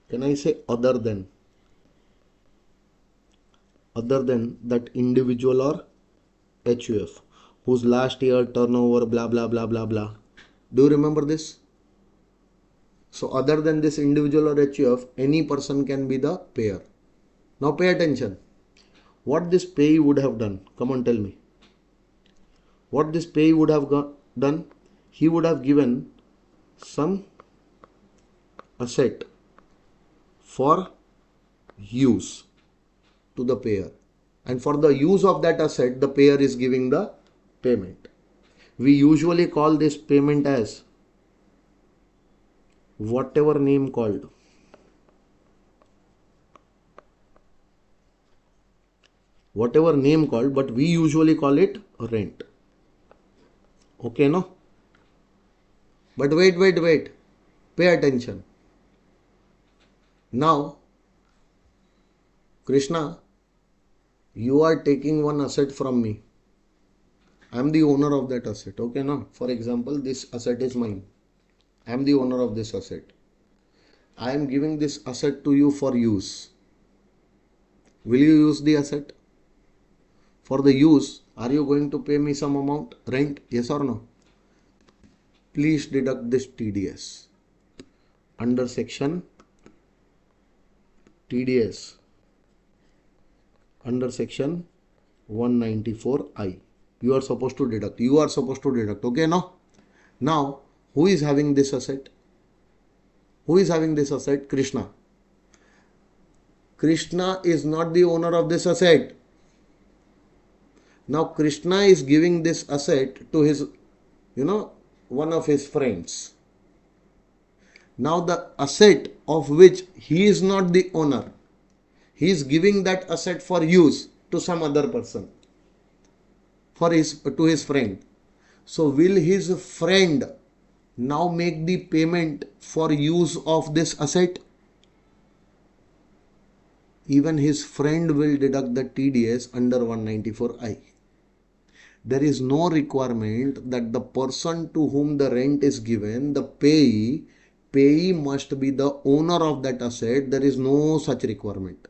can I say other than that individual or HUF whose last year turnover blah blah blah blah blah. Do you remember this? So other than this individual or HUF, any person can be the payer. Now pay attention. What this payee would have done? Come on, tell me. What this payee would have done? He would have given some asset for use to the payer. And for the use of that asset, the payer is giving the payment. We usually call this payment as whatever name called. Whatever name called, but we usually call it rent. Okay, no? But wait. Pay attention. Now, Krishna, you are taking one asset from me. I am the owner of that asset. Okay, no? For example, this asset is mine. I am the owner of this asset. I am giving this asset to you for use. Will you use the asset? for the use, are you going to pay me some amount, rent? Yes or no? Please deduct this TDS under section TDS under section 194I. You are supposed to deduct. Okay, no? Now, who is having this asset? Who is having this asset? Krishna. Krishna is not the owner of this asset. Now, Krishna is giving this asset to his, one of his friends. Now, the asset of which he is not the owner, he is giving that asset for use to some other person, to his friend. So, will his friend now make the payment for use of this asset? Even his friend will deduct the TDS under 194I. There is no requirement that the person to whom the rent is given, the payee must be the owner of that asset. There is no such requirement.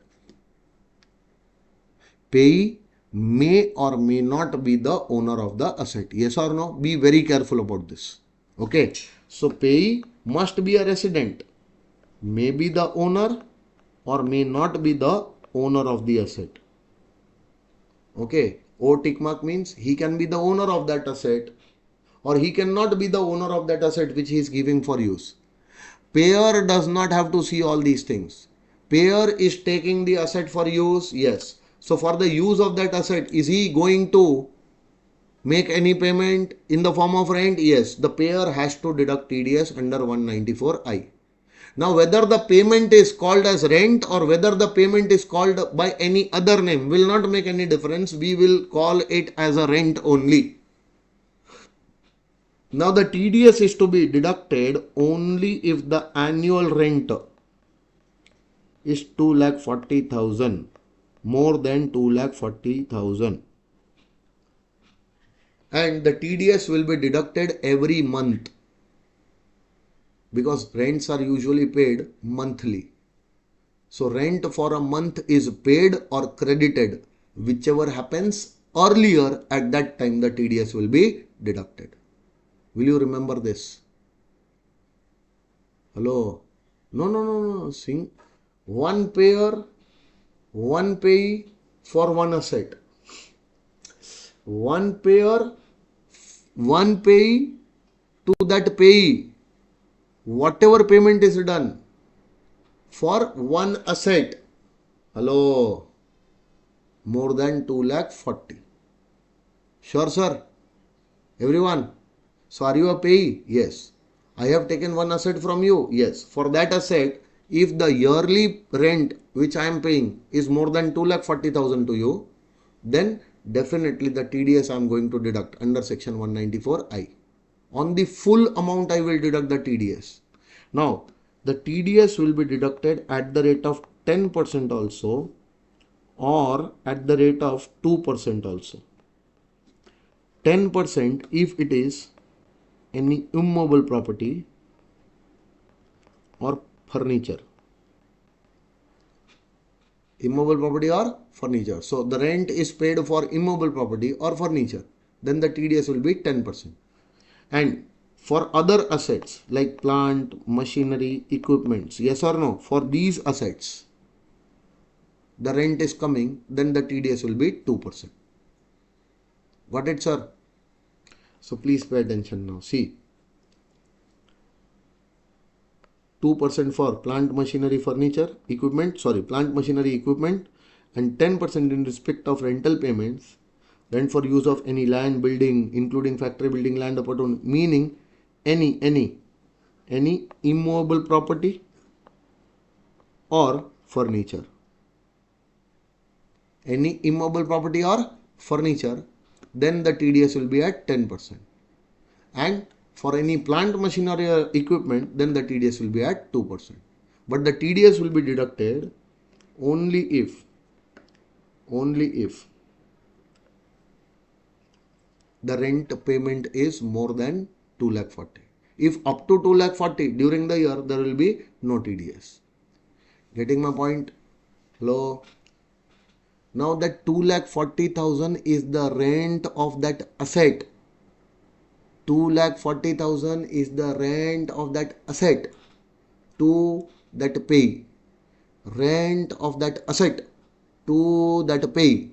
Payee may or may not be the owner of the asset. Yes or no? Be very careful about this. Okay. So payee must be a resident, may be the owner or may not be the owner of the asset. Okay. O tick mark means he can be the owner of that asset or he cannot be the owner of that asset which he is giving for use. Payer does not have to see all these things. Payer is taking the asset for use. Yes. So for the use of that asset, is he going to make any payment in the form of rent? Yes. The payer has to deduct TDS under 194I. Now whether the payment is called as rent or whether the payment is called by any other name will not make any difference. We will call it as a rent only. Now the TDS is to be deducted only if the annual rent is 2,40,000, more than 2,40,000. And the TDS will be deducted every month because rents are usually paid monthly. So rent for a month is paid or credited. Whichever happens earlier, at that time the TDS will be deducted. Will you remember this? Hello? No. Sing. One payer, one payee for one asset. One payer, one payee to that payee. Whatever payment is done for one asset. Hello? More than 2,40,000. Sure, sir? Everyone? So are you a payee? Yes. I have taken one asset from you? Yes. For that asset, if the yearly rent which I am paying is more than 2,40,000 to you, then definitely the TDS I am going to deduct under section 194I. On the full amount I will deduct the TDS. Now, the TDS will be deducted at the rate of 10% also or at the rate of 2% also. 10% if it is any immobile property or furniture. Immobile property or furniture. So the rent is paid for immobile property or furniture. Then the TDS will be 10%. And for other assets like plant, machinery, equipments, yes or no, for these assets, the rent is coming, then the TDS will be 2%. Got it, sir? So please pay attention now. See, 2% for plant, machinery, plant, machinery, equipment, and 10% in respect of rental payments, rent for use of any land, building, including factory, building, land, apartment, meaning any immobile property or furniture. Any immobile property or furniture, then the TDS will be at 10%. And for any plant, machinery or equipment, then the TDS will be at 2%. But the TDS will be deducted only if the rent payment is more than 2,40,000. If up to 2,40,000 during the year, there will be no TDS. Getting my point? Hello? Now that 2,40,000 is the rent of that asset. 2,40,000 is the rent of that asset to that pay. Rent of that asset to that pay.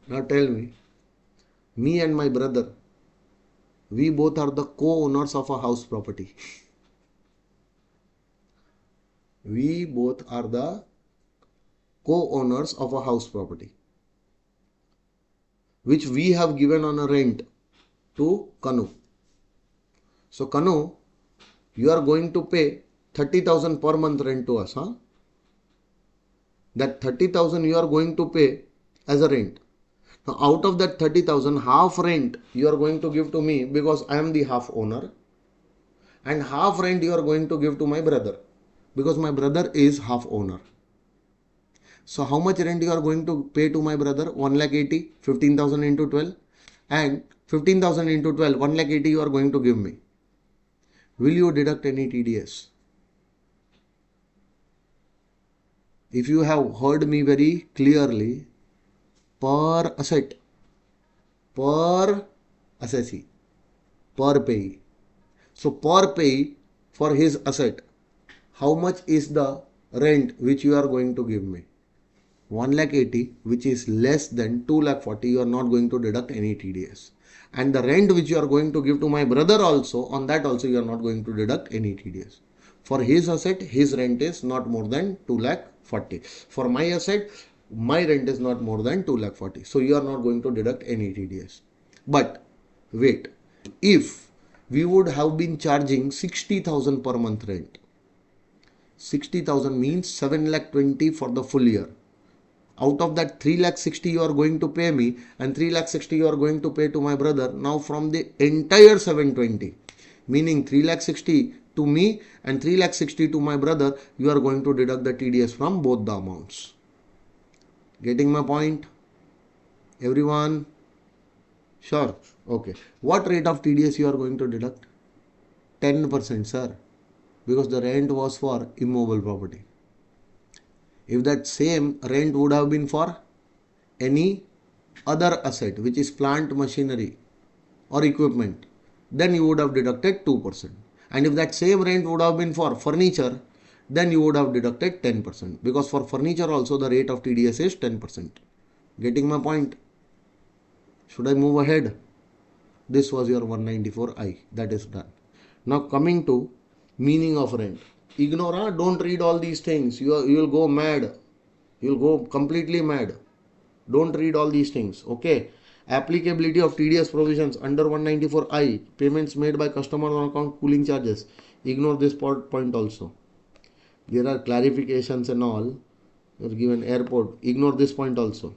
Now tell me and my brother, we both are the co-owners of a house property. We both are the co-owners of a house property, which we have given on a rent to Kanu. So Kanu, you are going to pay 30,000 per month rent to us, huh? That 30,000 you are going to pay as a rent. Now out of that 30,000, half rent you are going to give to me because I am the half owner, and half rent you are going to give to my brother because my brother is half owner. So how much rent you are going to pay to my brother? 1,80,000, 15,000 into 12, and 15,000 into 12, 1,80,000 you are going to give me. Will you deduct any TDS? If you have heard me very clearly, per asset, per assessee, per pay. So per pay for his asset, how much is the rent which you are going to give me? 1,80,000, which is less than 2,40,000, you are not going to deduct any TDS. And the rent which you are going to give to my brother also, on that also you are not going to deduct any TDS. For his asset, his rent is not more than 2,40,000. For my asset, my rent is not more than 2,40,000. So you are not going to deduct any TDS. But wait, if we would have been charging 60,000 per month rent, 60,000 means 7,20,000 for the full year. Out of that 3,60,000 you are going to pay me, and 3,60,000 you are going to pay to my brother. Now from the entire 720, meaning 3,60,000 to me and 3,60,000 to my brother, you are going to deduct the TDS from both the amounts. Getting my point? Everyone? Sure. Okay. What rate of TDS you are going to deduct? 10%, sir. Because the rent was for immobile property. If that same rent would have been for any other asset, which is plant, machinery or equipment, then you would have deducted 2%. And if that same rent would have been for furniture, then you would have deducted 10%. Because for furniture also the rate of TDS is 10%. Getting my point? Should I move ahead? This was your 194I. That is done. Now coming to meaning of rent. Ignore, don't read all these things. You will go mad. You will go completely mad. Don't read all these things. Okay. Applicability of TDS provisions under 194I. Payments made by customer on account cooling charges. Ignore this point also. There are clarifications and all. You are given airport. Ignore this point also.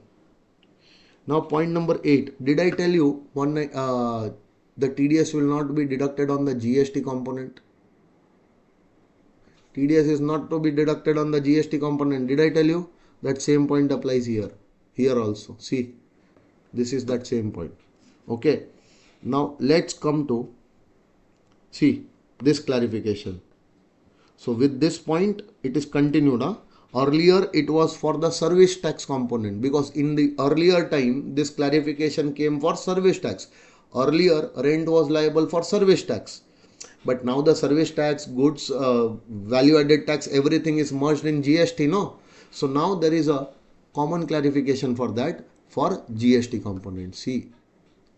Now point number 8. Did I tell you the TDS will not be deducted on the GST component? TDS is not to be deducted on the GST component. Did I tell you? That same point applies here. Here also. See, this is that same point. Okay. Now let's come to see this clarification. So with this point, it is continued. Earlier it was for the service tax component, because in the earlier time this clarification came for service tax. Earlier rent was liable for service tax. But now the service tax, goods, value added tax, everything is merged in GST, no? So now there is a common clarification for that for GST component. See,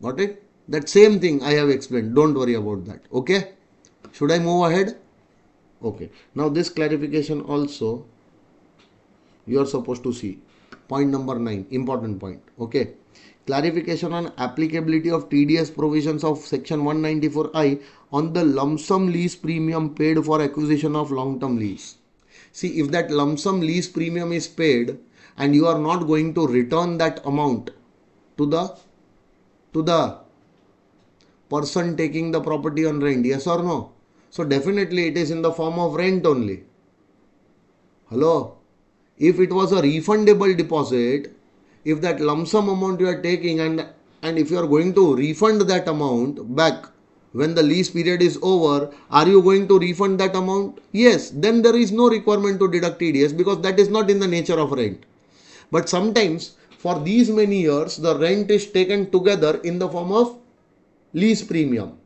got it? That same thing I have explained. Don't worry about that. Okay? Should I move ahead? Okay. Now this clarification also you are supposed to see. Point number 9, important point. Okay. Clarification on applicability of TDS provisions of section 194I on the lump sum lease premium paid for acquisition of long-term lease. See, if that lump sum lease premium is paid and you are not going to return that amount to the person taking the property on rent, yes or no? So definitely it is in the form of rent only. Hello? If it was a refundable deposit, if that lump sum amount you are taking and if you are going to refund that amount back when the lease period is over, are you going to refund that amount? Yes, then there is no requirement to deduct TDS because that is not in the nature of rent. But sometimes for these many years, the rent is taken together in the form of lease premium.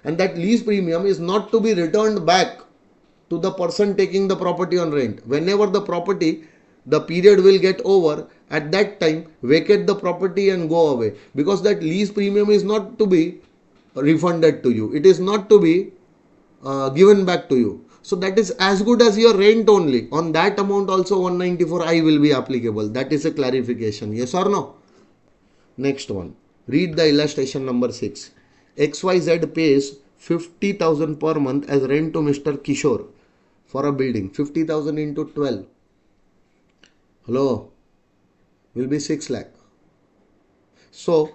And that lease premium is not to be returned back to the person taking the property on rent. Whenever the period will get over, at that time, vacate the property and go away. Because that lease premium is not to be refunded to you. It is not to be given back to you. So that is as good as your rent only. On that amount also 194I will be applicable. That is a clarification. Yes or no? Next one. Read the illustration number 6. XYZ pays 50,000 per month as rent to Mr. Kishore for a building. 50,000 into 12. Hello? Will be 6 lakh. So,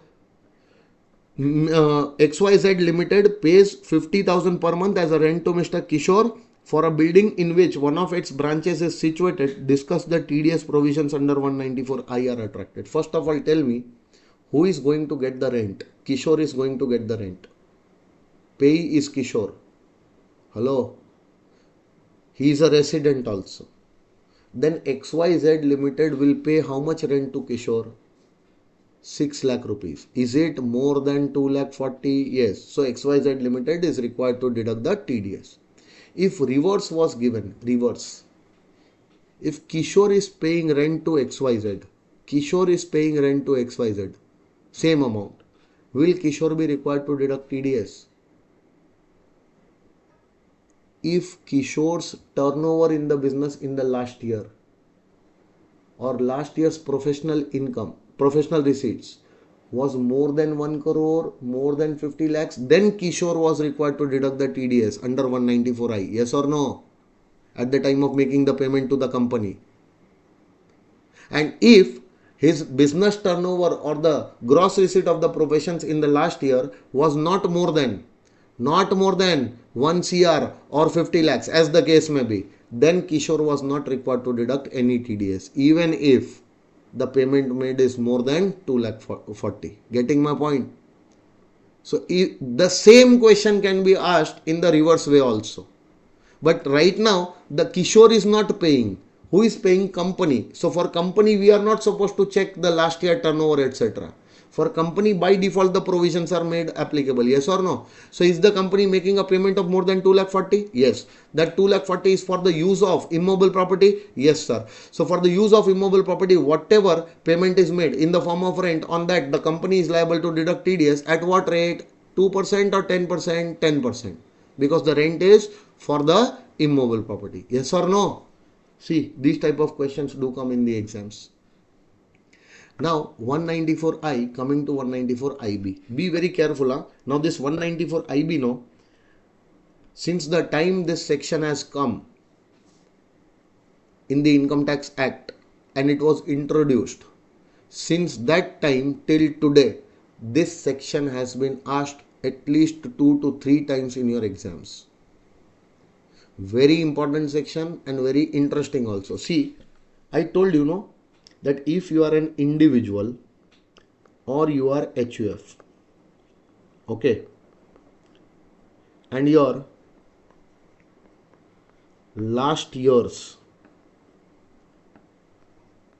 XYZ Limited pays 50,000 per month as a rent to Mr. Kishore for a building in which one of its branches is situated. Discuss the TDS provisions under 194I are attracted. First of all, tell me, who is going to get the rent? Kishore is going to get the rent. Payee is Kishore. Hello? He is a resident also. Then XYZ Limited will pay how much rent to Kishore? 6 lakh rupees. Is it more than 2 lakh 40? Yes. So XYZ Limited is required to deduct the TDS. If reverse was given, reverse. If Kishore is paying rent to XYZ, Kishore is paying rent to XYZ, same amount. Will Kishore be required to deduct TDS? If Kishore's turnover in the business in the last year or last year's professional income, professional receipts was more than 1 crore, more than 50 lakhs, then Kishore was required to deduct the TDS under 194I. Yes or no? At the time of making the payment to the company. And if his business turnover or the gross receipt of the professions in the last year was not more than 1 CR or 50 lakhs as the case may be, then Kishore was not required to deduct any TDS, even if the payment made is more than 2 lakh 40. Getting my point? So the same question can be asked in the reverse way also. But right now the Kishore is not paying. Who is paying? Company. So for company we are not supposed to check the last year turnover, etc. For company by default the provisions are made applicable. Yes or no? So is the company making a payment of more than 2 lakh 40? Yes. That 2 lakh 40 is for the use of immobile property? Yes sir. So for the use of immobile property, whatever payment is made in the form of rent, on that the company is liable to deduct TDS at what rate? 2% or 10%? 10%. Because the rent is for the immobile property. Yes or no? See, these type of questions do come in the exams. Now 194I coming to 194IB. Be very careful. Huh? Now this 194IB, no, since the time this section has come in the Income Tax Act and it was introduced, since that time till today, this section has been asked at least 2 to 3 times in your exams. Very important section and very interesting also. See, I told you, no, that if you are an individual or you are HUF, okay, and your last year's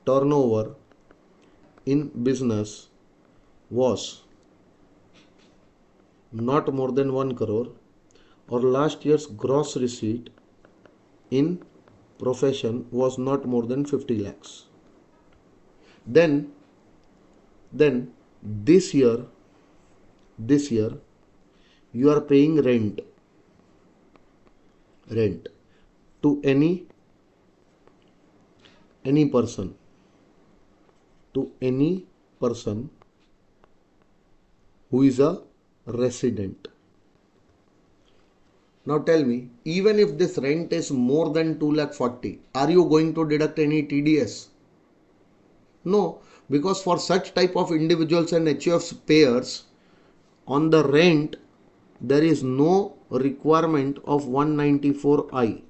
turnover in business was not more than 1 crore, or last year's gross receipt in profession was not more than 50 lakhs. Then this year you are paying rent to any person, who is a resident. Now tell me, even if this rent is more than 2 lakh 40, are you going to deduct any TDS? No, because for such type of individuals and HUF payers, on the rent there is no requirement of 194I.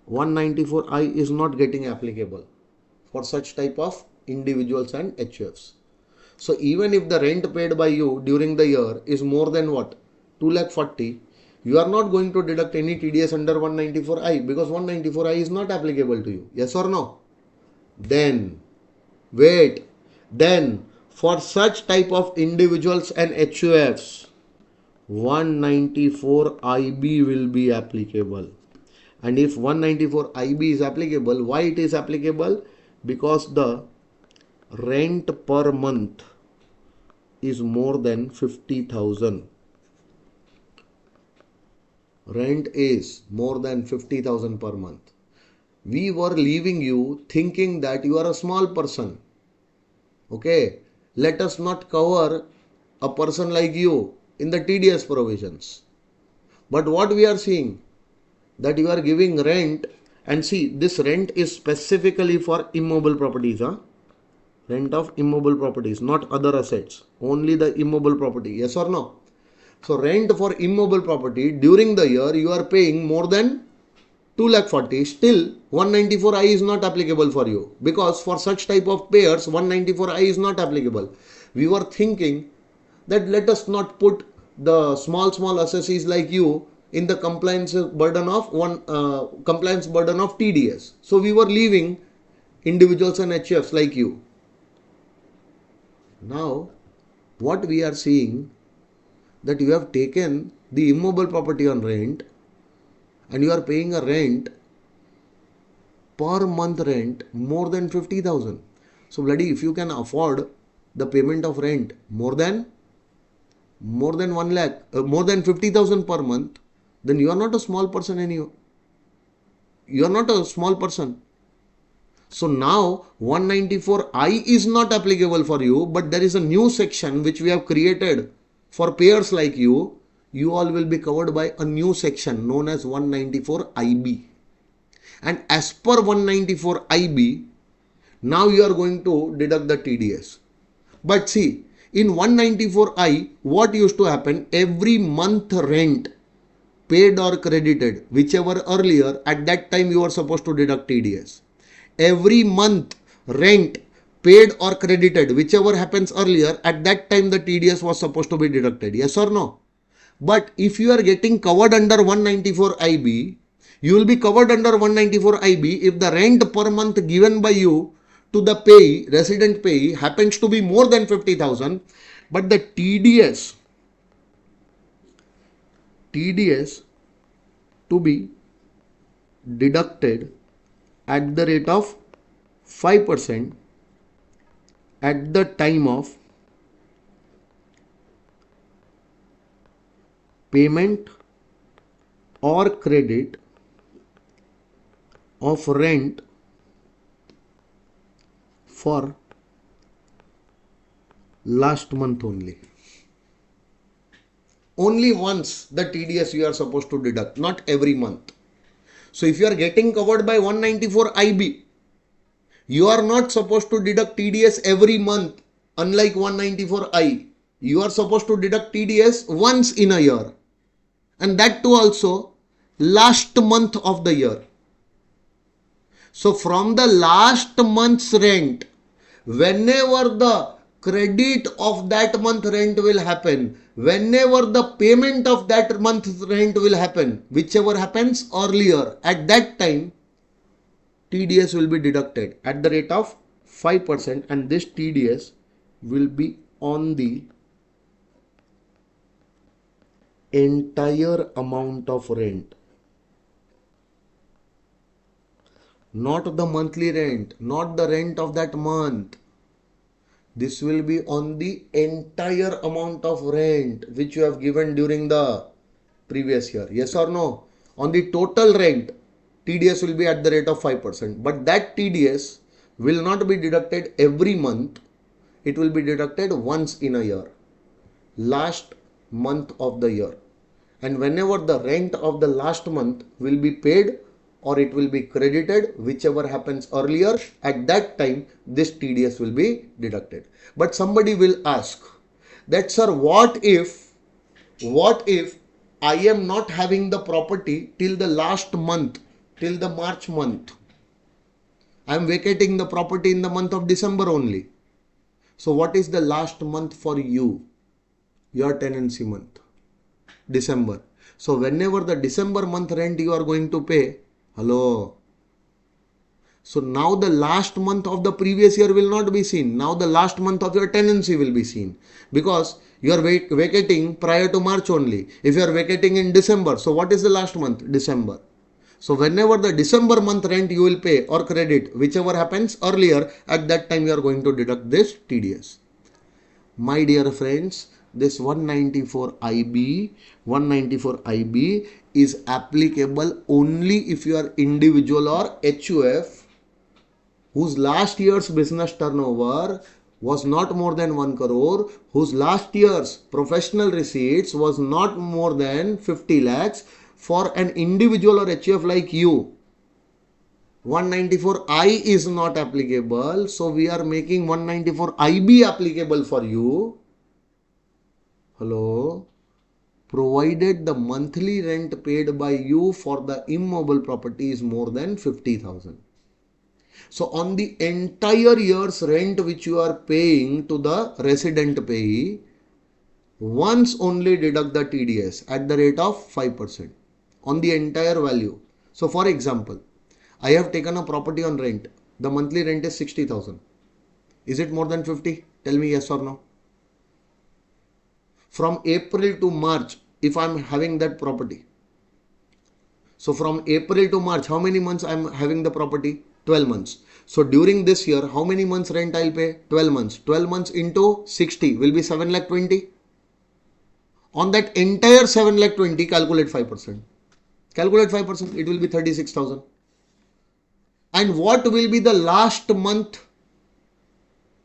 194I is not getting applicable for such type of individuals and HUFs. So even if the rent paid by you during the year is more than what? 2 lakh 40, you are not going to deduct any TDS under 194I because 194I is not applicable to you. Yes or no? Then Wait. Then for such type of individuals and HUFs, 194 IB will be applicable. And if 194 IB is applicable, why it is applicable? Because the rent per month is more than 50,000. Rent is more than 50,000 per month. We were leaving you thinking that you are a small person. Okay, let us not cover a person like you in the TDS provisions. But what we are seeing, that you are giving rent, and see, this rent is specifically for immobile properties. Rent of immobile properties, not other assets, only the immobile property. Yes or no? So rent for immobile property during the year you are paying more than 2,40,000. Still 194I is not applicable for you, because for such type of payers 194I is not applicable. We were thinking that let us not put the small assessees like you in the compliance burden of TDS. So we were leaving individuals and HFs like you. Now what we are seeing, that you have taken the immobile property on rent and you are paying a rent per month rent more than 50,000. So bloody, if you can afford the payment of rent more than 1 lakh, more than 50,000 per month, then you are not a small person anymore. You are not a small person. So now 194I is not applicable for you, but there is a new section which we have created for payers like you. You all will be covered by a new section known as 194IB. And as per 194IB, now you are going to deduct the TDS. But see, in 194I, what used to happen? Every month rent paid or credited, whichever earlier, at that time you are supposed to deduct TDS. Every month rent paid or credited, whichever happens earlier, at that time the TDS was supposed to be deducted. Yes or no? But if you are getting covered under 194IB, you will be covered under 194IB if the rent per month given by you to the payee, resident payee, happens to be more than 50,000, but the TDS to be deducted at the rate of 5% at the time of payment or credit of rent for last month only. Only once the TDS you are supposed to deduct, not every month. So if you are getting covered by 194IB, you are not supposed to deduct TDS every month, unlike 194I. You are supposed to deduct TDS once in a year, and that too also last month of the year. So from the last month's rent, whenever the credit of that month rent will happen, whenever the payment of that month's rent will happen, whichever happens earlier, at that time TDS will be deducted at the rate of 5%, and this TDS will be on the entire amount of rent. Not the monthly rent, not the rent of that month. This will be on the entire amount of rent which you have given during the previous year. Yes or no? On the total rent, TDS will be at the rate of 5%. But that TDS will not be deducted every month. It will be deducted once in a year. Last month of the year. And whenever the rent of the last month will be paid or it will be credited, whichever happens earlier, at that time this TDS will be deducted. But somebody will ask that, sir, what if I am not having the property till the last month, till the March month? I am vacating the property in the month of December only. So what is the last month for you? Your tenancy month, December. So whenever the December month rent you are going to pay, hello. So now the last month of the previous year will not be seen. Now the last month of your tenancy will be seen, because you are vacating prior to March only. If you are vacating in December, so what is the last month? December. So whenever the December month rent you will pay or credit, whichever happens earlier, at that time you are going to deduct this TDS. My dear friends, this 194 IB is applicable only if you are individual or HUF whose last year's business turnover was not more than 1 crore, whose last year's professional receipts was not more than 50 lakhs. For an individual or HUF like you, 194I is not applicable. So we are making 194IB applicable for you. Hello? Provided the monthly rent paid by you for the immobile property is more than 50,000. So on the entire year's rent which you are paying to the resident payee, once only deduct the TDS at the rate of 5% on the entire value. So for example, I have taken a property on rent. The monthly rent is 60,000. Is it more than 50? Tell me yes or no. From April to March, if I am having that property. So from April to March, how many months I am having the property? 12 months. So during this year, how many months rent I'll pay? 12 months. 12 months into 60 will be 7,20,000. On that entire 7,20,000, calculate 5%. Calculate 5%, it will be 36,000. And what will be the last month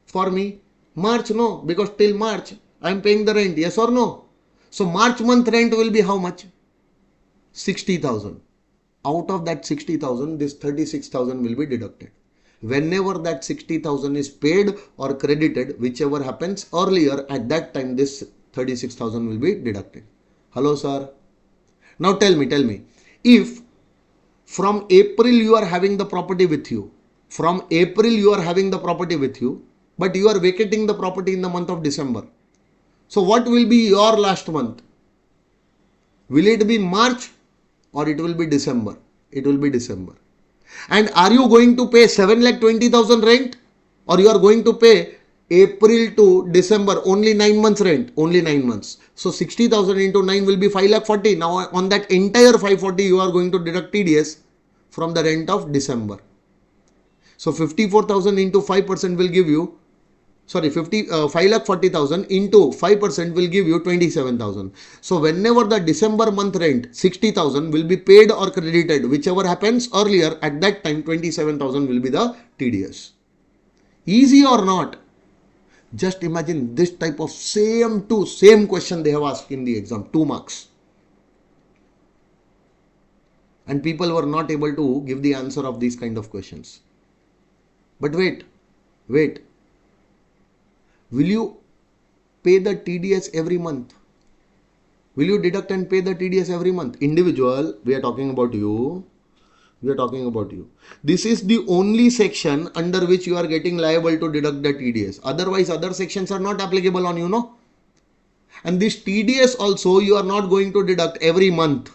for me? March, no, because till March I am paying the rent, yes or no? So March month rent will be how much? 60,000. Out of that 60,000, this 36,000 will be deducted. Whenever that 60,000 is paid or credited, whichever happens earlier, at that time this 36,000 will be deducted. Hello sir. Now tell me, if from April you are having the property with you, but you are vacating the property in the month of December. So what will be your last month? Will it be March or it will be December? It will be December. And are you going to pay 7,20,000 rent, or you are going to pay April to December only 9 months rent? Only 9 months. So 60,000 into 9 will be 5,40,000. Now on that entire 540 you are going to deduct TDS from the rent of December. So 54,000 into 5% will give you, 5,40,000 into 5% will give you 27,000. So whenever the December month rent 60,000 will be paid or credited, whichever happens earlier, at that time 27,000 will be the TDS. Easy or not? Just imagine this type of same question they have asked in the exam, 2 marks. And people were not able to give the answer of these kind of questions. But wait. Will you pay the TDS every month? Will you deduct and pay the TDS every month? Individual, we are talking about you. This is the only section under which you are getting liable to deduct the TDS. Otherwise, other sections are not applicable on you, no? And this TDS also you are not going to deduct every month.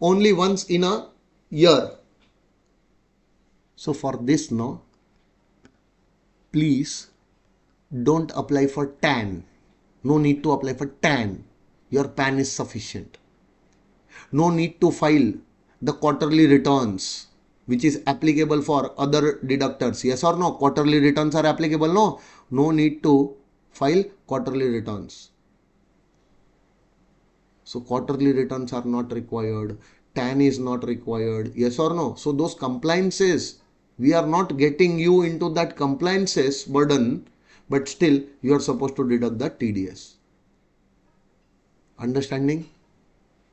Only once in a year. So for this, no, please don't apply for TAN. No need to apply for TAN. Your PAN is sufficient. No need to file the quarterly returns, which is applicable for other deductors. Yes or no? Quarterly returns are applicable. No need to file quarterly returns. So quarterly returns are not required. TAN is not required. Yes or no? So those compliances, we are not getting you into that compliances burden, but still you are supposed to deduct the TDS. Understanding?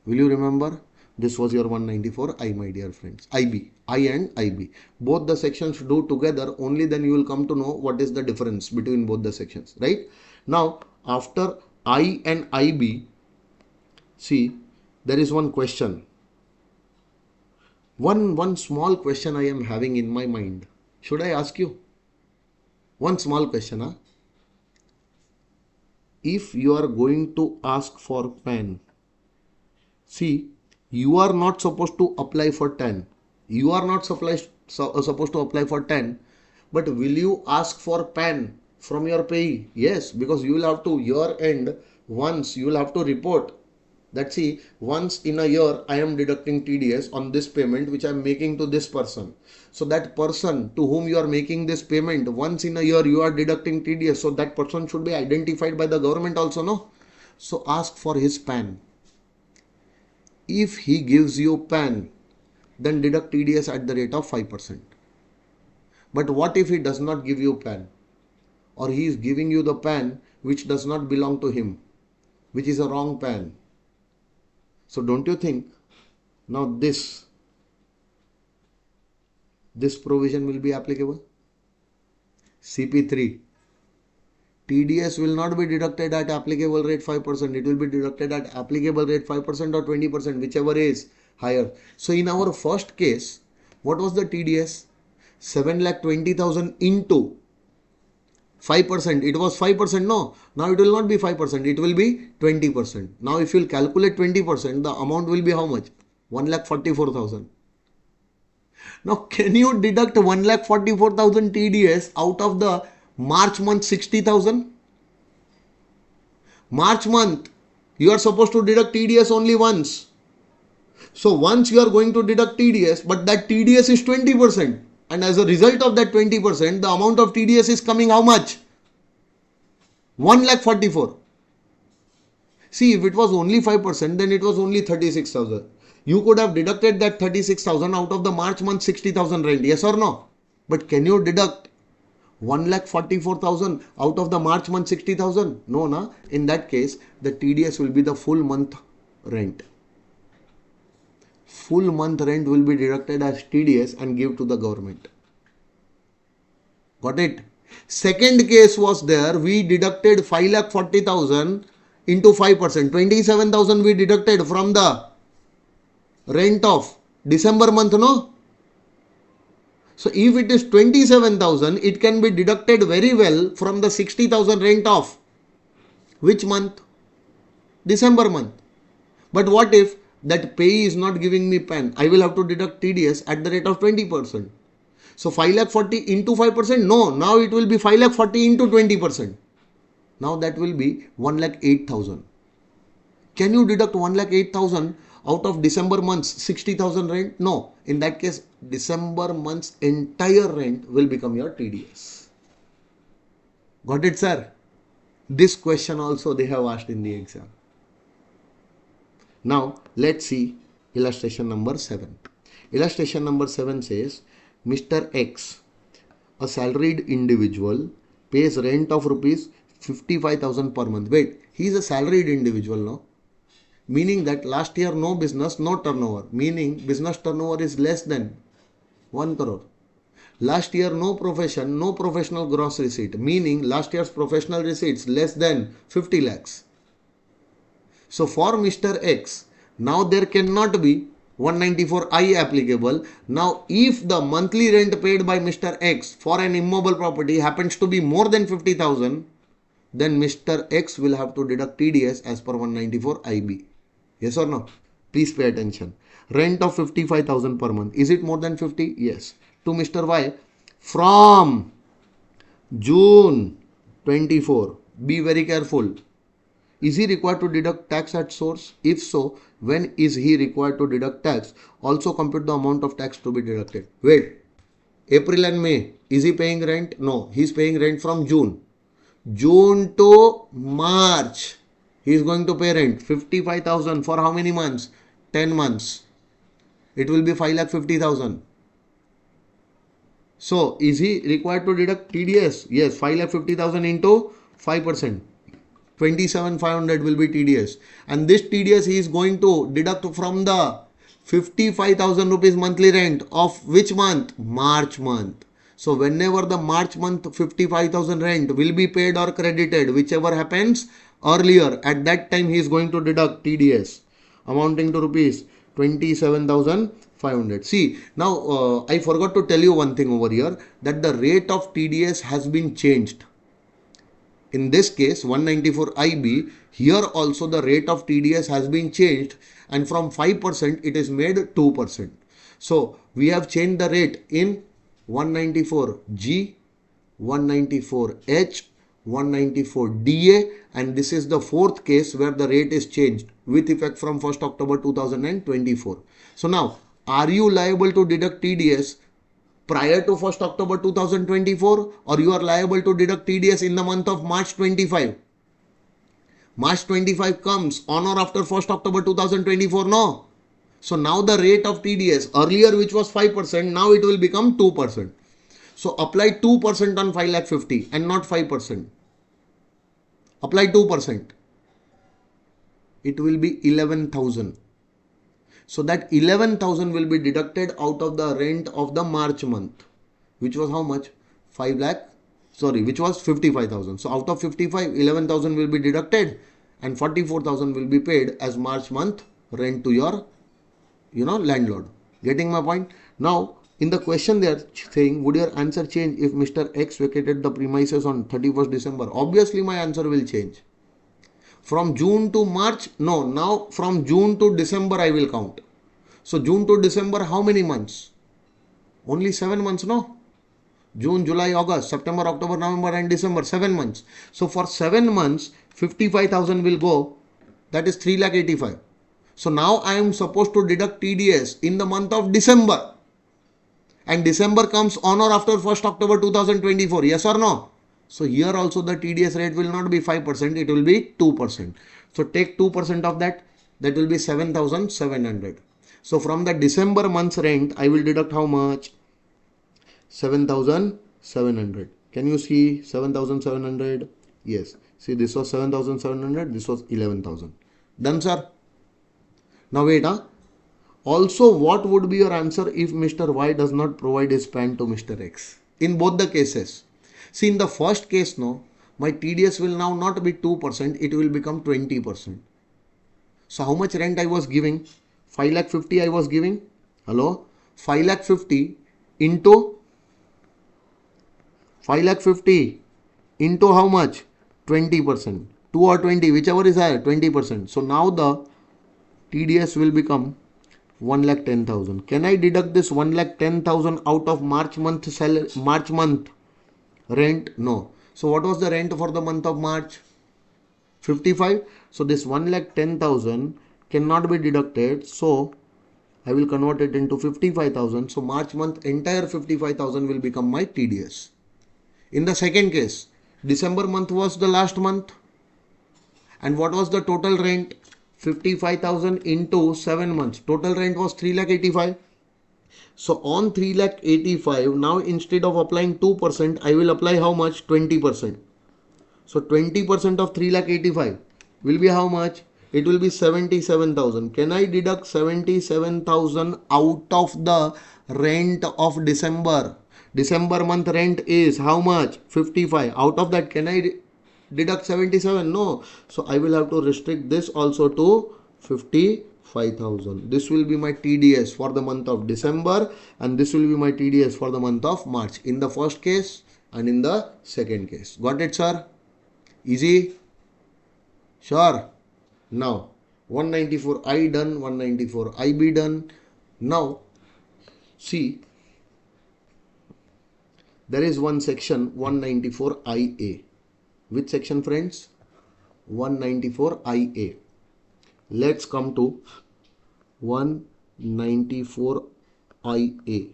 Will you remember? This was your 194I, my dear friends. I and IB. Both the sections do together, only then you will come to know what is the difference between both the sections, right? Now, after I and IB, see, there is one question. One small question I am having in my mind. Should I ask you? One small question. If you are going to ask for PAN, see, you are not supposed to apply for TAN. You are not supposed supposed to apply for 10. But will you ask for PAN from your payee? Yes, because you will have to year end once you will have to report that, see, once in a year I am deducting TDS on this payment which I am making to this person. So that person to whom you are making this payment, once in a year you are deducting TDS. So that person should be identified by the government also, no? So ask for his PAN. If he gives you PAN, then deduct TDS at the rate of 5%. But what if he does not give you PAN? Or he is giving you the PAN which does not belong to him, which is a wrong PAN? So don't you think now this provision will be applicable? CP3. TDS will not be deducted at applicable rate 5%. It will be deducted at applicable rate 5% or 20%, whichever is higher. So in our first case, what was the TDS? 7,20,000 into 5%. It was 5%, no? Now it will not be 5%. It will be 20%. Now if you will calculate 20%, the amount will be how much? 1,44,000. Now can you deduct 1,44,000 TDS out of the March month 60,000? March month, you are supposed to deduct TDS only once. So once you are going to deduct TDS, but that TDS is 20%. And as a result of that 20%, the amount of TDS is coming how much? 1,44,000. See, if it was only 5%, then it was only 36,000. You could have deducted that 36,000 out of the March month 60,000 rent, yes or no? But can you deduct 1,44,000 out of the March month 60,000? No, na? In that case, the TDS will be the full month rent. Full month rent will be deducted as TDS and give to the government. Got it? Second case was there. We deducted 5,40,000 into 5%. 27,000 we deducted from the rent of December month, no? So if it is 27,000, it can be deducted very well from the 60,000 rent of which month? December month. But what if that payee is not giving me PAN? I will have to deduct TDS at the rate of 20%. So 5,40,000 into 5%? No, now it will be 5,40,000 into 20%. Now that will be 1,08,000. Can you deduct 1,08,000 out of December month's 60,000 rent? No. In that case, December month's entire rent will become your TDS. Got it, sir? This question also they have asked in the exam. Now, let's see illustration number 7. Illustration number 7 says, Mr. X, a salaried individual, pays rent of rupees 55,000 per month. Wait, he is a salaried individual, no? Meaning that last year no business, no turnover. Meaning business turnover is less than 1 crore. Last year no profession, no professional gross receipt. Meaning last year's professional receipts less than 50 lakhs. So for Mr. X, now there cannot be 194I applicable. Now if the monthly rent paid by Mr. X for an immobile property happens to be more than 50,000, then Mr. X will have to deduct TDS as per 194IB. Yes or no? Please pay attention. Rent of 55,000 per month. Is it more than 50? Yes. To Mr. Y, from June 24. Be very careful. Is he required to deduct tax at source? If so, when is he required to deduct tax? Also compute the amount of tax to be deducted. Wait. April and May. Is he paying rent? No. He is paying rent from June. June to March. He is going to pay rent. 55,000 for how many months? 10 months. It will be 5,50,000. So, is he required to deduct TDS? Yes, 5,50,000 into 5%. 27,500 will be TDS. And this TDS he is going to deduct from the 55,000 rupees monthly rent of which month? March month. So, whenever the March month 55,000 rent will be paid or credited, whichever happens earlier, at that time he is going to deduct TDS amounting to rupees 27,500. See, now I forgot to tell you one thing over here, that the rate of TDS has been changed. In this case 194IB, here also the rate of TDS has been changed, and from 5% it is made 2%. So We have changed the rate in 194G, 194H, 194DA, and this is the fourth case where the rate is changed with effect from 1st October 2024. So now, are you liable to deduct TDS prior to 1st October 2024, or you are liable to deduct TDS in the month of March 25? March 25 comes on or after 1st October 2024? No. So now the rate of TDS earlier, which was 5%, now it will become 2%. So apply 2% on 5,50,000 and not 5%. Apply 2%. It will be 11,000. So that 11,000 will be deducted out of the rent of the March month, which was how much? 5 lakh. Sorry, which was 55,000. So out of 55, 11,000 will be deducted and 44,000 will be paid as March month rent to your landlord. Getting my point? Now, in the question they are saying, would your answer change if Mr. X vacated the premises on 31st December? Obviously, my answer will change. From June to March? No, now from June to December I will count. So June to December, how many months? Only 7 months, no? June, July, August, September, October, November and December, 7 months. So for 7 months, 55,000 will go. That is 3,85,000. So now I am supposed to deduct TDS in the month of December. And December comes on or after 1st October 2024. Yes or no? So here also the TDS rate will not be 5%. It will be 2%. So take 2% of that. That will be 7,700. So from the December month's rent, I will deduct how much? 7,700. Can you see 7,700? Yes. See, this was 7,700. This was 11,000. Done, sir? Now wait, Also, what would be your answer if Mr. Y does not provide his PAN to Mr. X? In both the cases. See, in the first case, no, my TDS will now not be 2%, it will become 20%. So how much rent I was giving? 5,50,000 I was giving. Hello? 5,50,000 into 5,50,000 into how much? 20%. 2 or 20, whichever is higher, 20%. So now the TDS will become 1,10,000. Can I deduct this 1,10,000 out of March month salary, March month rent? No. So what was the rent for the month of March? 55. So this 1,10,000 cannot be deducted. So I will convert it into 55,000. So March month entire 55,000 will become my TDS. In the second case, December month was the last month. And what was the total rent? 55,000 into 7 months. Total rent was 3,85,000. So on 3,85,000, now instead of applying 2%, I will apply how much? 20%. So 20% of 3,85,000 will be how much? It will be 77,000. Can I deduct 77,000 out of the rent of December? December month rent is how much? 55. Out of that, can I deduct 77? No. So I will have to restrict this also to 55,000. This will be my TDS for the month of December and this will be my TDS for the month of March in the first case and in the second case. Got it, sir? Easy? Sure. Now 194I done, 194IB done. Now see, there is one section 194IA. Which section, friends? 194IA. Let's come to 194IA.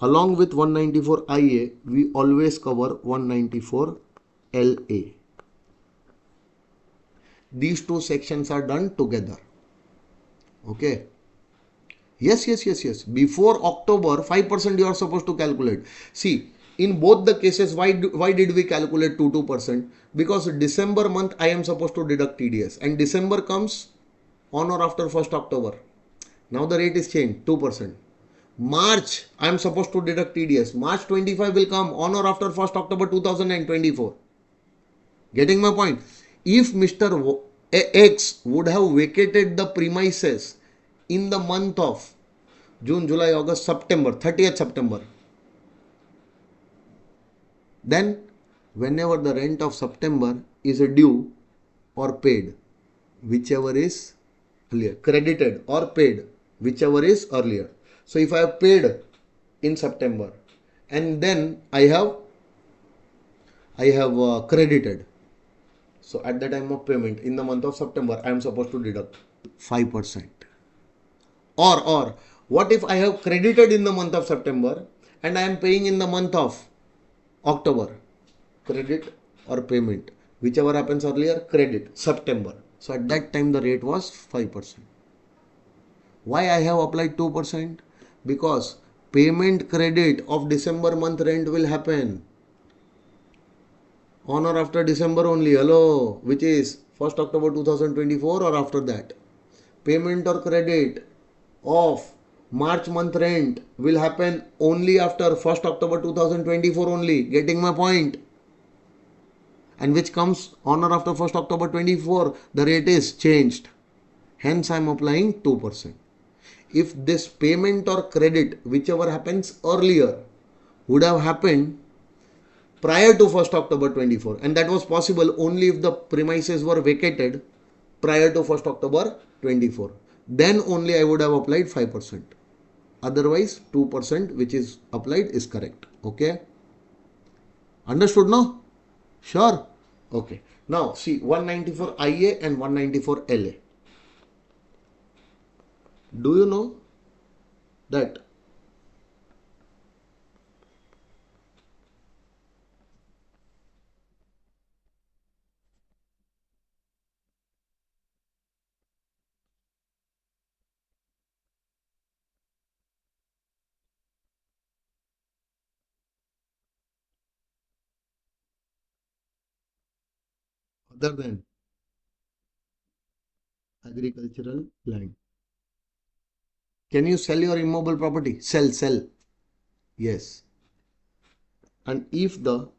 Along with 194IA, we always cover 194LA. These two sections are done together. Okay. Yes. Before October, 5% you are supposed to calculate. See, in both the cases, why did we calculate 2%? Because December month I am supposed to deduct TDS and December comes on or after 1st October. Now the rate is changed, 2%. March I am supposed to deduct TDS. March 25 will come on or after 1st October 2024. Getting my point? If Mr. X would have vacated the premises in the month of June, July, August, September, 30th September, then whenever the rent of September is due or paid, whichever is earlier, credited or paid, whichever is earlier. So if I have paid in September and then I have credited. So at the time of payment in the month of September, I am supposed to deduct 5%. Or what if I have credited in the month of September and I am paying in the month of October? Credit or payment, whichever happens earlier, credit September. So at that time the rate was 5%. Why I have applied 2%? Because payment credit of December month rent will happen on or after December only. Hello, which is 1st October 2024 or after that. Payment or credit of March month rent will happen only after 1st October 2024 only. Getting my point? And which comes on or after 1st October 24, the rate is changed. Hence I am applying 2%. If this payment or credit, whichever happens earlier, would have happened prior to 1st October 24, and that was possible only if the premises were vacated prior to 1st October 24, then only I would have applied 5%. Otherwise 2% which is applied is correct. Okay, understood now? Sure. Okay, now see 194 IA and 194 LA. Do you know that other than agricultural land, can you sell your immobile property? Sell. Yes. And if the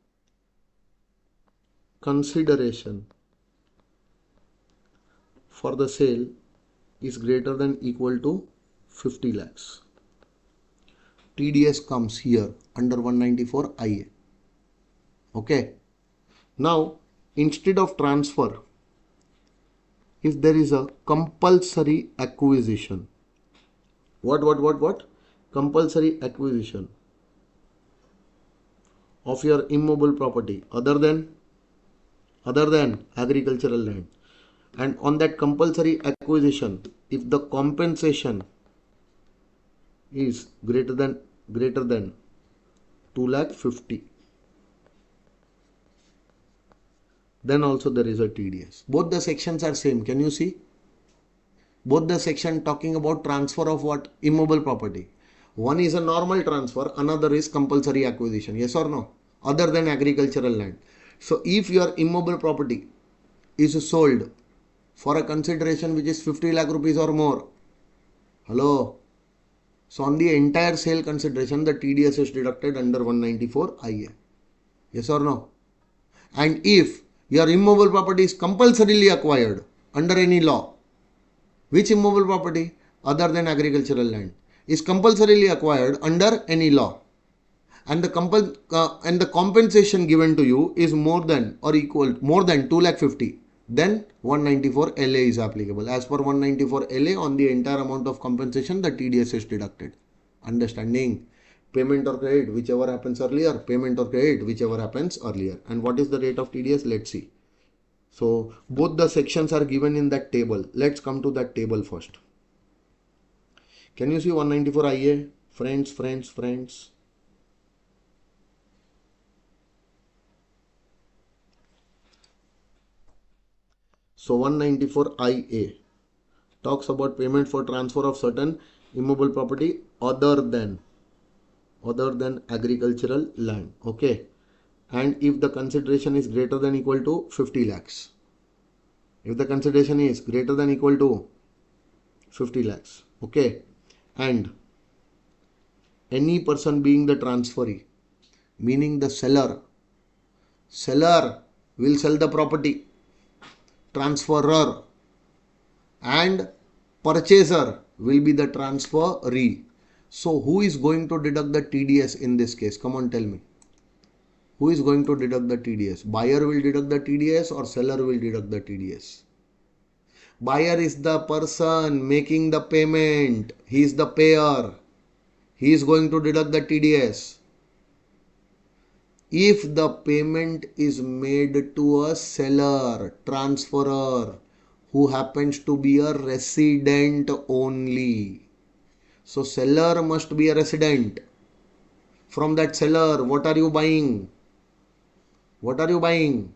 consideration for the sale is greater than equal to 50 lakhs, TDS comes here under 194 IA. Okay. Now, instead of transfer, if there is a compulsory acquisition, what? Compulsory acquisition of your immobile property other than agricultural land, and on that compulsory acquisition, if the compensation is greater than 2 lakh 50, then also there is a TDS. Both the sections are same. Can you see? Both the section talking about transfer of what? Immobile property. One is a normal transfer, another is compulsory acquisition. Yes or no? Other than agricultural land. So if your immobile property is sold for a consideration which is 50 lakh rupees or more, hello, so on the entire sale consideration the TDS is deducted under 194 IA. Yes or no? And if your immobile property is compulsorily acquired under any law, which immobile property other than agricultural land is compulsorily acquired under any law, and the compensation given to you is more than 2 lakh 50, then 194 LA is applicable. As per 194 LA, on the entire amount of compensation the TDS is deducted. Understanding? Payment or credit, whichever happens earlier. Payment or credit, whichever happens earlier. And what is the rate of TDS? Let's see. So both the sections are given in that table. Let's come to that table first. Can you see 194 IA? Friends. So 194 IA talks about payment for transfer of certain immobile property other than agricultural land. Okay. And if the consideration is greater than equal to 50 lakhs. If the consideration is greater than equal to 50 lakhs. Okay. And any person being the transferee, meaning the seller will sell the property, transferor, and purchaser will be the transferee. So who is going to deduct the TDS in this case? Come on, tell me. Who is going to deduct the TDS? Buyer will deduct the TDS or seller will deduct the TDS? Buyer is the person making the payment. He is the payer. he is going to deduct the TDS. If the payment is made to a seller, transferor, who happens to be a resident only. So seller must be a resident. From that seller, what are you buying? What are you buying?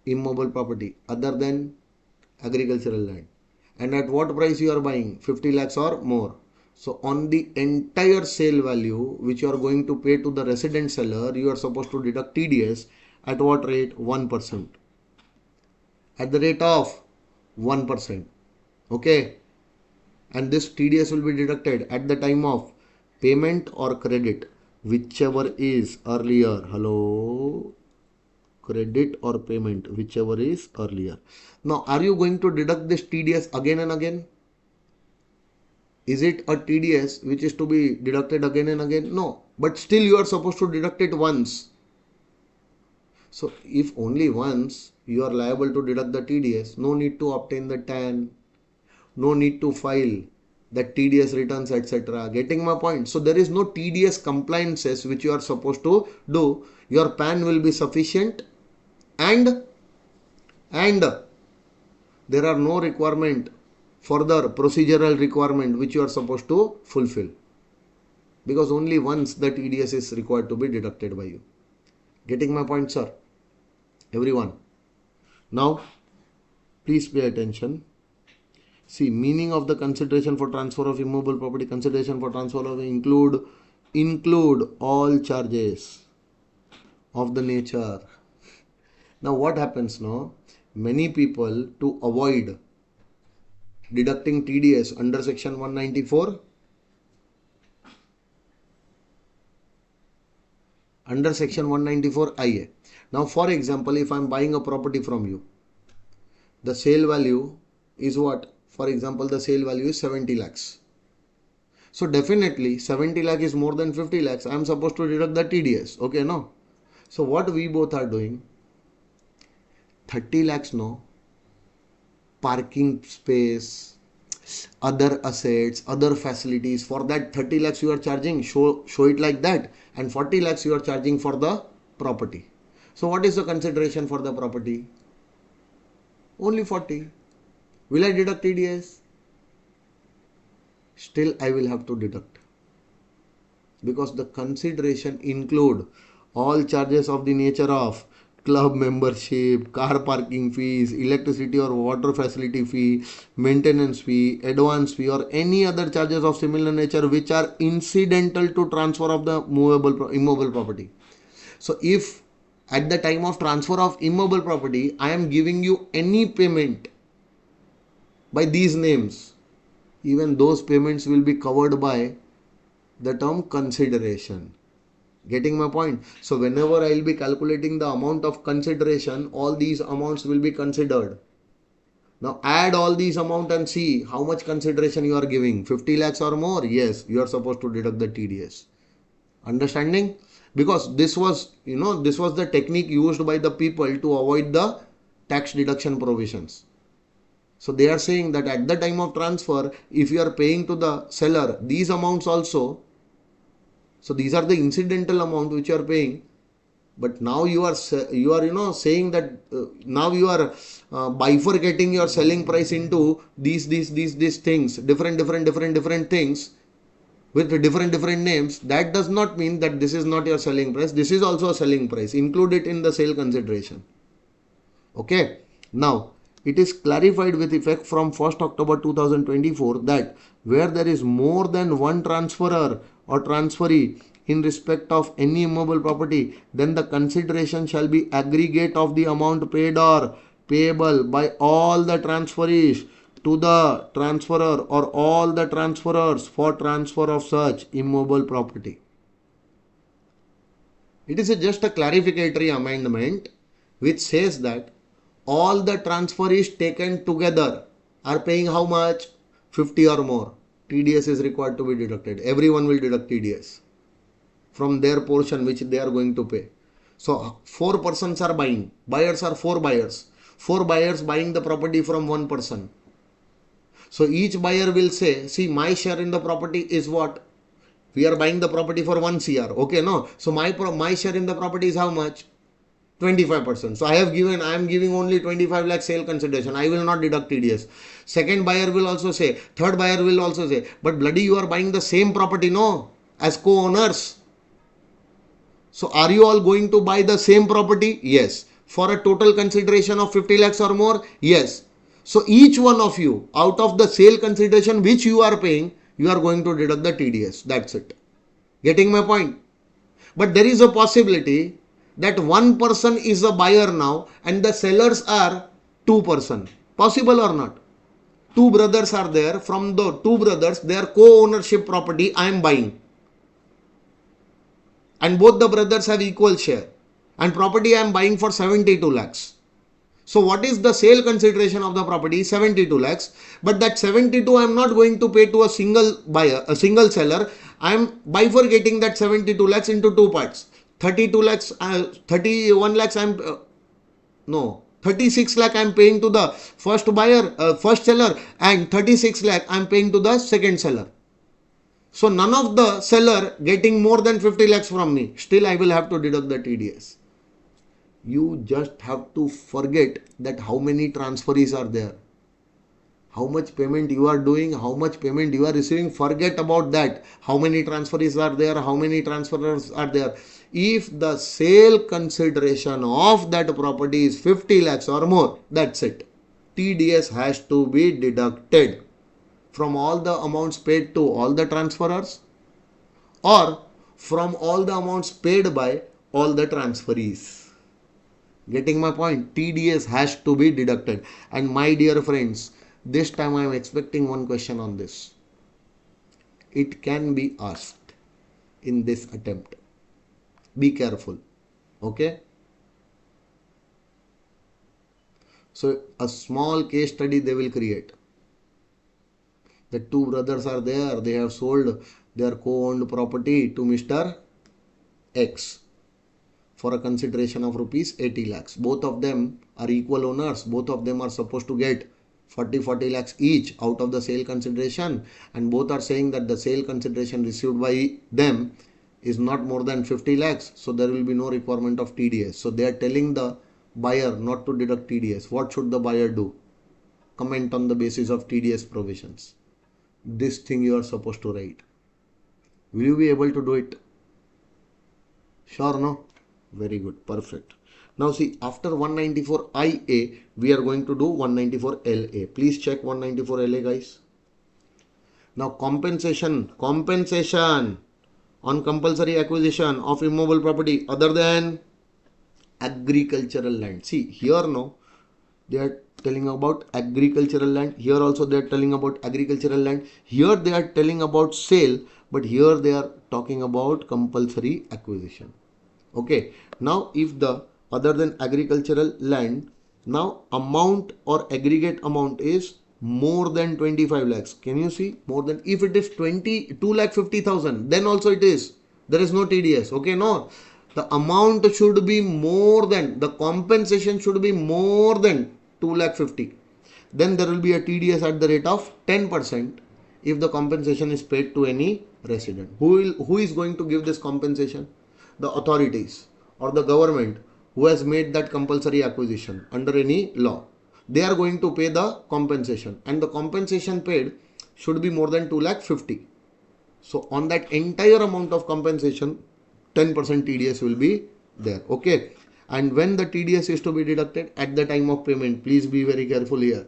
Immobile property other than agricultural land. And at what price you are buying? 50 lakhs or more. So on the entire sale value which you are going to pay to the resident seller, you are supposed to deduct TDS at what rate? 1%. At the rate of 1%. Okay. And this TDS will be deducted at the time of payment or credit, whichever is earlier. Hello? Credit or payment, whichever is earlier. Now, are you going to deduct this TDS again and again? Is it a TDS which is to be deducted again and again? No, but still you are supposed to deduct it once. So if only once you are liable to deduct the TDS, no need to obtain the TAN, no need to file the TDS returns, etc. Getting my point? So there is no TDS compliances which you are supposed to do. Your PAN will be sufficient and there are no requirement, further procedural requirement which you are supposed to fulfill, because only once the TDS is required to be deducted by you. Getting my point, sir? Everyone. Now, please pay attention. See, meaning of the consideration for transfer of immovable property. Consideration for transfer of include all charges of the nature. Now what happens now? Many people, to avoid deducting TDS under section 194, under section 194 IA. Now for example, if I am buying a property from you, the sale value is what? For example, the sale value is 70 lakhs. So definitely 70 lakh is more than 50 lakhs. I am supposed to deduct the TDS. Okay, no? So what we both are doing, 30 lakhs no, parking space, other assets, other facilities, for that 30 lakhs you are charging, show it like that, and 40 lakhs you are charging for the property. So what is the consideration for the property? Only 40. Will I deduct TDS? Still I will have to deduct, because the consideration include all charges of the nature of club membership, car parking fees, electricity or water facility fee, maintenance fee, advance fee, or any other charges of similar nature which are incidental to transfer of the immobile property. So if at the time of transfer of immobile property I am giving you any payment by these names, even those payments will be covered by the term consideration. Getting my point? So whenever I will be calculating the amount of consideration, all these amounts will be considered. Now add all these amount and see how much consideration you are giving. 50 lakhs or more? Yes, you are supposed to deduct the TDS. Understanding? Because this was, this was the technique used by the people to avoid the tax deduction provisions. So they are saying that at the time of transfer, if you are paying to the seller these amounts also, so these are the incidental amount which you are paying, but now you are saying that now you are bifurcating your selling price into these things, different things with different names. That does not mean that this is not your selling price. This is also a selling price. Include it in the sale consideration. Okay. Now it is clarified with effect from 1st October 2024 that where there is more than one transferor or transferee in respect of any immobile property, then the consideration shall be aggregate of the amount paid or payable by all the transferees to the transferor or all the transferors for transfer of such immobile property. It is just a clarificatory amendment which says that all the transferees taken together are paying how much? 50 or more. TDS is required to be deducted. Everyone will deduct TDS from their portion which they are going to pay. So 4 persons are buying. Buyers are 4 buyers. 4 buyers buying the property from 1 person. So each buyer will say, see, my share in the property is what? We are buying the property for 1 CR. Okay, no. So my share in the property is how much? 25%. So I am giving only 25 lakh sale consideration. I will not deduct TDS. Second buyer will also say, third buyer will also say, but bloody, you are buying the same property, no, as co-owners. So are you all going to buy the same property? Yes. For a total consideration of 50 lakhs or more? Yes. So each one of you, out of the sale consideration which you are paying, you are going to deduct the TDS. That's it. Getting my point? But there is a possibility that one person is a buyer now and the sellers are two person. Possible or not? Two brothers are there. From the two brothers, their co-ownership property I am buying. And both the brothers have equal share. And property I am buying for 72 lakhs. So what is the sale consideration of the property? 72 lakhs. But that 72 I am not going to pay to a single buyer, a single seller. I am bifurcating that 72 lakhs into two parts. 32 lakhs, 31 lakhs I am, no, 36 lakh I am paying to the first buyer, first seller, and 36 lakh I am paying to the second seller. So none of the seller getting more than 50 lakhs from me. Still I will have to deduct the TDS. You just have to forget that how many transferees are there. How much payment you are doing, how much payment you are receiving. Forget about that. How many transferees are there, how many transferors are there. If the sale consideration of that property is 50 lakhs or more, that's it. TDS has to be deducted from all the amounts paid to all the transferors or from all the amounts paid by all the transferees. Getting my point? TDS has to be deducted. And my dear friends, this time I am expecting one question on this. It can be asked in this attempt. Be careful. Okay? So a small case study they will create. The two brothers are there. They have sold their co-owned property to Mr. X for a consideration of rupees 80 lakhs. Both of them are equal owners. Both of them are supposed to get 40 lakhs each out of the sale consideration, and both are saying that the sale consideration received by them is not more than 50 lakhs, so there will be no requirement of TDS. So they are telling the buyer not to deduct TDS. What should the buyer do? Comment on the basis of TDS provisions. This thing you are supposed to write. Will you be able to do it? Sure, no? Very good, perfect. Now see, after 194IA, we are going to do 194LA. Please check 194LA, guys. Now compensation on compulsory acquisition of immovable property other than agricultural land. See, here no, they are telling about agricultural land. Here also they are telling about agricultural land. Here they are telling about sale, but here they are talking about compulsory acquisition. Okay, now if the other than agricultural land, now amount or aggregate amount is more than 25 lakhs. Can you see? More than, if it is 2,50,000, then also it is. There is no TDS. Okay, no. The amount should be more than, the compensation should be more than 2,50,000. Then there will be a TDS at the rate of 10% if the compensation is paid to any resident. Who is going to give this compensation? The authorities or the government who has made that compulsory acquisition under any law. They are going to pay the compensation, and the compensation paid should be more than 2,50,000. So on that entire amount of compensation, 10% TDS will be there. Okay. And when the TDS is to be deducted? At the time of payment. Please be very careful here.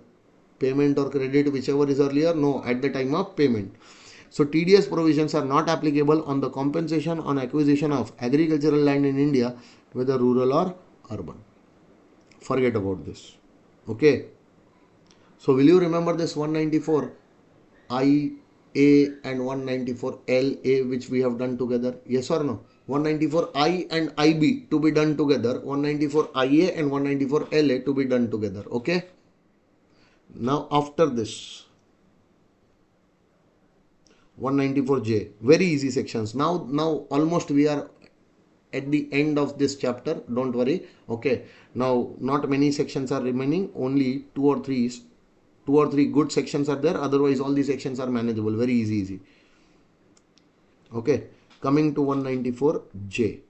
Payment or credit, whichever is earlier. No, at the time of payment. So TDS provisions are not applicable on the compensation on acquisition of agricultural land in India, whether rural or urban. Forget about this. Okay. So will you remember this 194IA and 194LA which we have done together? Yes or no? 194I and IB to be done together. 194IA and 194LA to be done together. Okay. Now after this, 194J, very easy sections. Now almost we are at the end of this chapter. Don't worry. Okay. Now not many sections are remaining. Only 2 or 3 is 2 or 3 good sections are there, otherwise all the sections are manageable, very easy. Okay, coming to 194J.